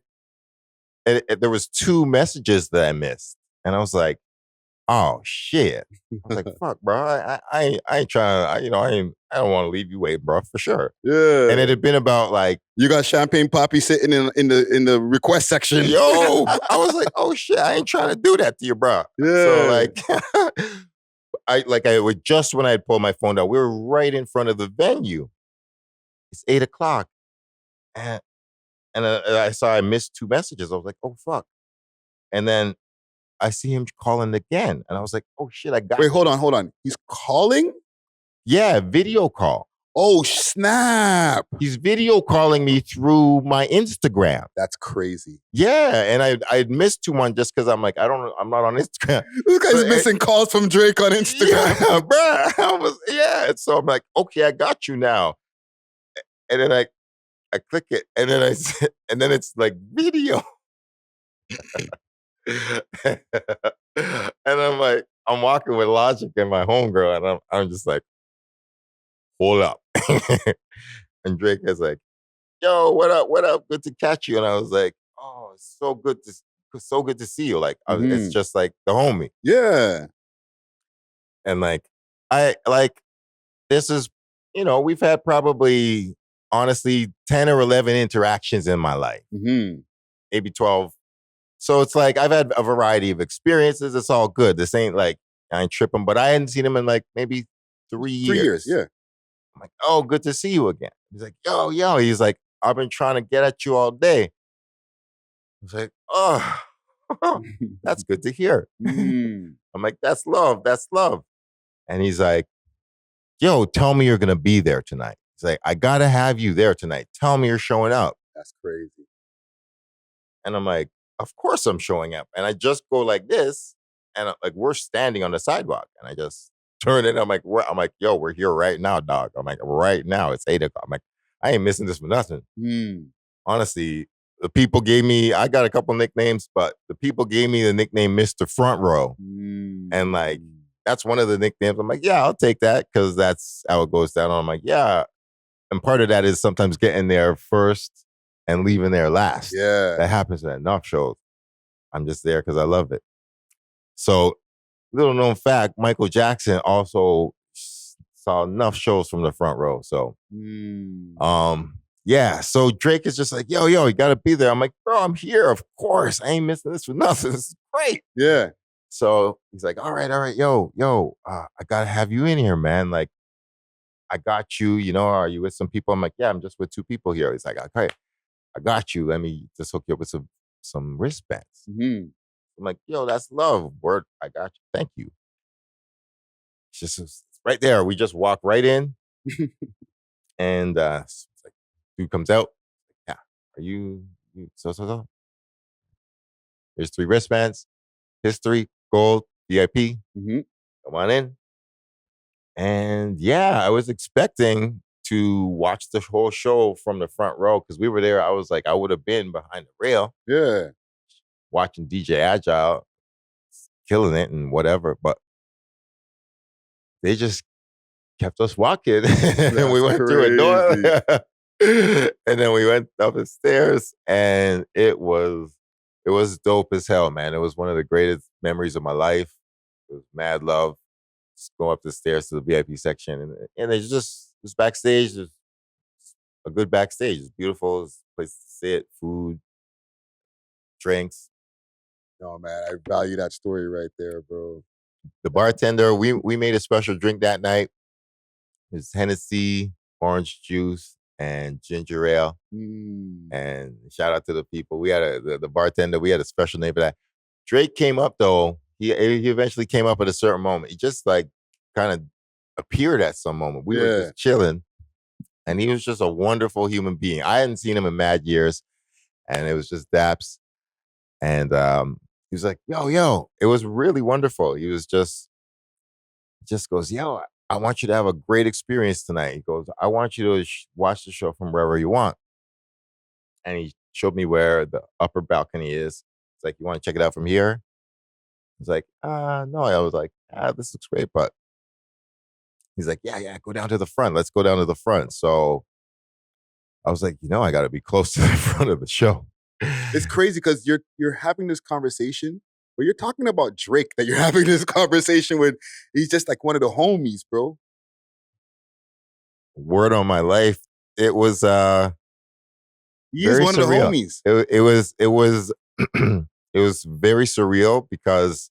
there was 2 messages that I missed. And I was like, oh shit. I was like, fuck, bro. I ain't trying to, I don't want to leave you waiting, bro, for sure. Yeah. And it had been about like, you got Champagne Poppy sitting in the request section. Yo, I was like, oh shit, I ain't trying to do that to you, bro. Yeah. So like, I would just when I had pulled my phone down, we were right in front of the venue. It's 8:00, and I saw I missed 2 messages. I was like, oh fuck, and then I see him calling again, and I was like, oh shit, I got. Wait, hold on. He's calling? Yeah, video call. Oh snap! He's video calling me through my Instagram. That's crazy. Yeah, and I missed 2 months just because I'm like, I'm not on Instagram. This guy's missing calls from Drake on Instagram. Yeah, bro. So I'm like, okay, I got you now. And then I click it, and then and then it's like video. And I'm like, I'm walking with Logic and my homegirl, and I'm just like, hold up. And Drake is like, yo, what up? Good to catch you. And I was like, oh, it's so good to see you. Like, it's just like the homie. Yeah. And like, this is, we've had probably, honestly, 10 or 11 interactions in my life. Maybe 12. So it's like, I've had a variety of experiences. It's all good. This ain't like, I ain't tripping, but I hadn't seen him in like maybe 3 years. 3 years, yeah. I'm like, oh, good to see you again. He's like, yo. He's like, I've been trying to get at you all day. I was like, oh, that's good to hear. I'm like, that's love. And he's like, yo, tell me you're going to be there tonight. He's like, I got to have you there tonight. Tell me you're showing up. That's crazy. And I'm like, of course I'm showing up. And I just go like this. And like, we're standing on the sidewalk. And I just turn it. I'm like, yo, we're here right now, dog. I'm like, right now, it's 8:00. I'm like, I ain't missing this for nothing. Honestly, the people gave me, I got a couple nicknames, but the people gave me the nickname Mr. Front Row. And like, that's one of the nicknames. I'm like, yeah, I'll take that because that's how it goes down. I'm like, yeah. And part of that is sometimes getting there first and leaving there last. Yeah. That happens at enough shows. I'm just there because I love it. So, little known fact, Michael Jackson also saw enough shows from the front row. So, yeah. So Drake is just like, yo, you got to be there. I'm like, bro, I'm here. Of course. I ain't missing this for nothing. This is great. Yeah. So he's like, all right. Yo, I got to have you in here, man. Like, I got you. Are you with some people? I'm like, yeah, I'm just with 2 people here. He's like, okay, I got you. Let me just hook you up with some wristbands. I'm like, yo, that's love. Word, I got you. Thank you. It's right there. We just walk right in. And it's like, dude comes out. Yeah. Are you so? There's 3 wristbands. History, gold, VIP. Come on in. And yeah, I was expecting to watch the whole show from the front row because we were there. I was like, I would have been behind the rail. Yeah. Watching DJ Agile, killing it and whatever. But they just kept us walking. And we went through a door. And then we went up the stairs. And it was dope as hell, man. It was one of the greatest memories of my life. It was mad love. Just go up the stairs to the VIP section. And it's just backstage. There's a good backstage. It's beautiful. It's a place to sit, food, drinks. No, man, I value that story right there, bro. The bartender, we made a special drink that night. It's Hennessy, orange juice, and ginger ale. And shout out to the people. We had the bartender. We had a special name for that. Drake came up though. He eventually came up at a certain moment. He just like kind of appeared at some moment. We were just chilling, and he was just a wonderful human being. I hadn't seen him in mad years, and it was just Daps. And he was like, yo. It was really wonderful. He was just goes, yo, I want you to have a great experience tonight. He goes, I want you to watch the show from wherever you want. And he showed me where the upper balcony is. It's like, you want to check it out from here? I was like, no. I was like, this looks great. But he's like, yeah, go down to the front. Let's go down to the front. So I was like, I got to be close to the front of the show. It's crazy because you're having this conversation, but you're talking about Drake that you're having this conversation with. He's just like one of the homies, bro. Word on my life. It was he is one surreal. Of the homies. It was it was very surreal because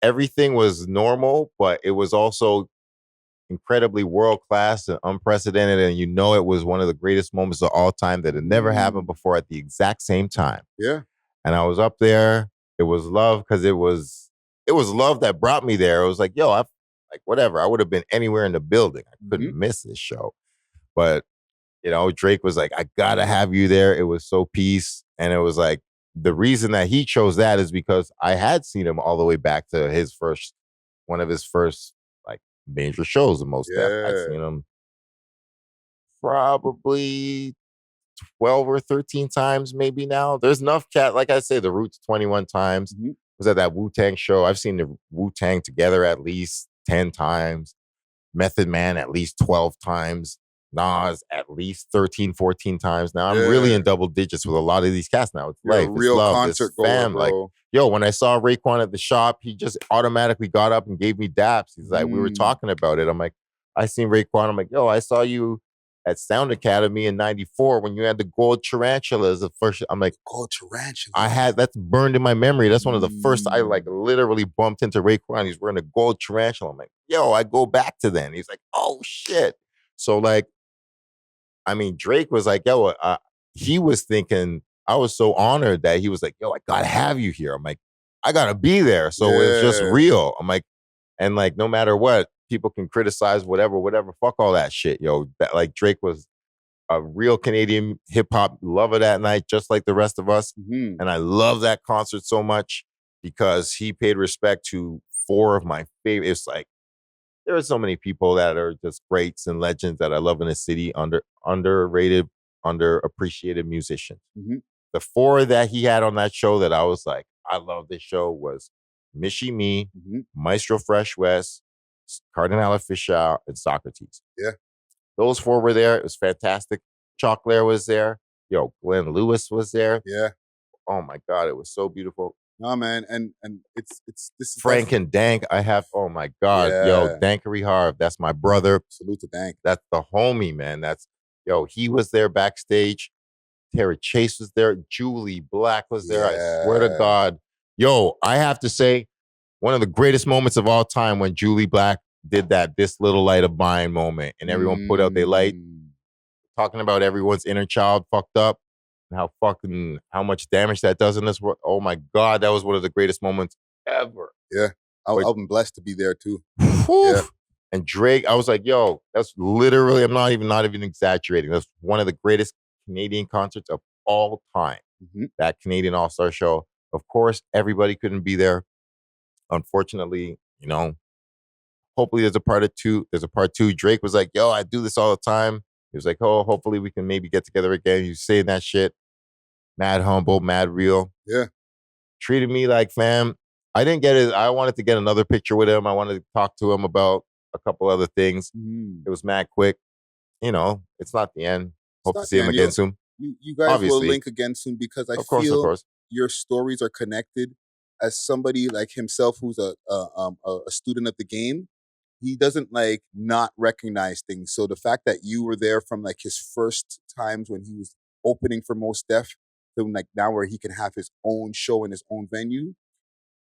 everything was normal, but it was also incredibly world-class and unprecedented, and it was one of the greatest moments of all time that had never happened before at the exact same time. Yeah. And I was up there. It was love because it was love that brought me there. It was like, yo, whatever. I would have been anywhere in the building. I couldn't miss this show. But, Drake was like, I gotta have you there. It was so peace. And it was like, the reason that he chose that is because I had seen him all the way back to one of his first major shows in Most Def. I'd seen him probably 12 or 13 times maybe now. There's enough cat, like I say, the Roots 21 times. Was at that Wu-Tang show. I've seen the Wu-Tang together at least 10 times. Method Man at least 12 times. Nas at least 13, 14 times. Now I'm really in double digits with a lot of these cats now. It's life, a real it's love, concert it's fam. Goer, bro. Like, when I saw Raekwon at the shop, he just automatically got up and gave me daps. He's like, we were talking about it. I'm like, I seen Raekwon. I'm like, yo, I saw you at Sound Academy in '94 when you had the gold tarantulas. The first, I'm like, gold tarantula. That's burned in my memory. That's one of the first I literally bumped into Raekwon. He's wearing a gold tarantula. I'm like, yo, I go back to then. He's like, oh shit. So Drake was like, yo, he was thinking, I was so honored that he was like, yo, I gotta have you here. I'm like, I gotta be there. So it's just real. I'm like, and no matter what, people can criticize whatever, fuck all that shit, yo. Drake was a real Canadian hip hop lover that night, just like the rest of us. And I love that concert so much because he paid respect to 4 of my favorite. It's like, there are so many people that are just greats and legends that I love in the city, underrated, underappreciated musicians. The 4 that he had on that show that I was like, I love this show was Michie Me, Maestro Fresh West, Cardinal Official, and Socrates. Yeah. Those 4 were there. It was fantastic. Chocolare was there. Yo, Glenn Lewis was there. Yeah. Oh my God, it was so beautiful. No, man, and it's this Frank and Dank. I have, oh my God, yo, Dankery Harv. That's my brother. Salute to Dank. That's the homie, man. He was there backstage. Terry Chase was there. Julie Black was there. I swear to God. Yo, I have to say, one of the greatest moments of all time when Julie Black did that "This Little Light of Mine" moment, and everyone put out their light, talking about everyone's inner child fucked up. How much damage that does in this world. Oh my God, that was one of the greatest moments ever. Yeah. I've been blessed to be there too. Yeah. And Drake, I was like, yo, that's literally, I'm not even exaggerating. That's one of the greatest Canadian concerts of all time. That Canadian All-Star show. Of course, everybody couldn't be there. Unfortunately, hopefully there's a part 2. Drake was like, yo, I do this all the time. He was like, oh, hopefully we can maybe get together again. He was saying that shit. Mad humble, mad real. Yeah. Treated me like fam. I didn't get it. I wanted to get another picture with him. I wanted to talk to him about a couple other things. It was mad quick. It's not the end. Hope to see him again soon. You guys Obviously. will link again soon because I feel your stories are connected. As somebody like himself who's a student of the game, he doesn't not recognize things. So the fact that you were there from his first times when he was opening for Most Def to now where he can have his own show in his own venue,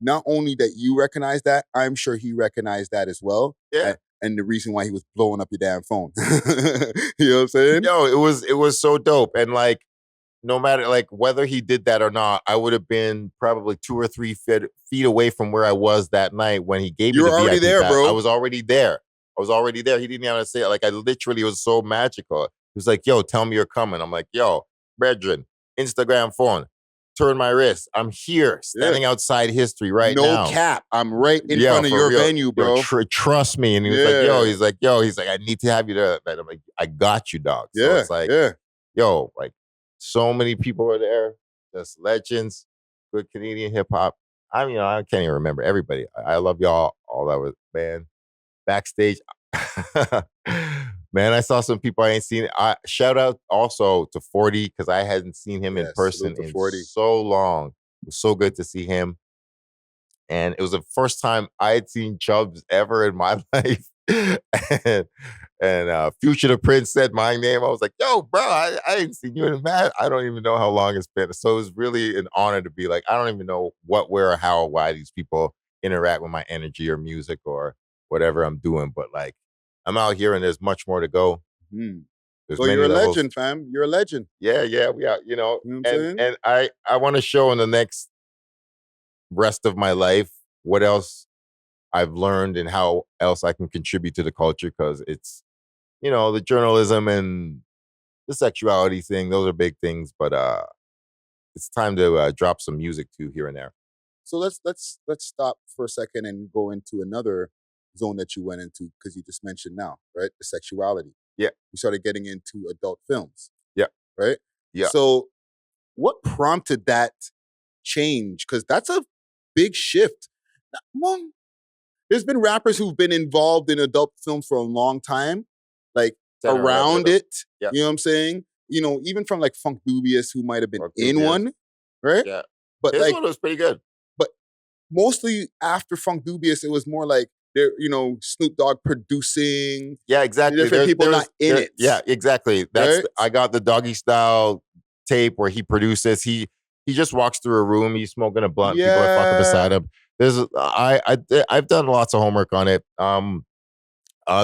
not only that you recognize that, I'm sure he recognized that as well. Yeah. And the reason why he was blowing up your damn phone. You know what I'm saying? Yo, it was so dope. And no matter like whether he did that or not, I would have been probably 2 or 3 feet away from where I was that night when he gave me the VIP. You were already there, bro. I was already there. He didn't even have to say it. Like, I literally, it was so magical. He was like, yo, tell me you're coming. I'm like, yo, brethren, Instagram phone, turn my wrist. I'm here, standing outside history right now. No cap. I'm right in front of your venue, bro. Trust me. And he was like, he's like, I need to have you there. And I'm like, I got you, dog. So it's like, yo, like, so many people were there, just legends, good Canadian hip hop. I mean, I can't even remember everybody. I love y'all. All that was, man. Backstage, man, I saw some people I ain't seen. Shout out also to 40 because I hadn't seen him in person in so long. It was so good to see him. And it was the first time I had seen Chubbs ever in my life. and Future the Prince said my name. I was like, yo, bro, I ain't seen you in that. I don't even know how long it's been. So it was really an honor to be like, I don't even know what, where, or how, or why these people interact with my energy or music or whatever I'm doing. But like, I'm out here and there's much more to go. So you're a legend, fam. You're a legend. Yeah, we are, you know what I'm saying? And I want to show in the next rest of my life what else I've learned and how else I can contribute to the culture, because it's, you know, the journalism and the sexuality thing, those are big things, but it's time to drop some music too here and there. So let's stop for a second and go into another zone that you went into, because you just mentioned now, right? The sexuality. Yeah. You started getting into adult films. Yeah. Right? Yeah. So what prompted that change? Because that's a big shift. Well, there's been rappers who've been involved in adult films for a long time, like around it. Yeah. You know what I'm saying? You know, even from like Funk Dubious, who might have been in one, right? Yeah. But his like, one was pretty good. But mostly after Funk Dubious, it was more like there, you know, Snoop Dogg producing. Yeah, exactly. Different people not in it. Yeah, exactly. That's Right? I got the Doggy Style tape where he produces. He just walks through a room. He's smoking a blunt. People are fucking beside him. I've done lots of homework on it.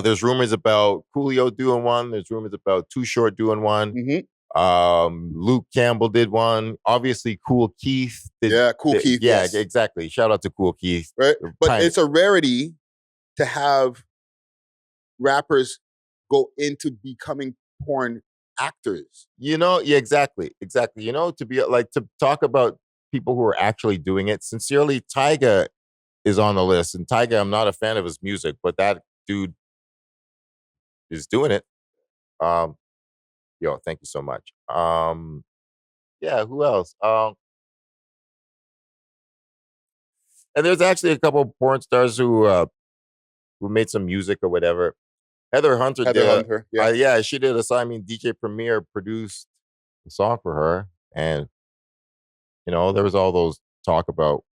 There's rumors about Coolio doing one. There's rumors about Too Short doing one. Luke Campbell did one. Obviously, Cool Keith did. Keith. Yeah, yes. exactly. Shout out to Cool Keith. Right, but it's a rarity to have rappers go into becoming porn actors. You know, yeah, exactly. You know, to be like, to talk about people who are actually doing it. Sincerely, Tyga is on the list, and Tyga, I'm not a fan of his music, but that dude is doing it. Yo, thank you so much. Yeah, who else? And there's actually a couple of porn stars who made some music or whatever. Heather Hunter did. Yeah, she did a song. I mean, DJ Premier produced a song for her, and you know, there was all those talk about,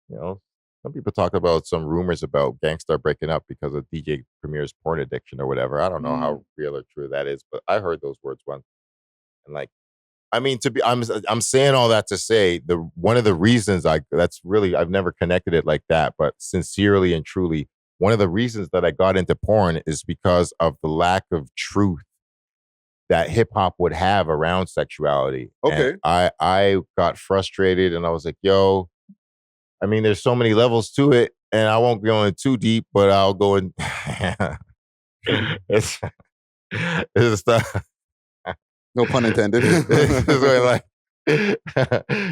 you know, some people talk about some rumors about Gangstar breaking up because of DJ Premier's porn addiction or whatever. I don't know how real or true that is, but I heard those words once. And like, I mean, I'm saying all that to say one of the reasons I've never connected it like that, but sincerely and truly, one of the reasons that I got into porn is because of the lack of truth that hip hop would have around sexuality. Okay. And I got frustrated and I was like, yo, I mean, there's so many levels to it, and I won't go in too deep, but I'll go in. it's no pun intended. Like,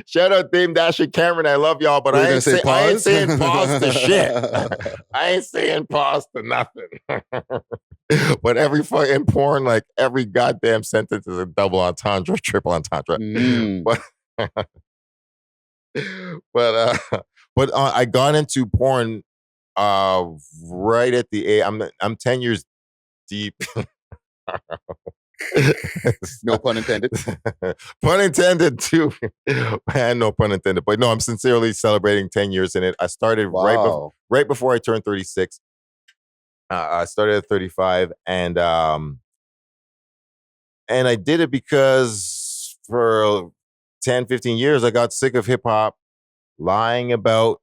shout out Dame Dash and Cameron. I love y'all, but I ain't saying pause to shit. I ain't saying pause to nothing. But every fucking porn, like every goddamn sentence is a double entendre, triple entendre. But I got into porn right at the age. I'm 10 years deep. No pun intended. Pun intended too. Man, no pun intended. But no, I'm sincerely celebrating 10 years in it. I started right before I turned 36. I started at 35, and I did it because for 10, 15 years, I got sick of hip hop lying about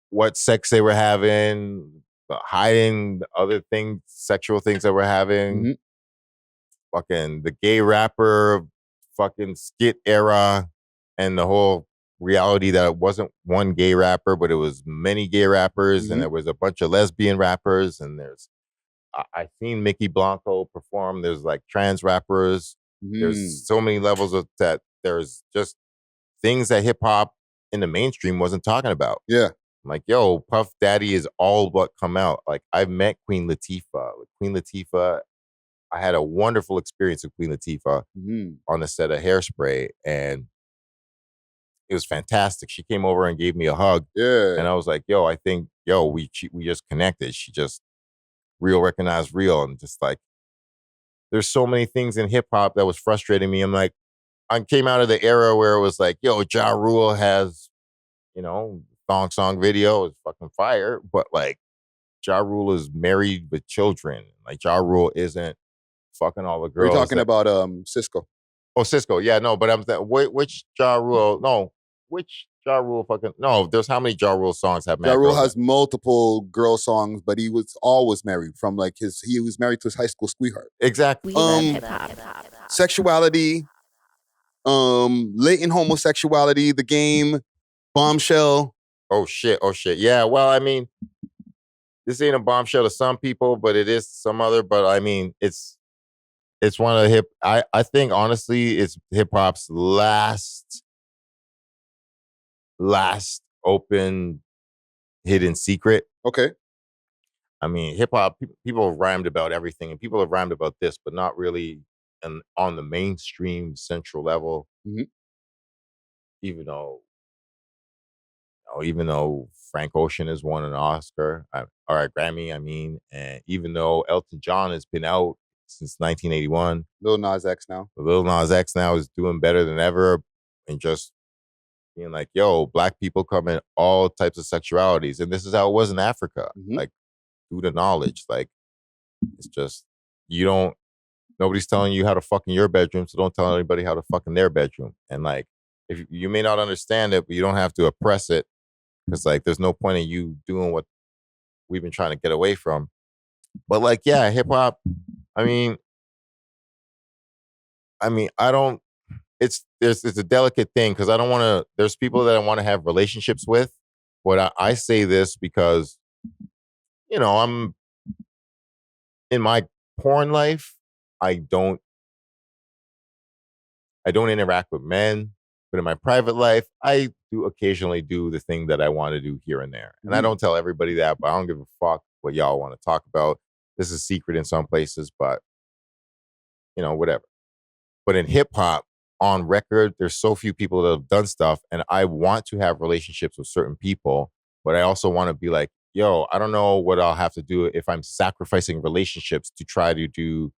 what sex they were having, hiding other things, sexual things that we're having. fucking the gay rapper fucking skit era and the whole reality that it wasn't one gay rapper, but it was many gay rappers, and there was a bunch of lesbian rappers, and there's I've seen Mickey Blanco perform. There's like trans rappers. There's so many levels of that. There's just things that hip hop in the mainstream wasn't talking about. Yeah. I'm like, yo, Puff Daddy is all what come out. Like, I've met Queen Latifah. With Queen Latifah, I had a wonderful experience with Queen Latifah on the set of Hairspray, and it was fantastic. She came over and gave me a hug. Yeah. And I was like, yo, I think, we just connected. She just real recognized real. And just like, there's so many things in hip hop that was frustrating me. I'm like, I came out of the era where it was like, yo, Ja Rule has, thong song video is fucking fire. But like, Ja Rule is married with children. Like, Ja Rule isn't fucking all the girls. We're talking about Cisco. Oh, Cisco. Yeah, no, but I'm which Ja Rule? No, which Ja Rule fucking no. There's how many Ja Rule songs have? Ja Rule has multiple girl songs, but he was always married from like he was married to his high school sweetheart. Exactly. Sexuality, latent homosexuality, The Game, Bombshell. Oh shit. Yeah. Well, I mean, this ain't a bombshell to some people, but it is to some other. But I mean, it's one of the I think honestly, it's hip hop's last open hidden secret. Okay. I mean, hip hop people have rhymed about everything, and people have rhymed about this, but not really on the mainstream central level. Even though Frank Ocean has won an Oscar or a Grammy, I mean, and even though Elton John has been out since 1981, Lil Nas X now is doing better than ever, and just being like, yo, black people come in all types of sexualities, and this is how it was in Africa. Like, through the knowledge, like, it's just nobody's telling you how to fuck in your bedroom, so don't tell anybody how to fuck in their bedroom. And like, if you may not understand it, but you don't have to oppress it, because like, there's no point in you doing what we've been trying to get away from. But like, yeah, hip hop. I mean, I don't. It's a delicate thing, because I don't want to. There's people that I want to have relationships with, but I say this because, I'm in my porn life. I don't interact with men, but in my private life, I do occasionally do the thing that I want to do here and there. And I don't tell everybody that, but I don't give a fuck what y'all want to talk about. This is secret in some places, but whatever. But in hip hop, on record, there's so few people that have done stuff, and I want to have relationships with certain people, but I also want to be like, yo, I don't know what I'll have to do if I'm sacrificing relationships to try to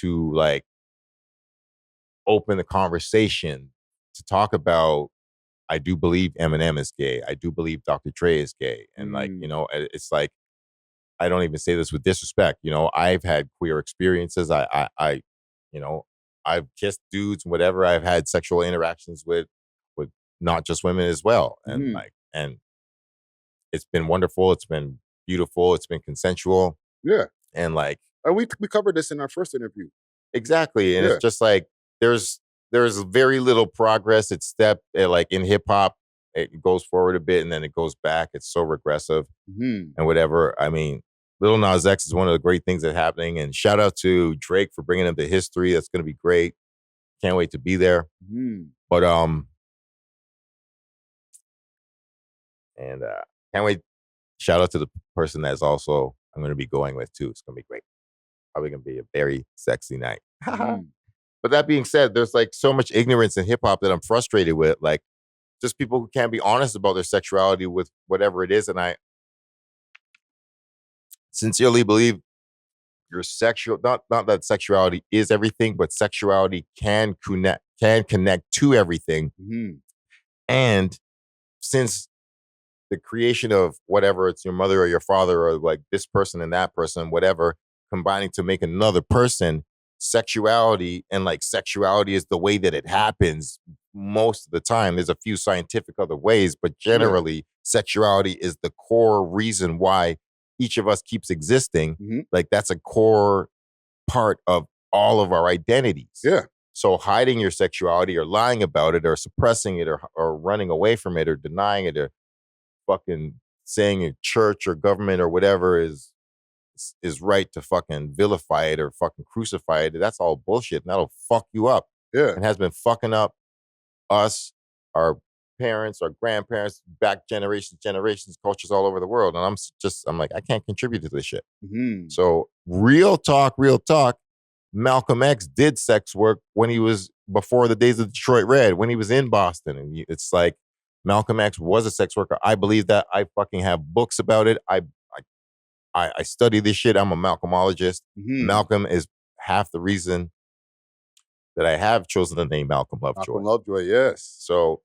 like open the conversation to talk about, I do believe Eminem is gay. I do believe Dr. Dre is gay. And like, it's like, I don't even say this with disrespect. I've had queer experiences. I've kissed dudes and whatever. I've had sexual interactions with not just women as well. And and it's been wonderful. It's been beautiful. It's been consensual. Yeah. And like, we covered this in our first interview. Exactly. And it's just like, there's very little progress. Like in hip hop, it goes forward a bit and then it goes back. It's so regressive and whatever. I mean, Lil Nas X is one of the great things that's happening. And shout out to Drake for bringing him to history. That's going to be great. Can't wait to be there. But can't wait. Shout out to the person that's also I'm going to be going with too. It's going to be great. Probably going to be a very sexy night. But that being said, there's like so much ignorance in hip hop that I'm frustrated with. Like, just people who can't be honest about their sexuality with whatever it is. And I sincerely believe your sexual, not that sexuality is everything, but sexuality can connect to everything. And since the creation of whatever, it's your mother or your father or like this person and that person, whatever, combining to make another person, sexuality is the way that it happens most of the time. There's a few scientific other ways, but generally sexuality is the core reason why each of us keeps existing. Like, that's a core part of all of our identities. Yeah. So hiding your sexuality or lying about it or suppressing it or running away from it or denying it or fucking saying in church or government or whatever is right to fucking vilify it or fucking crucify it. That's all bullshit. And that'll fuck you up. Yeah. And has been fucking up us, our parents, our grandparents, back generations, cultures all over the world. And I'm like, I can't contribute to this shit. Mm-hmm. So real talk, Malcolm X did sex work when he was before the days of Detroit Red, when he was in Boston. And it's like Malcolm X was a sex worker. I believe that. I fucking have books about it. I study this shit. I'm a Malcolmologist. Mm-hmm. Malcolm is half the reason that I have chosen the name Malcolm Lovejoy. Malcolm Lovejoy, yes. So,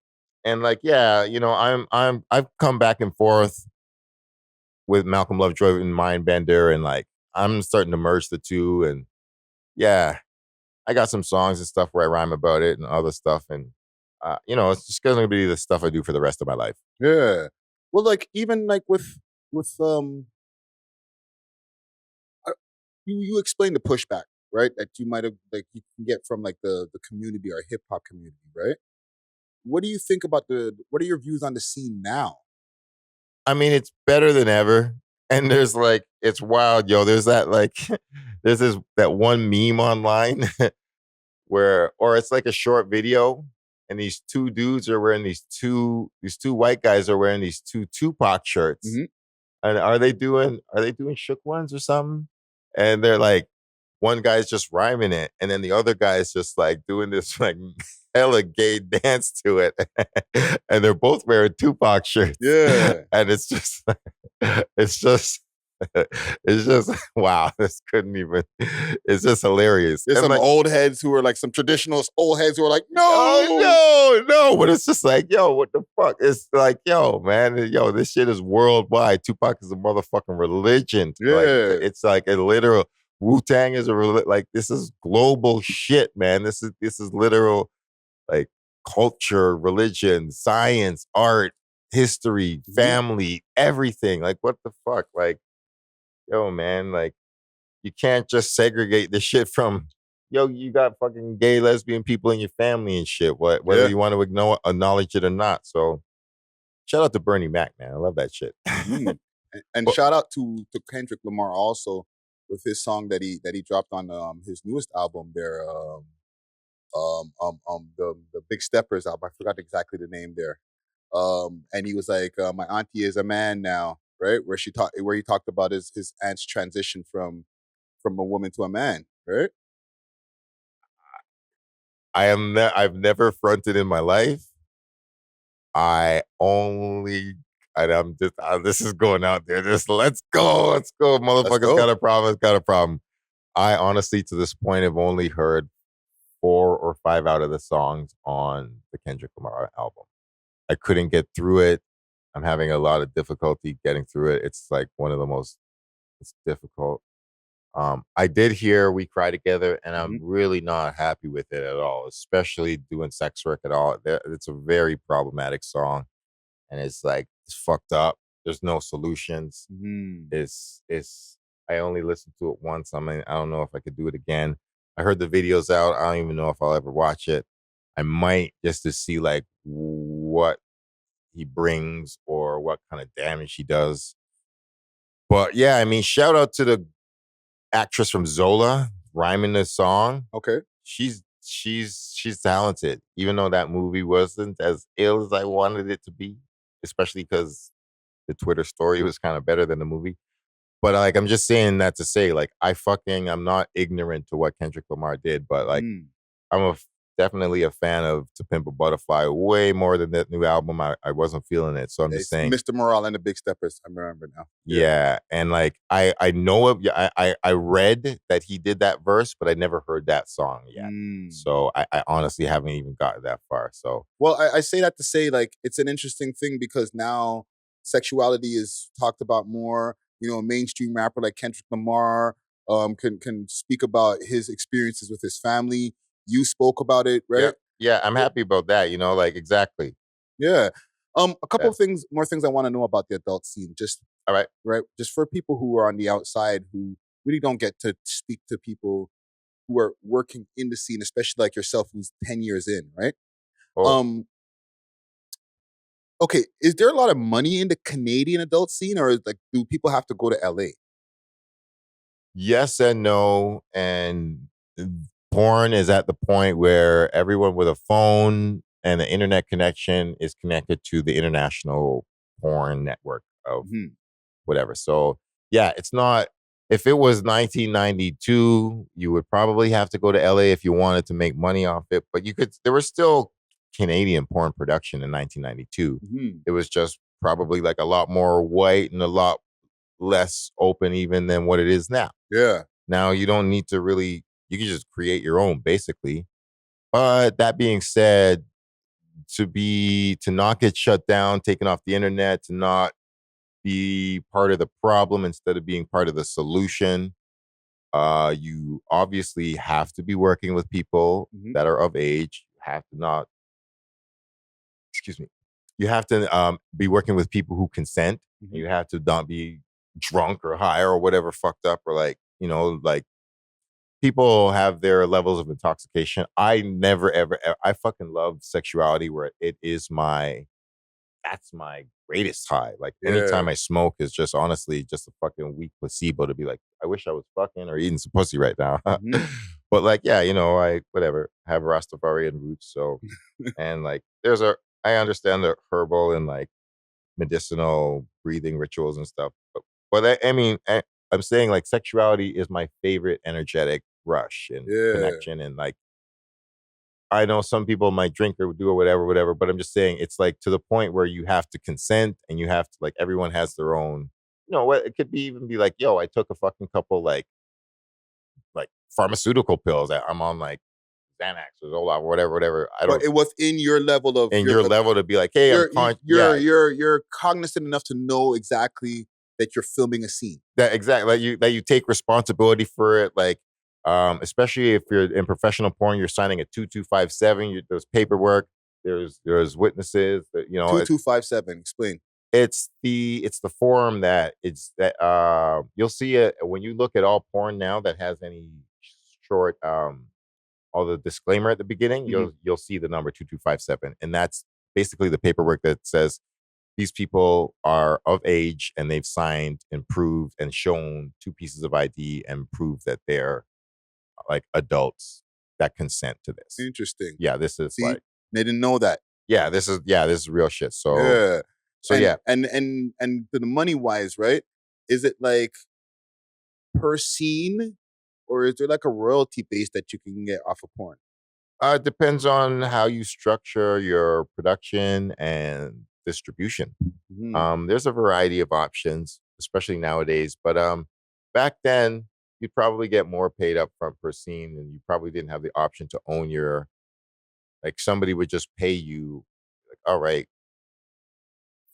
and like, yeah, you know, I've come back and forth with Malcolm Lovejoy and MindBender, and like I'm starting to merge the two. And yeah, I got some songs and stuff where I rhyme about it and other stuff, and you know, it's just gonna be the stuff I do for the rest of my life. Yeah. Well, like even like with you explained the pushback, right? That you might have like you can get from like the community or hip hop community, right? What do you think about what are your views on the scene now? I mean, it's better than ever. And there's like, it's wild, yo. There's that like, there's that one meme online or it's like a short video, and these two dudes are wearing these two white guys are wearing these two Tupac shirts. Mm-hmm. And are they doing shook ones or something? And they're like, one guy's just rhyming it, and then the other guy's just like doing this like hella gay dance to it. And they're both wearing Tupac shirts. Yeah. And it's just wow, this couldn't even, it's just hilarious. There's and some like, old heads who are like some traditional old heads who are like, no, oh, no, but it's just like, yo, what the fuck? It's like, yo, man, yo, this shit is worldwide. Tupac is a motherfucking religion. Yeah. Like, it's like a literal, Wu-Tang is like, this is global shit, man. This is literal, like, culture, religion, science, art, history, family, everything. Like, what the fuck? Like, yo, man, like, you can't just segregate this shit from, yo, you got fucking gay, lesbian people in your family and shit, whether you want to acknowledge it or not. So shout out to Bernie Mac, man. I love that shit. Mm-hmm. And shout out to Kendrick Lamar also with his song that he dropped on his newest album there, the Big Steppers album. I forgot exactly the name there. And he was like, my auntie is a man now, right? Where he talked about his aunt's transition from a woman to a man, right? I've never fronted in my life. I'm just, this is going out there. Just let's go. Motherfuckers got a problem. I honestly, to this point, have only heard 4 or 5 out of the songs on the Kendrick Lamar album. I couldn't get through it. I'm having a lot of difficulty getting through it. It's like it's difficult. I did hear We Cry Together, and I'm really not happy with it at all, especially doing sex work at all. It's a very problematic song, and it's like, it's fucked up. There's no solutions. It's I only listened to it once. I mean, I don't know if I could do it again. I heard the videos out. I don't even know if I'll ever watch it. I might, just to see like what he brings or what kind of damage he does. But yeah, I mean, shout out to the actress from Zola rhyming this song. Okay. She's talented, even though that movie wasn't as ill as I wanted it to be, especially because the Twitter story was kind of better than the movie. But like, I'm just saying that to say, like, I'm not ignorant to what Kendrick Lamar did, but like, I'm definitely a fan of To Pimp a Butterfly way more than that new album. I wasn't feeling it. So I'm just saying. Mr. Morale and the Big Steppers, I remember now. Yeah. And like, I know of, I read that he did that verse, but I never heard that song yet. So I honestly haven't even gotten that far. So. Well, I say that to say, like, it's an interesting thing because now sexuality is talked about more. You know, a mainstream rapper like Kendrick Lamar can speak about his experiences with his family. You spoke about it, right? Yeah, I'm happy about that. You know, like, exactly. Yeah. A couple of more things I want to know about the adult scene. Just all right, just for people who are on the outside who really don't get to speak to people who are working in the scene, especially like yourself, who's 10 years in, right? Oh. Okay, is there a lot of money in the Canadian adult scene, or like do people have to go to LA? Yes and no. And porn is at the point where everyone with a phone and an internet connection is connected to the international porn network of whatever. So yeah, it's not. If it was 1992, you would probably have to go to LA if you wanted to make money off it. But you could. There was still Canadian porn production in 1992. It was just probably like a lot more white and a lot less open even than what it is now. Yeah. Now you don't need to really. You can just create your own, basically. But that being said, to not get shut down, taken off the internet, to not be part of the problem instead of being part of the solution. You obviously have to be working with people that are of age. You have to not, excuse me, you have to be working with people who consent. You have to not be drunk or high or whatever fucked up or like, like people have their levels of intoxication. I never, ever, I fucking love sexuality where that's my greatest high. Like anytime I smoke is just honestly just a fucking weak placebo to be like, I wish I was fucking or eating some pussy right now. But like, yeah, I whatever have Rastafarian roots. So, and like, I understand the herbal and like medicinal breathing rituals and stuff. But I mean, I'm saying like sexuality is my favorite energetic rush and connection and like, I know some people might drink or do or whatever, but I'm just saying it's like to the point where you have to consent and you have to like everyone has their own, what it could be even be like, yo, I took a fucking couple like pharmaceutical pills. I'm on like Xanax or Zoloft or whatever. I don't. But it was in your level of your level to be like, hey, you're cognizant enough to know exactly that you're filming a scene. That exactly that you take responsibility for it, like. Especially if you're in professional porn, you're signing a 2257. There's paperwork. There's witnesses. 2257. Explain. It's the form that you'll see it when you look at all porn now that has any short all the disclaimer at the beginning. You'll see the number 2257, and that's basically the paperwork that says these people are of age and they've signed and proved and shown 2 pieces of ID and proved that they're like adults that consent to this. Interesting. Yeah, this is like they didn't know that. Yeah, this is real shit. So yeah. So and, yeah. And the money wise, right? Is it like per scene, or is there like a royalty base that you can get off of porn? It depends on how you structure your production and distribution. There's a variety of options, especially nowadays. But back then, you'd probably get more paid up front per scene, and you probably didn't have the option to own like somebody would just pay you, like, all right,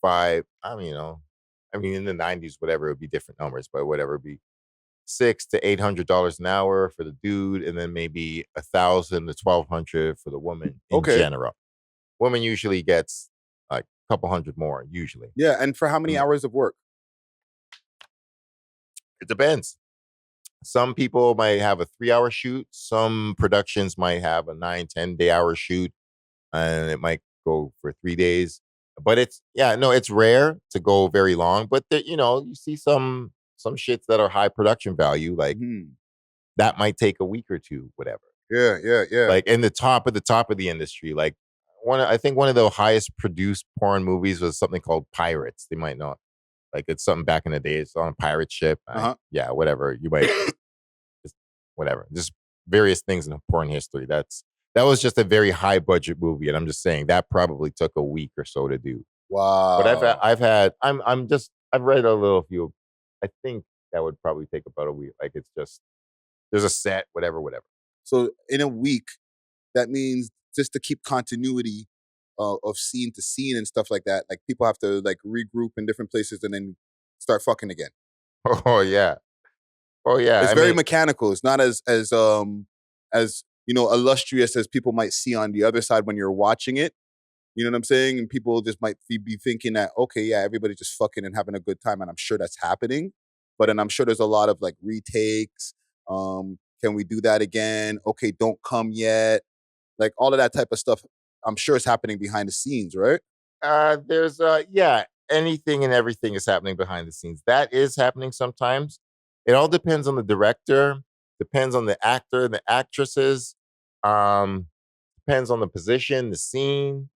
5. I mean, in the 90s, whatever, it would be different numbers, but whatever, it'd be $600 to $800 an hour for the dude, and then maybe $1,000 to $1,200 for the woman in general. Woman usually gets like a couple hundred more, usually. Yeah, and for how many hours of work? It depends. Some people might have a 3-hour shoot. Some productions might have a 9-10 day hour shoot, and it might go for 3 days. But it's rare to go very long. But you see some shits that are high production value, like that might take a week or two, whatever. Yeah. Like in the top of the industry, like I think one of the highest produced porn movies was something called Pirates. They might know. Like it's something back in the day. It's on a pirate ship. Yeah, whatever. You might whatever. Just various things in porn history. That was just a very high budget movie, and I'm just saying that probably took a week or so to do. Wow. But I've read a little few. I think that would probably take about a week. Like it's just there's a set, whatever. So in a week, that means just to keep continuity of scene to scene and stuff like that. Like people have to like regroup in different places and then start fucking again. Oh yeah. It's very mechanical. It's not as illustrious as people might see on the other side when you're watching it. You know what I'm saying? And people just might be thinking that, okay, yeah, everybody's just fucking and having a good time, and I'm sure that's happening. But then I'm sure there's a lot of like retakes. Can we do that again? Okay, don't come yet. Like all of that type of stuff. I'm sure it's happening behind the scenes, right? There's anything and everything is happening behind the scenes. That is happening sometimes. It all depends on the director, depends on the actor, the actresses, depends on the position, the scene.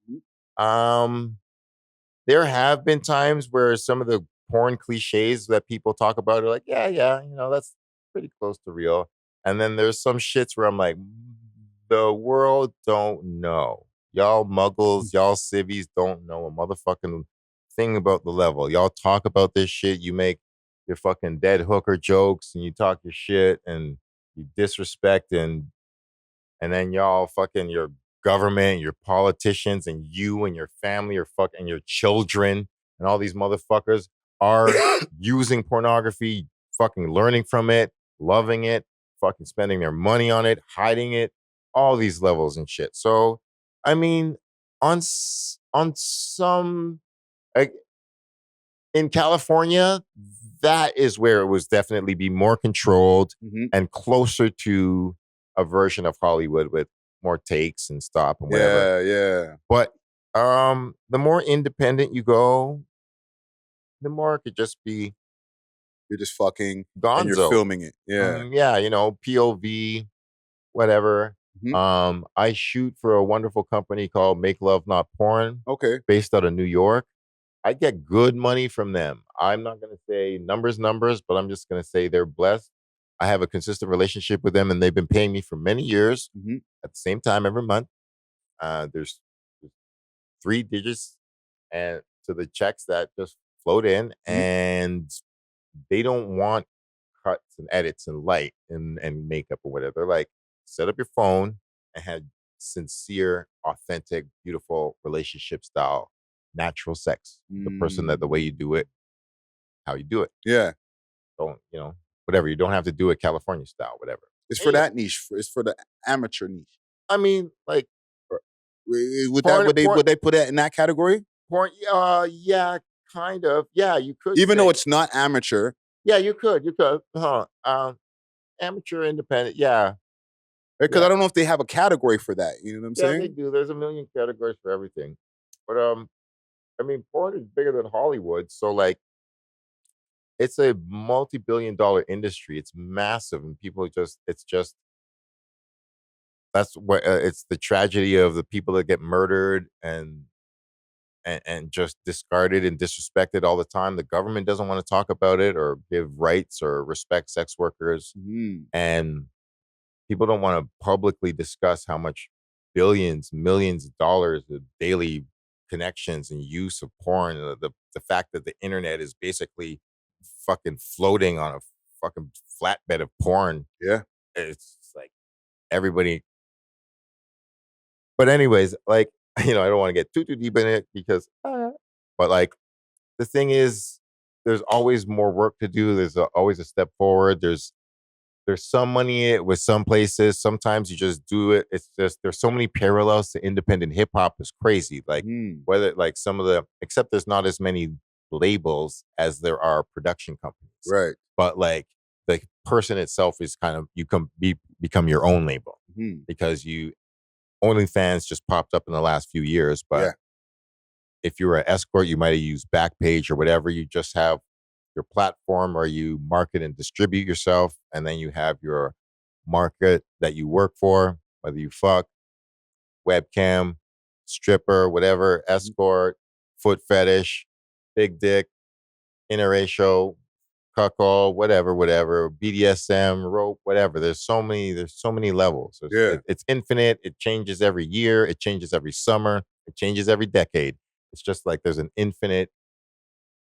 There have been times where some of the porn cliches that people talk about are like, yeah, that's pretty close to real. And then there's some shits where I'm like, the world don't know. Y'all muggles, y'all civvies don't know a motherfucking thing about the level. Y'all talk about this shit. You make your fucking dead hooker jokes and you talk your shit and you disrespect and then y'all fucking your government, your politicians, and you and your family or fucking your children and all these motherfuckers are using pornography, fucking learning from it, loving it, fucking spending their money on it, hiding it, all these levels and shit. So, I mean, on some, like, in California, that is where it was definitely be more controlled and closer to a version of Hollywood with more takes and stop and whatever. Yeah. But the more independent you go, the more it could just be you're just fucking gonzo. And you're filming it. Yeah. POV, whatever. I shoot for a wonderful company called Make Love Not Porn. Okay. Based out of New York. I get good money from them. I'm not going to say numbers, but I'm just going to say they're blessed. I have a consistent relationship with them and they've been paying me for many years at the same time every month. There's 3 digits and to the checks that just float in and they don't want cuts and edits and light and makeup or whatever. They're like, set up your phone and have sincere, authentic, beautiful relationship style, natural sex. The person that the way you do it, how you do it. Yeah. Don't, whatever. You don't have to do it California style, whatever. It's for that niche. It's for the amateur niche. I mean, like, would they put it in that category? Porn, yeah, kind of. Yeah, you could. Even though it's not amateur. Yeah, you could. Amateur, independent. Yeah. Because I don't know if they have a category for that. You know what I'm saying? Yeah, they do. There's a million categories for everything. But I mean, porn is bigger than Hollywood, so like, it's a multi-billion-dollar industry. It's massive, and people that's what it's the tragedy of the people that get murdered and just discarded and disrespected all the time. The government doesn't want to talk about it or give rights or respect sex workers, and people don't want to publicly discuss how much billions, millions of dollars of daily connections and use of porn. The fact that the internet is basically fucking floating on a fucking flatbed of porn. Yeah. It's like everybody. But anyways, like, I don't want to get too deep in it because, but like, the thing is, there's always more work to do. There's always a step forward. There's some money with some places. Sometimes you just do it. It's just, there's so many parallels to independent hip hop. It's crazy. Like whether like except there's not as many labels as there are production companies. Right. But like the person itself is kind of, you can become your own label because OnlyFans just popped up in the last few years. But if you're an escort, you might have used Backstage or whatever. You just have your platform where you market and distribute yourself. And then you have your market that you work for, whether you fuck, webcam, stripper, whatever, escort, foot fetish, big dick, interracial, cuckold, whatever, BDSM, rope, whatever. There's so many levels. It's infinite. It changes every year. It changes every summer. It changes every decade. It's just like there's an infinite.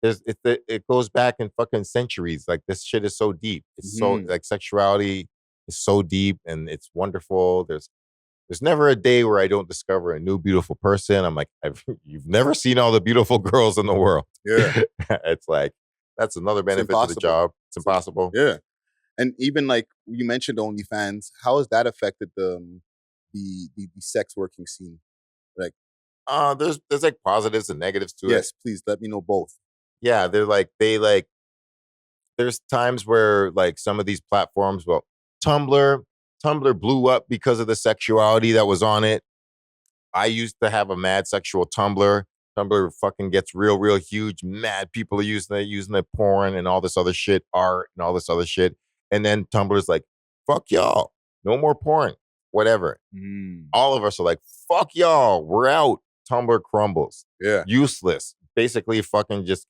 It goes back in fucking centuries. Like this shit is so deep. It's so like sexuality is so deep and it's wonderful. There's never a day where I don't discover a new beautiful person. I'm like, you've never seen all the beautiful girls in the world. Yeah. It's like, that's another benefit to the job. It's impossible. Yeah. And even like you mentioned OnlyFans, how has that affected the sex working scene? Like, there's like positives and negatives to it. Yes, please let me know both. Yeah, there's times where like some of these platforms, well, Tumblr blew up because of the sexuality that was on it. I used to have a mad sexual Tumblr. Tumblr fucking gets real huge. Mad people are using it porn and all this other shit, art and all this other shit. And then Tumblr's like, fuck y'all. No more porn. Whatever. All of us are like, fuck y'all. We're out. Tumblr crumbles. Yeah. Useless. Basically fucking just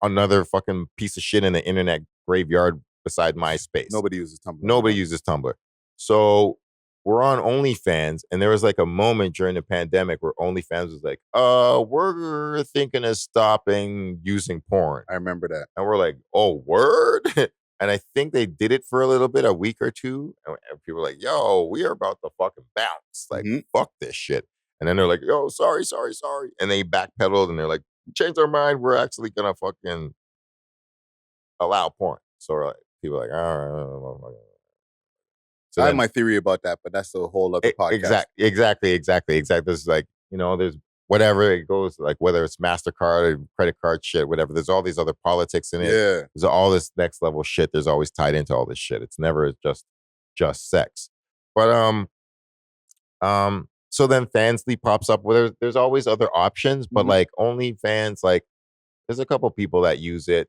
another fucking piece of shit in the internet graveyard beside MySpace. Nobody uses Tumblr. Nobody uses Tumblr. So we're on OnlyFans, and there was like a moment during the pandemic where OnlyFans was like, we're thinking of stopping using porn. I remember that. And we're like, oh, word? And I think they did it for a little bit, a week or two. And people were like, yo, we are about to fucking bounce. Like, fuck this shit. And then they're like, yo, sorry. And they backpedaled, and they're like, changed our mind. We're actually going to fucking allow porn. So we're like, people are like, all right. So I have my theory about that, but that's a whole other podcast. Exactly. There's like, there's whatever it goes, like whether it's MasterCard or credit card shit, whatever. There's all these other politics in it. Yeah. There's all this next level shit. There's always tied into all this shit. It's never just sex. But so then Fansly pops up where there's always other options, but like OnlyFans, like there's a couple people that use it.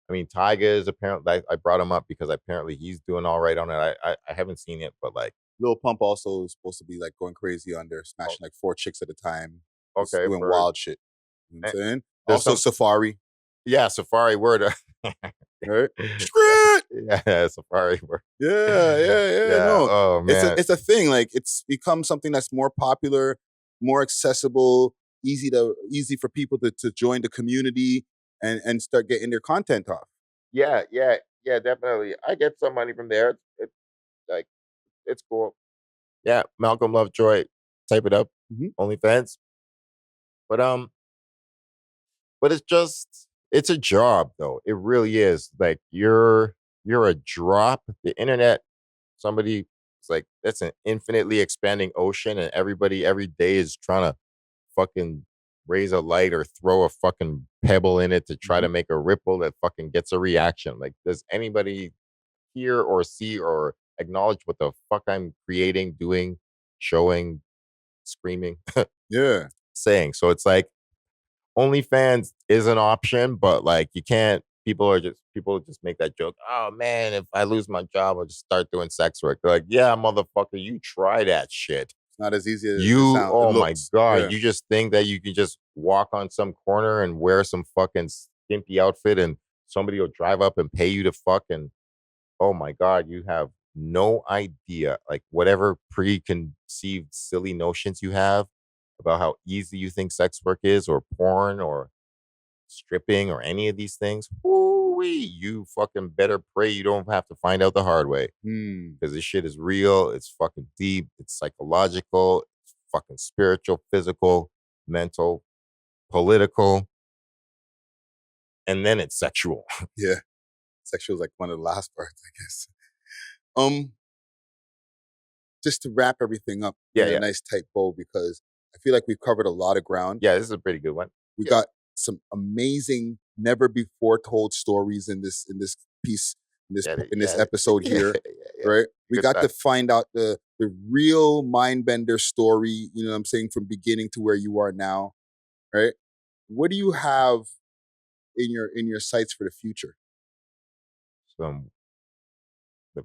I mean, Tyga is apparently, I brought him up because apparently he's doing all right on it. I haven't seen it, but like. Lil Pump also is supposed to be like going crazy on there, smashing like 4 chicks at a time. Okay. Doing wild shit. You know what I'm saying? Also Safari. Yeah, Safari word. Right? Yeah, Safari word. Yeah. No. Oh, man. It's a thing. Like it's become something that's more popular, more accessible, easy for people to join the community and start getting their content off. Yeah, definitely. I get some money from there. It's cool. Yeah, Malcolm Lovejoy, type it up. OnlyFans. But it's a job though. It really is. Like you're a drop. The internet, somebody, it's like that's an infinitely expanding ocean, and everybody every day is trying to fucking raise a light or throw a fucking pebble in it to try to make a ripple that fucking gets a reaction. Like, does anybody hear or see or acknowledge what the fuck I'm creating, doing, showing, screaming, saying? So it's like OnlyFans is an option, but like you can't. People just make that joke. Oh man, if I lose my job, I'll just start doing sex work. They're like, yeah, motherfucker, you try that shit. It's not as easy as you. It sounds. Oh it my god, yeah. You just think that you can just walk on some corner and wear some fucking skimpy outfit, and somebody will drive up and pay you to fuck. And oh my god, you have no idea, like whatever preconceived silly notions you have about how easy you think sex work is, or porn, or stripping, or any of these things. You fucking better pray you don't have to find out the hard way. Because this shit is real. It's fucking deep. It's psychological. It's fucking spiritual, physical, mental, political, and then it's sexual. Yeah, sexual is like one of the last parts, I guess. Just to wrap everything up in a nice tight bow, because I feel like we've covered a lot of ground. Yeah, this is a pretty good one. We got some amazing, never before told stories in this piece, in this episode here, right? We got to find out the real MindBender story. You know what I'm saying, from beginning to where you are now, right? What do you have in your sights for the future? The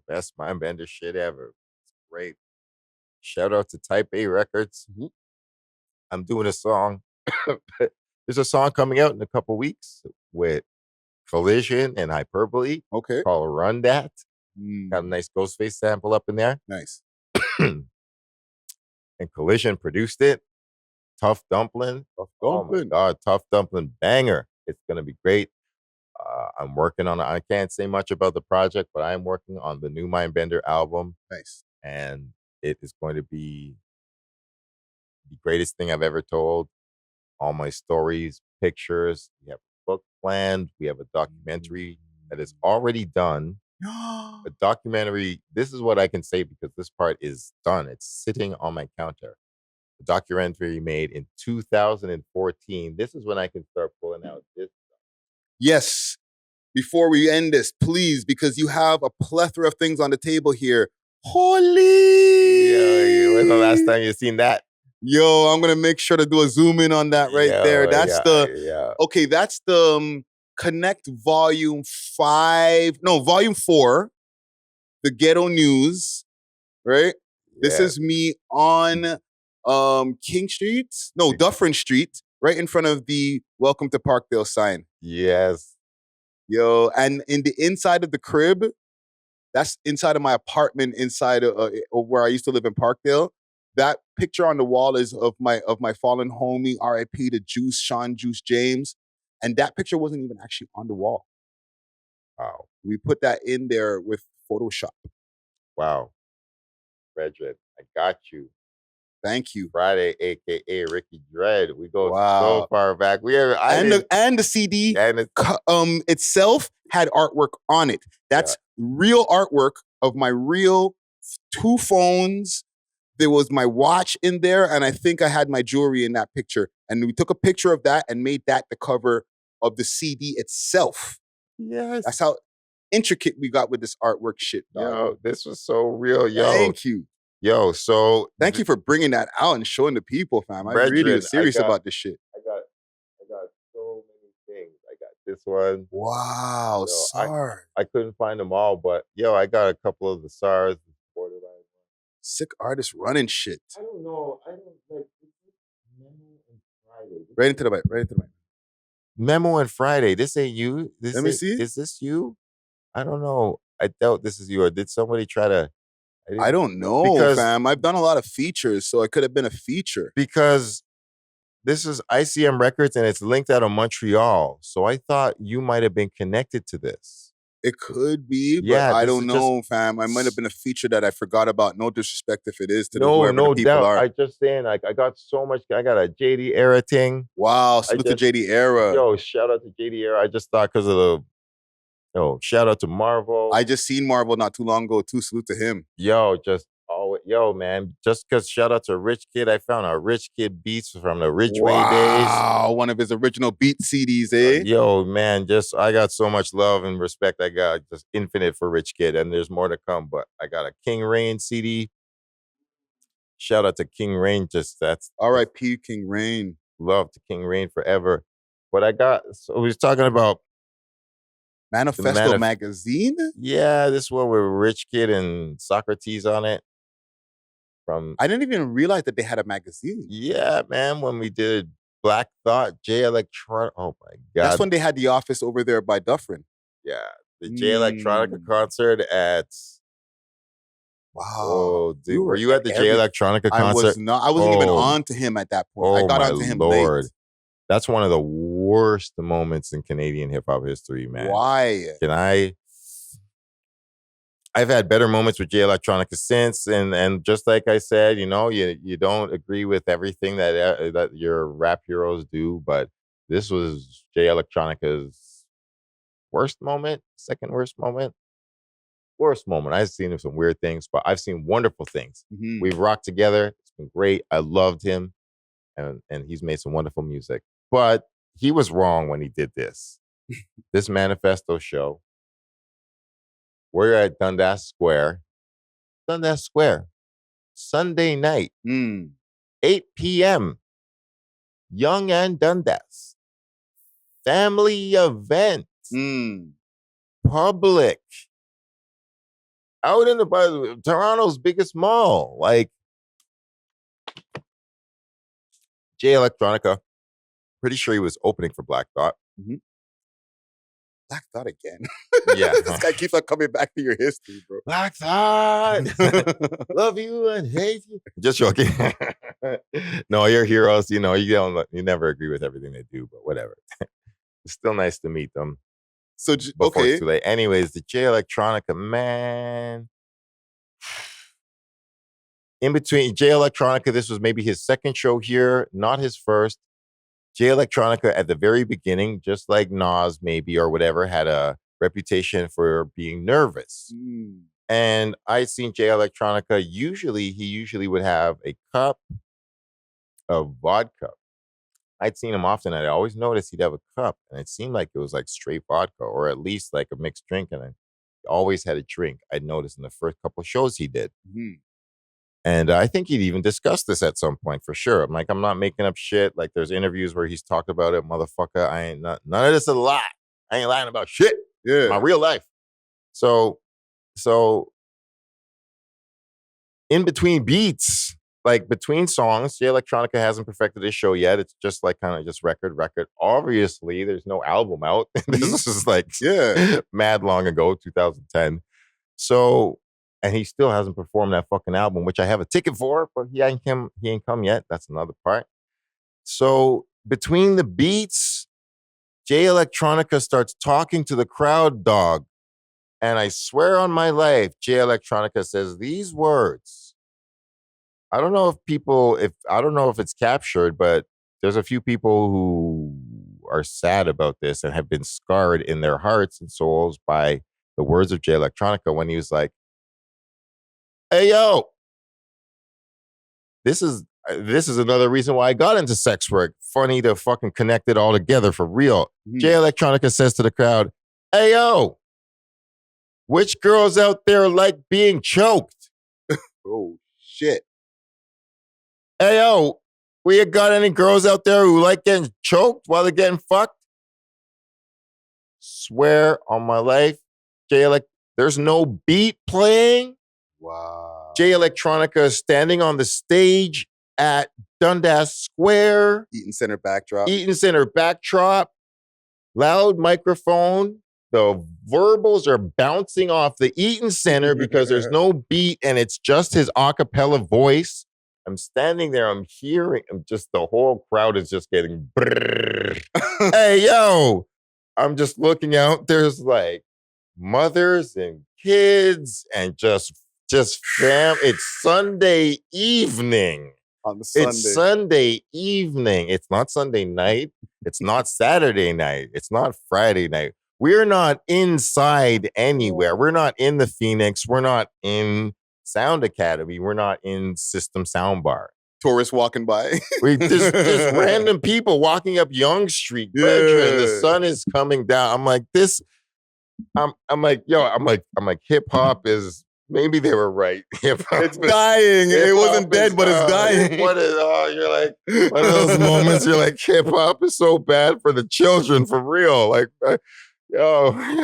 best MindBender shit ever. It's great. Shout out to Type A Records. I'm doing a song. There's a song coming out in a couple weeks with Collision and Hyperbole. Okay. Called Run That. Got a nice Ghostface sample up in there. Nice. And Collision produced it. Tough Dumpling. Oh my god, Tough Dumpling banger. It's gonna be great. I'm working on it. I can't say much about the project, but I am working on the new MindBender album. Nice. And it is going to be the greatest thing I've ever told. All my stories, pictures. We have a book planned. We have a documentary that is already done. A documentary. This is what I can say because this part is done. It's sitting on my counter. The documentary made in 2014. This is when I can start pulling out this stuff. Yes. before we end this, please, because you have a plethora of things on the table here. Holy! Yo, when's the last time you seen that? Yo, I'm gonna make sure to do a zoom in on that right there. That's okay. That's the Connect Volume 5. No, Volume 4. The Ghetto News, right? Yeah. This is me on King Street. No, Dufferin Street, right in front of the Welcome to Parkdale sign. Yes. Yo, and in the inside of the crib, that's inside of my apartment, inside of where I used to live in Parkdale. That picture on the wall is of my fallen homie, R.I.P. to Juice, Sean Juice James. And that picture wasn't even actually on the wall. Wow. We put that in there with Photoshop. Wow. Dred, I got you. Thank you. Friday, a.k.a. Ricky Dred. We go so far back. And the CD itself had artwork on it. That's real artwork of my real 2 phones. There was my watch in there, and I think I had my jewelry in that picture. And we took a picture of that and made that the cover of the CD itself. Yes. That's how intricate we got with this artwork shit, dog. Yo, this was so real, yo. Thank you. Yo, so thank you for bringing that out and showing the people, fam. I really was serious about this shit. I got so many things. I got this one. Wow, SARS. I couldn't find them all, but yo, I got a couple of the SARS. Sick artists running shit. I don't know. I don't like Memo and Friday. Right into the mic. Memo and Friday. This ain't you. Let me see. Is this you? I don't know. I doubt this is you. Or did somebody try to? I don't know, fam. I've done a lot of features, so it could have been a feature. Because this is ICM Records and it's linked out of Montreal. So I thought you might have been connected to this. It could be, but I don't know, fam. I might have been a feature that I forgot about. No disrespect if it is to whoever the people are. I just saying, like, I got so much. I got a JD Era thing. Wow, salute to JD Era. Yo, shout out to JD Era. I just thought because of the. Yo, shout out to Marvel. I just seen Marvel not too long ago too. Salute to him. Yo, man, just because shout out to Rich Kid, I found a Rich Kid beats from the Ridgeway days. Wow, one of his original beat CDs, eh? Yo, man, I got so much love and respect. I got just infinite for Rich Kid, and there's more to come. But I got a King Rain CD. Shout out to King Rain. That's R.I.P. King Rain. Love to King Rain forever. But we was talking about Manifesto magazine? Yeah, this one with Rich Kid and Socrates on it. I didn't even realize that they had a magazine. Yeah, man. When we did Black Thought, J Electronica. Oh my God. That's when they had the office over there by Dufferin. Yeah. The J Electronica concert at. Wow. Oh, dude. Were you at the J Electronica concert? I was not. I wasn't even on to him at that point. I got onto him late. That's one of the worst moments in Canadian hip hop history, man. Why? I've had better moments with J Electronica since, and just like I said, you know, you don't agree with everything that your rap heroes do, but this was J Electronica's worst moment, second worst moment. I've seen some weird things, but I've seen wonderful things. Mm-hmm. We've rocked together. It's been great. I loved him, and he's made some wonderful music. But he was wrong when he did this. This Manifesto show. We're at Dundas Square. Sunday night, 8 p.m. Young and Dundas. Family event. Public. Out in Toronto's biggest mall. Like, J Electronica. Pretty sure he was opening for Black Thought. Mm-hmm. Black Thought again. Yeah. This guy keeps on coming back to your history, bro. Black Thought. Love you and hate you. Just joking. No, your heroes, you know, you never agree with everything they do, but whatever. It's still nice to meet them. So, okay. It's too late. Anyways, the J Electronica, man. In between J Electronica, this was maybe his second show here, not his first. J Electronica at the very beginning, just like Nas maybe or whatever, had a reputation for being nervous. And I seen J Electronica, he usually would have a cup of vodka, I'd seen him often. And I always noticed he'd have a cup, and it seemed like it was like straight vodka or at least like a mixed drink. And I always had a drink. I'd noticed in the first couple of shows he did. Mm-hmm. And I think he'd even discussed this at some point for sure. I'm like, I'm not making up shit. Like there's interviews where he's talked about it, motherfucker. I ain't none of this is a lie. I ain't lying about shit. Yeah. My real life. So in between beats, like between songs, Electronica hasn't perfected his show yet. It's just like kind of just record. Obviously, there's no album out. This is like mad long ago, 2010. So, and he still hasn't performed that fucking album, which I have a ticket for, but he ain't come yet. That's another part. So between the beats, Electronica starts talking to the crowd, dog. And I swear on my life, Electronica says these words. I don't know if it's captured, but there's a few people who are sad about this and have been scarred in their hearts and souls by the words of Electronica when he was like, "Hey yo, this is another reason why I got into sex work. Funny to fucking connect it all together for real." Mm-hmm. Electronica says to the crowd, "Hey yo, which girls out there like being choked?" Oh shit. "Hey yo, we got any girls out there who like getting choked while they're getting fucked?" Swear on my life, there's no beat playing. Wow. Electronica is standing on the stage at Dundas Square. Eaton Center backdrop. Loud microphone. The verbals are bouncing off the Eaton Center because there's no beat and it's just his a cappella voice. I'm standing there, I'm hearing, just the whole crowd is just getting hey, yo. I'm just looking out. There's like mothers and kids and just fam. It's Sunday evening. It's Sunday evening. It's not Sunday night. It's not Saturday night. It's not Friday night. We're not inside anywhere. We're not in the Phoenix. We're not in Sound Academy. We're not in System Soundbar. Tourists walking by. There's just random people walking up Yonge Street. Yeah. The sun is coming down. I'm like, I'm like, hip hop is, maybe they were right. It's dying. It wasn't dead, but it's dying. You're like, one of those moments you're like, hip hop is so bad for the children, for real. Like, oh my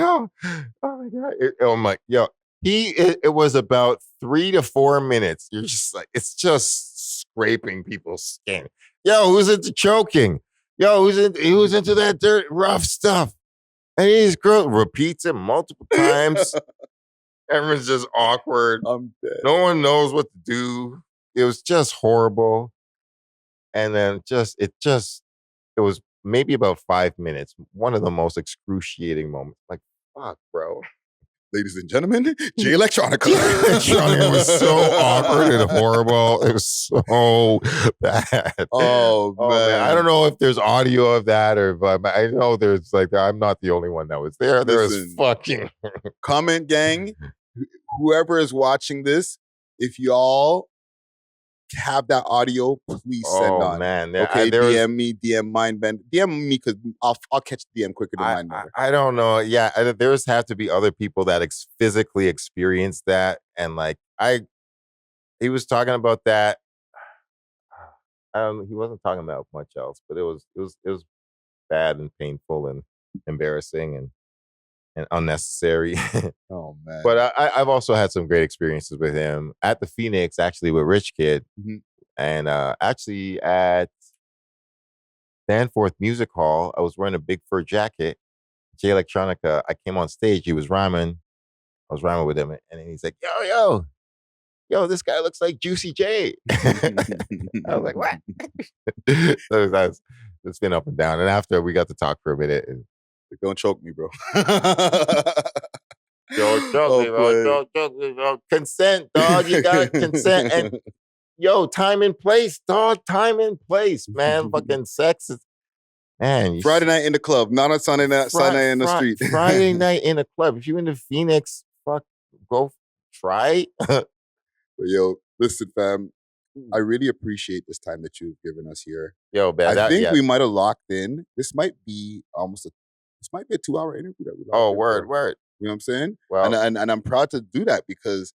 God. I'm like, it was about 3 to 4 minutes. You're just like, it's just scraping people's skin. Yo, who's into choking? Yo, who's into that dirt, rough stuff? And his girl repeats it multiple times. Everyone's just awkward. I'm dead. No one knows what to do. It was just horrible. And then it was maybe about 5 minutes. One of the most excruciating moments. Like, fuck, bro. Ladies and gentlemen, Electronica. Electronica was so awkward and horrible. It was so bad. Oh man. I don't know if there's audio of that but I know there's like, I'm not the only one that was there. There was fucking comment gang. Whoever is watching this, if y'all have that audio, please send on. Oh man, okay, DM me, DM MindBender, DM me because I'll catch the DM quicker than MindBender. I don't know. Yeah, there's have to be other people that physically experience that, and like he was talking about that. He wasn't talking about much else, but it was bad and painful and embarrassing and unnecessary. Oh man! But I've also had some great experiences with him at the Phoenix, actually with Rich Kid, and actually at Danforth Music Hall. I was wearing a big fur jacket. Electronica. I came on stage. He was rhyming. I was rhyming with him, and he's like, "Yo, this guy looks like Juicy J." I was like, "What?" So it's been up and down. And after we got to talk for a minute. Don't choke me, bro. Don't choke me, bro. Don't choke me, bro. Consent, dog. You got consent. And time and place, dog. Time and place, man. Fucking sex is, man. Friday night in the club, not on Sunday night. Sunday in the street. Friday night in a club. If you're in the Phoenix, fuck, go try. But yo, listen, fam. I really appreciate this time that you've given us here. Yo, man, I think we might have locked in. This might be this might be a 2-hour interview that we locked in. Word. You know what I'm saying? Well, and I'm proud to do that because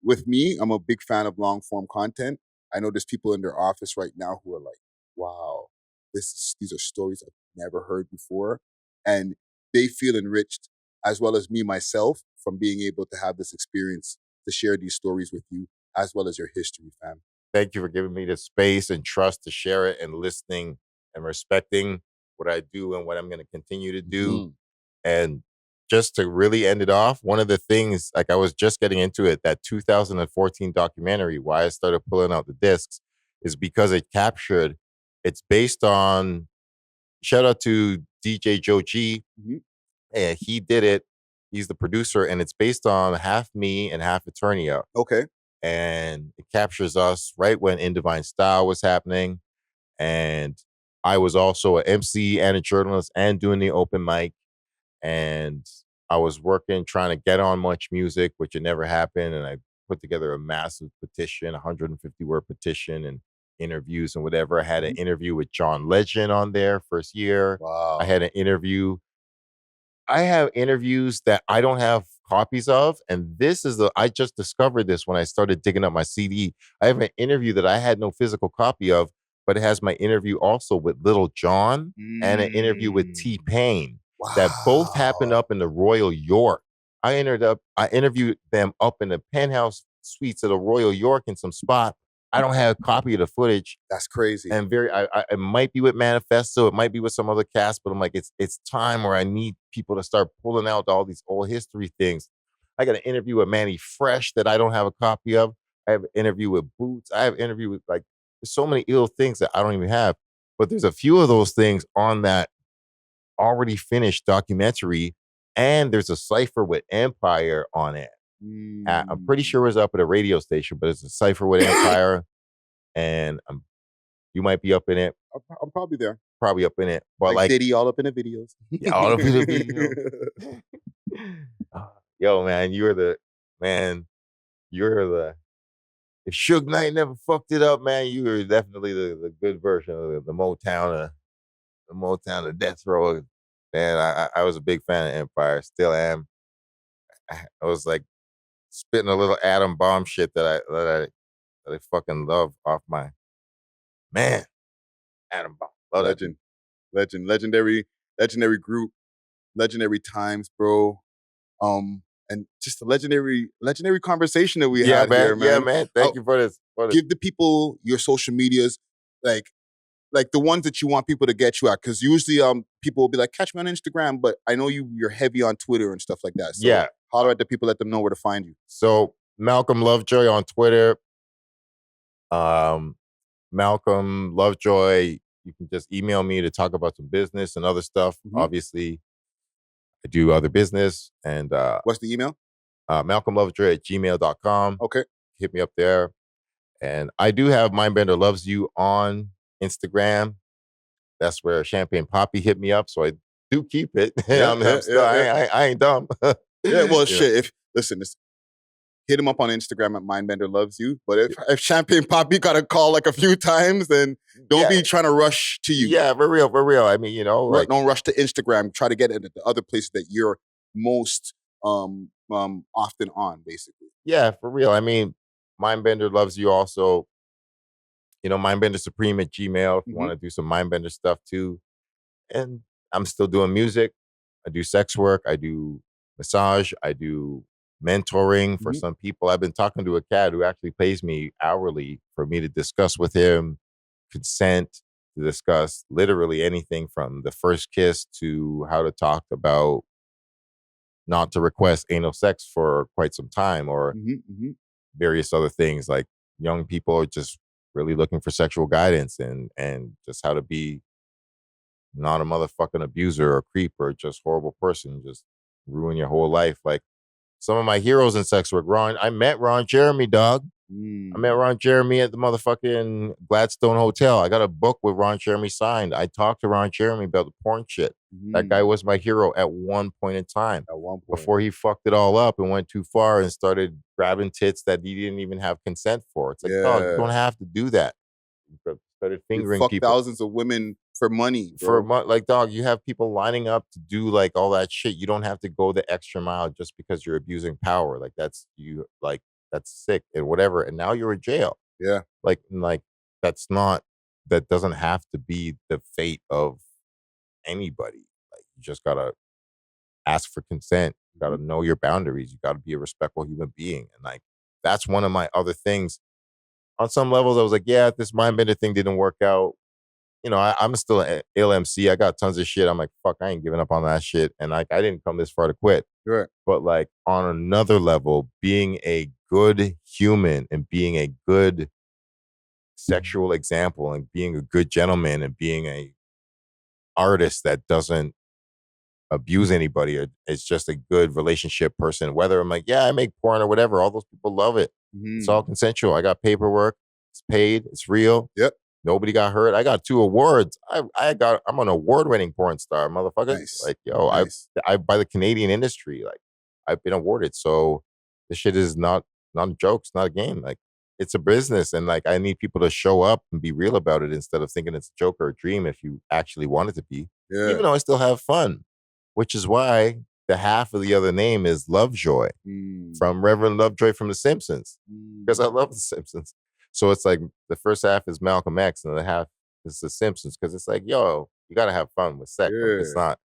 with me, I'm a big fan of long form content. I know there's people in their office right now who are like, wow, these are stories I've never heard before. And they feel enriched, as well as me myself, from being able to have this experience to share these stories with you, as well as your history, fam. Thank you for giving me the space and trust to share it and listening and respecting what I do and what I'm going to continue to do. And just to really end it off, one of the things, like I was just getting into it, that 2014 documentary, why I started pulling out the discs is because it's based on, shout out to DJ Joe G. And he did it. He's the producer, and it's based on half me and half Eternia. Okay. And it captures us right when In Divine Style was happening. And I was also an MC and a journalist and doing the open mic. And I was working, trying to get on Much Music, which it never happened. And I put together a massive petition, 150-word petition and interviews and whatever. I had an interview with John Legend on there first year. Wow. I had an interview. I have interviews that I don't have copies of. And I just discovered this when I started digging up my CD. I have an interview that I had no physical copy of, but it has my interview also with Little John and an interview with T-Pain. Wow. That both happened up in the Royal York. I interviewed them up in the penthouse suites of the Royal York in some spot. I don't have a copy of the footage. That's crazy. And it might be with Manifesto, it might be with some other cast, but I'm like, it's time where I need people to start pulling out all these old history things. I got an interview with Manny Fresh that I don't have a copy of. I have an interview with Boots. I have an interview with there's so many ill things that I don't even have. But there's a few of those things on that already finished documentary, and there's a cipher with Empire on it. I'm pretty sure it was up at a radio station, but it's a cipher with Empire, and you might be up in it. I'm probably there. Probably up in it. But like Diddy, all up in the videos. Yeah, all up in the video. Yo, man, if Suge Knight never fucked it up, man, you were definitely the good version of the Motown of Death Row. Man, I was a big fan of Empire, still am. I was like spitting a little atom bomb shit that I fucking love off my man. Atom bomb. Legendary group, legendary times, bro. And just a legendary conversation that we had here, man. Yeah, man. Thank you for this. Give the people your social medias, like the ones that you want people to get you at, because usually people will be like, catch me on Instagram, but I know you're heavy on Twitter and stuff like that. So yeah, holler at the people, let them know where to find you. So Malcolm Lovejoy on Twitter. Malcolm Lovejoy. You can just email me to talk about some business and other stuff. Obviously, I do other business. And what's the email? MalcolmLovejoy@gmail.com. Okay. Hit me up there. And I do have MindBender Loves You on Instagram. That's where Champagne Poppy hit me up. So I do keep it. I ain't dumb. Yeah, well, shit. Listen, hit him up on Instagram at MindBender Loves You. But if Champagne Poppy got a call like a few times, then don't be trying to rush to you. Yeah, for real. I mean, don't rush to Instagram. Try to get it at the other places that you're most often on, basically. Yeah, for real. I mean, MindBender Loves You also. MindBender Supreme at Gmail if you want to do some MindBender stuff too. And I'm still doing music. I do sex work. I do massage. I do mentoring for some people. I've been talking to a cat who actually pays me hourly for me to discuss with him consent, to discuss literally anything from the first kiss to how to talk about not to request anal sex for quite some time, or various other things. Like young people are just really looking for sexual guidance and just how to be not a motherfucking abuser or creep or just horrible person, just ruin your whole life. Like some of my heroes in sex work, I met Ron Jeremy, dog. I met Ron Jeremy at the motherfucking Gladstone Hotel. I got a book with Ron Jeremy signed. I talked to Ron Jeremy about the porn shit. That guy was my hero at one point in time. Before he fucked it all up and went too far and started grabbing tits that you didn't even have consent for. It's like, dog, you don't have to do that. You started fingering fuck people. thousands of women for money, bro. Like, dog, you have people lining up to do like all that shit. You don't have to go the extra mile just because you're abusing power. Like that's sick and whatever. And now you're in jail. Yeah. Like that doesn't have to be the fate of anybody. Like you just gotta ask for consent. You gotta know your boundaries. You gotta be a respectful human being. And like that's one of my other things. On some levels, I was like, yeah, this MindBender thing didn't work out. You know, I'm still an LMC. I got tons of shit. I'm like, fuck, I ain't giving up on that shit. And like, I didn't come this far to quit. Right. But like on another level, being a good human and being a good sexual example and being a good gentleman and being a artist that doesn't abuse anybody or is just a good relationship person, whether I'm like, yeah, I make porn or whatever, all those people love it. It's all consensual. I got paperwork. It's paid. It's real. Yep. Nobody got hurt. I got 2 awards. I'm an award-winning porn star, motherfucker. Nice. Like, yo, nice. I by the Canadian industry, like I've been awarded. So this shit is not a joke. It's not a game. Like it's a business. And like I need people to show up and be real about it instead of thinking it's a joke or a dream if you actually want it to be. Yeah. Even though I still have fun, which is why the half of the other name is Lovejoy from Reverend Lovejoy from The Simpsons. Because I love The Simpsons. So it's like the first half is Malcolm X and the half is The Simpsons because it's like, yo, you got to have fun with sex. Yeah. Like, it's not.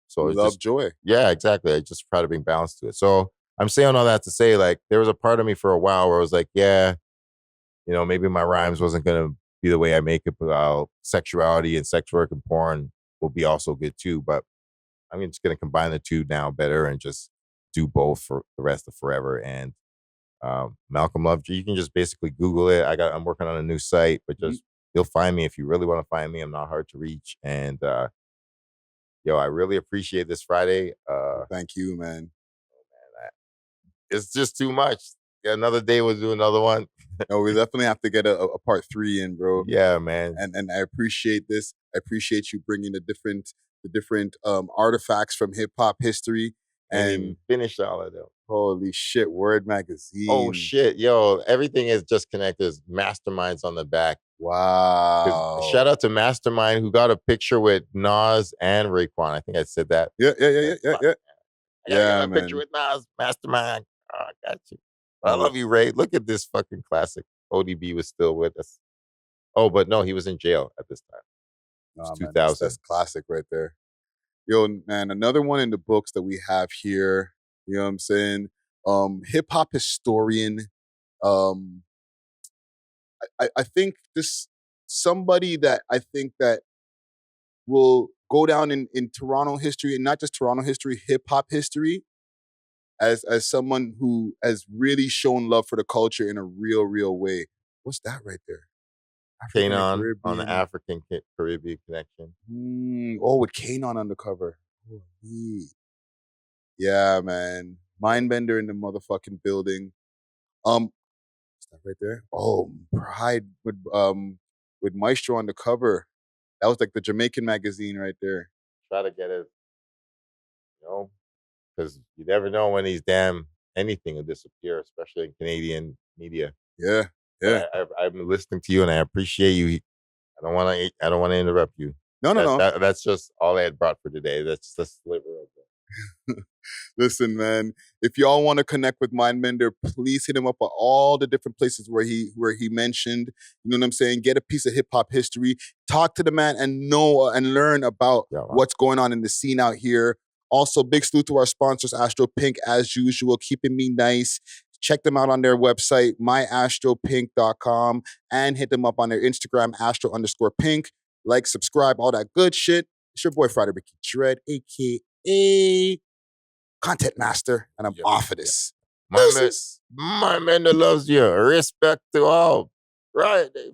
So it's love joy. Yeah, exactly. I just try to bring balance to it. So I'm saying all that to say, like, there was a part of me for a while where I was like, yeah, you know, maybe my rhymes wasn't going to be the way I make it, but sexuality and sex work and porn will be also good too. But I'm just going to combine the two now better and just do both for the rest of forever. And Malcolm Lovejoy, you can just basically Google it. I'm working on a new site, but just you'll find me if you really want to find me. I'm not hard to reach. And yo, I really appreciate this Friday. Thank you, man. It's just too much. Yeah, another day we'll do another one. No, we definitely have to get a part 3 in, bro. Yeah, man. And I appreciate this. I appreciate you bringing the different artifacts from hip hop history and finish all of them. Holy shit, Word Magazine. Oh shit, yo, everything is just connected. There's masterminds on the back. Wow. Shout out to Mastermind who got a picture with Nas and Raekwon. I think I said that. Yeah. I got a picture with Nas, Mastermind. Oh, I got you. I love you, Ray. Look at this fucking classic. ODB was still with us. Oh, but no, he was in jail at this time. Oh, 2000. That's classic right there. Yo, man, another one in the books that we have here. You know what I'm saying? Hip hop historian. I think this somebody that I think that will go down in Toronto history, and not just Toronto history, hip hop history, as someone who has really shown love for the culture in a real way. What's that right there? Kanon on the African Caribbean connection. With Kanon on the cover. Yeah, man. MindBender in the motherfucking building. What's that right there? Oh, Pride with Maestro on the cover. That was like the Jamaican magazine right there. Try to get it, you know, because you never know when these damn anything will disappear, especially in Canadian media. Yeah. I've been listening to you, and I appreciate you. I don't want to interrupt you. No. That's just all I had brought for today. That's the sliver of it. Listen, man, if y'all want to connect with MindBender, please hit him up at all the different places where he mentioned. You know what I'm saying? Get a piece of hip hop history. Talk to the man and know and learn about what's going on in the scene out here. Also, big salute to our sponsors, Astro Pink, as usual, keeping me nice. Check them out on their website, myastropink.com, and hit them up on their Instagram, astro_pink. Like, subscribe, all that good shit. It's your boy, Friday Ricky Dred, a.k.a. Content Master, and I'm off of this. MindBender loves you. Respect to all. Friday.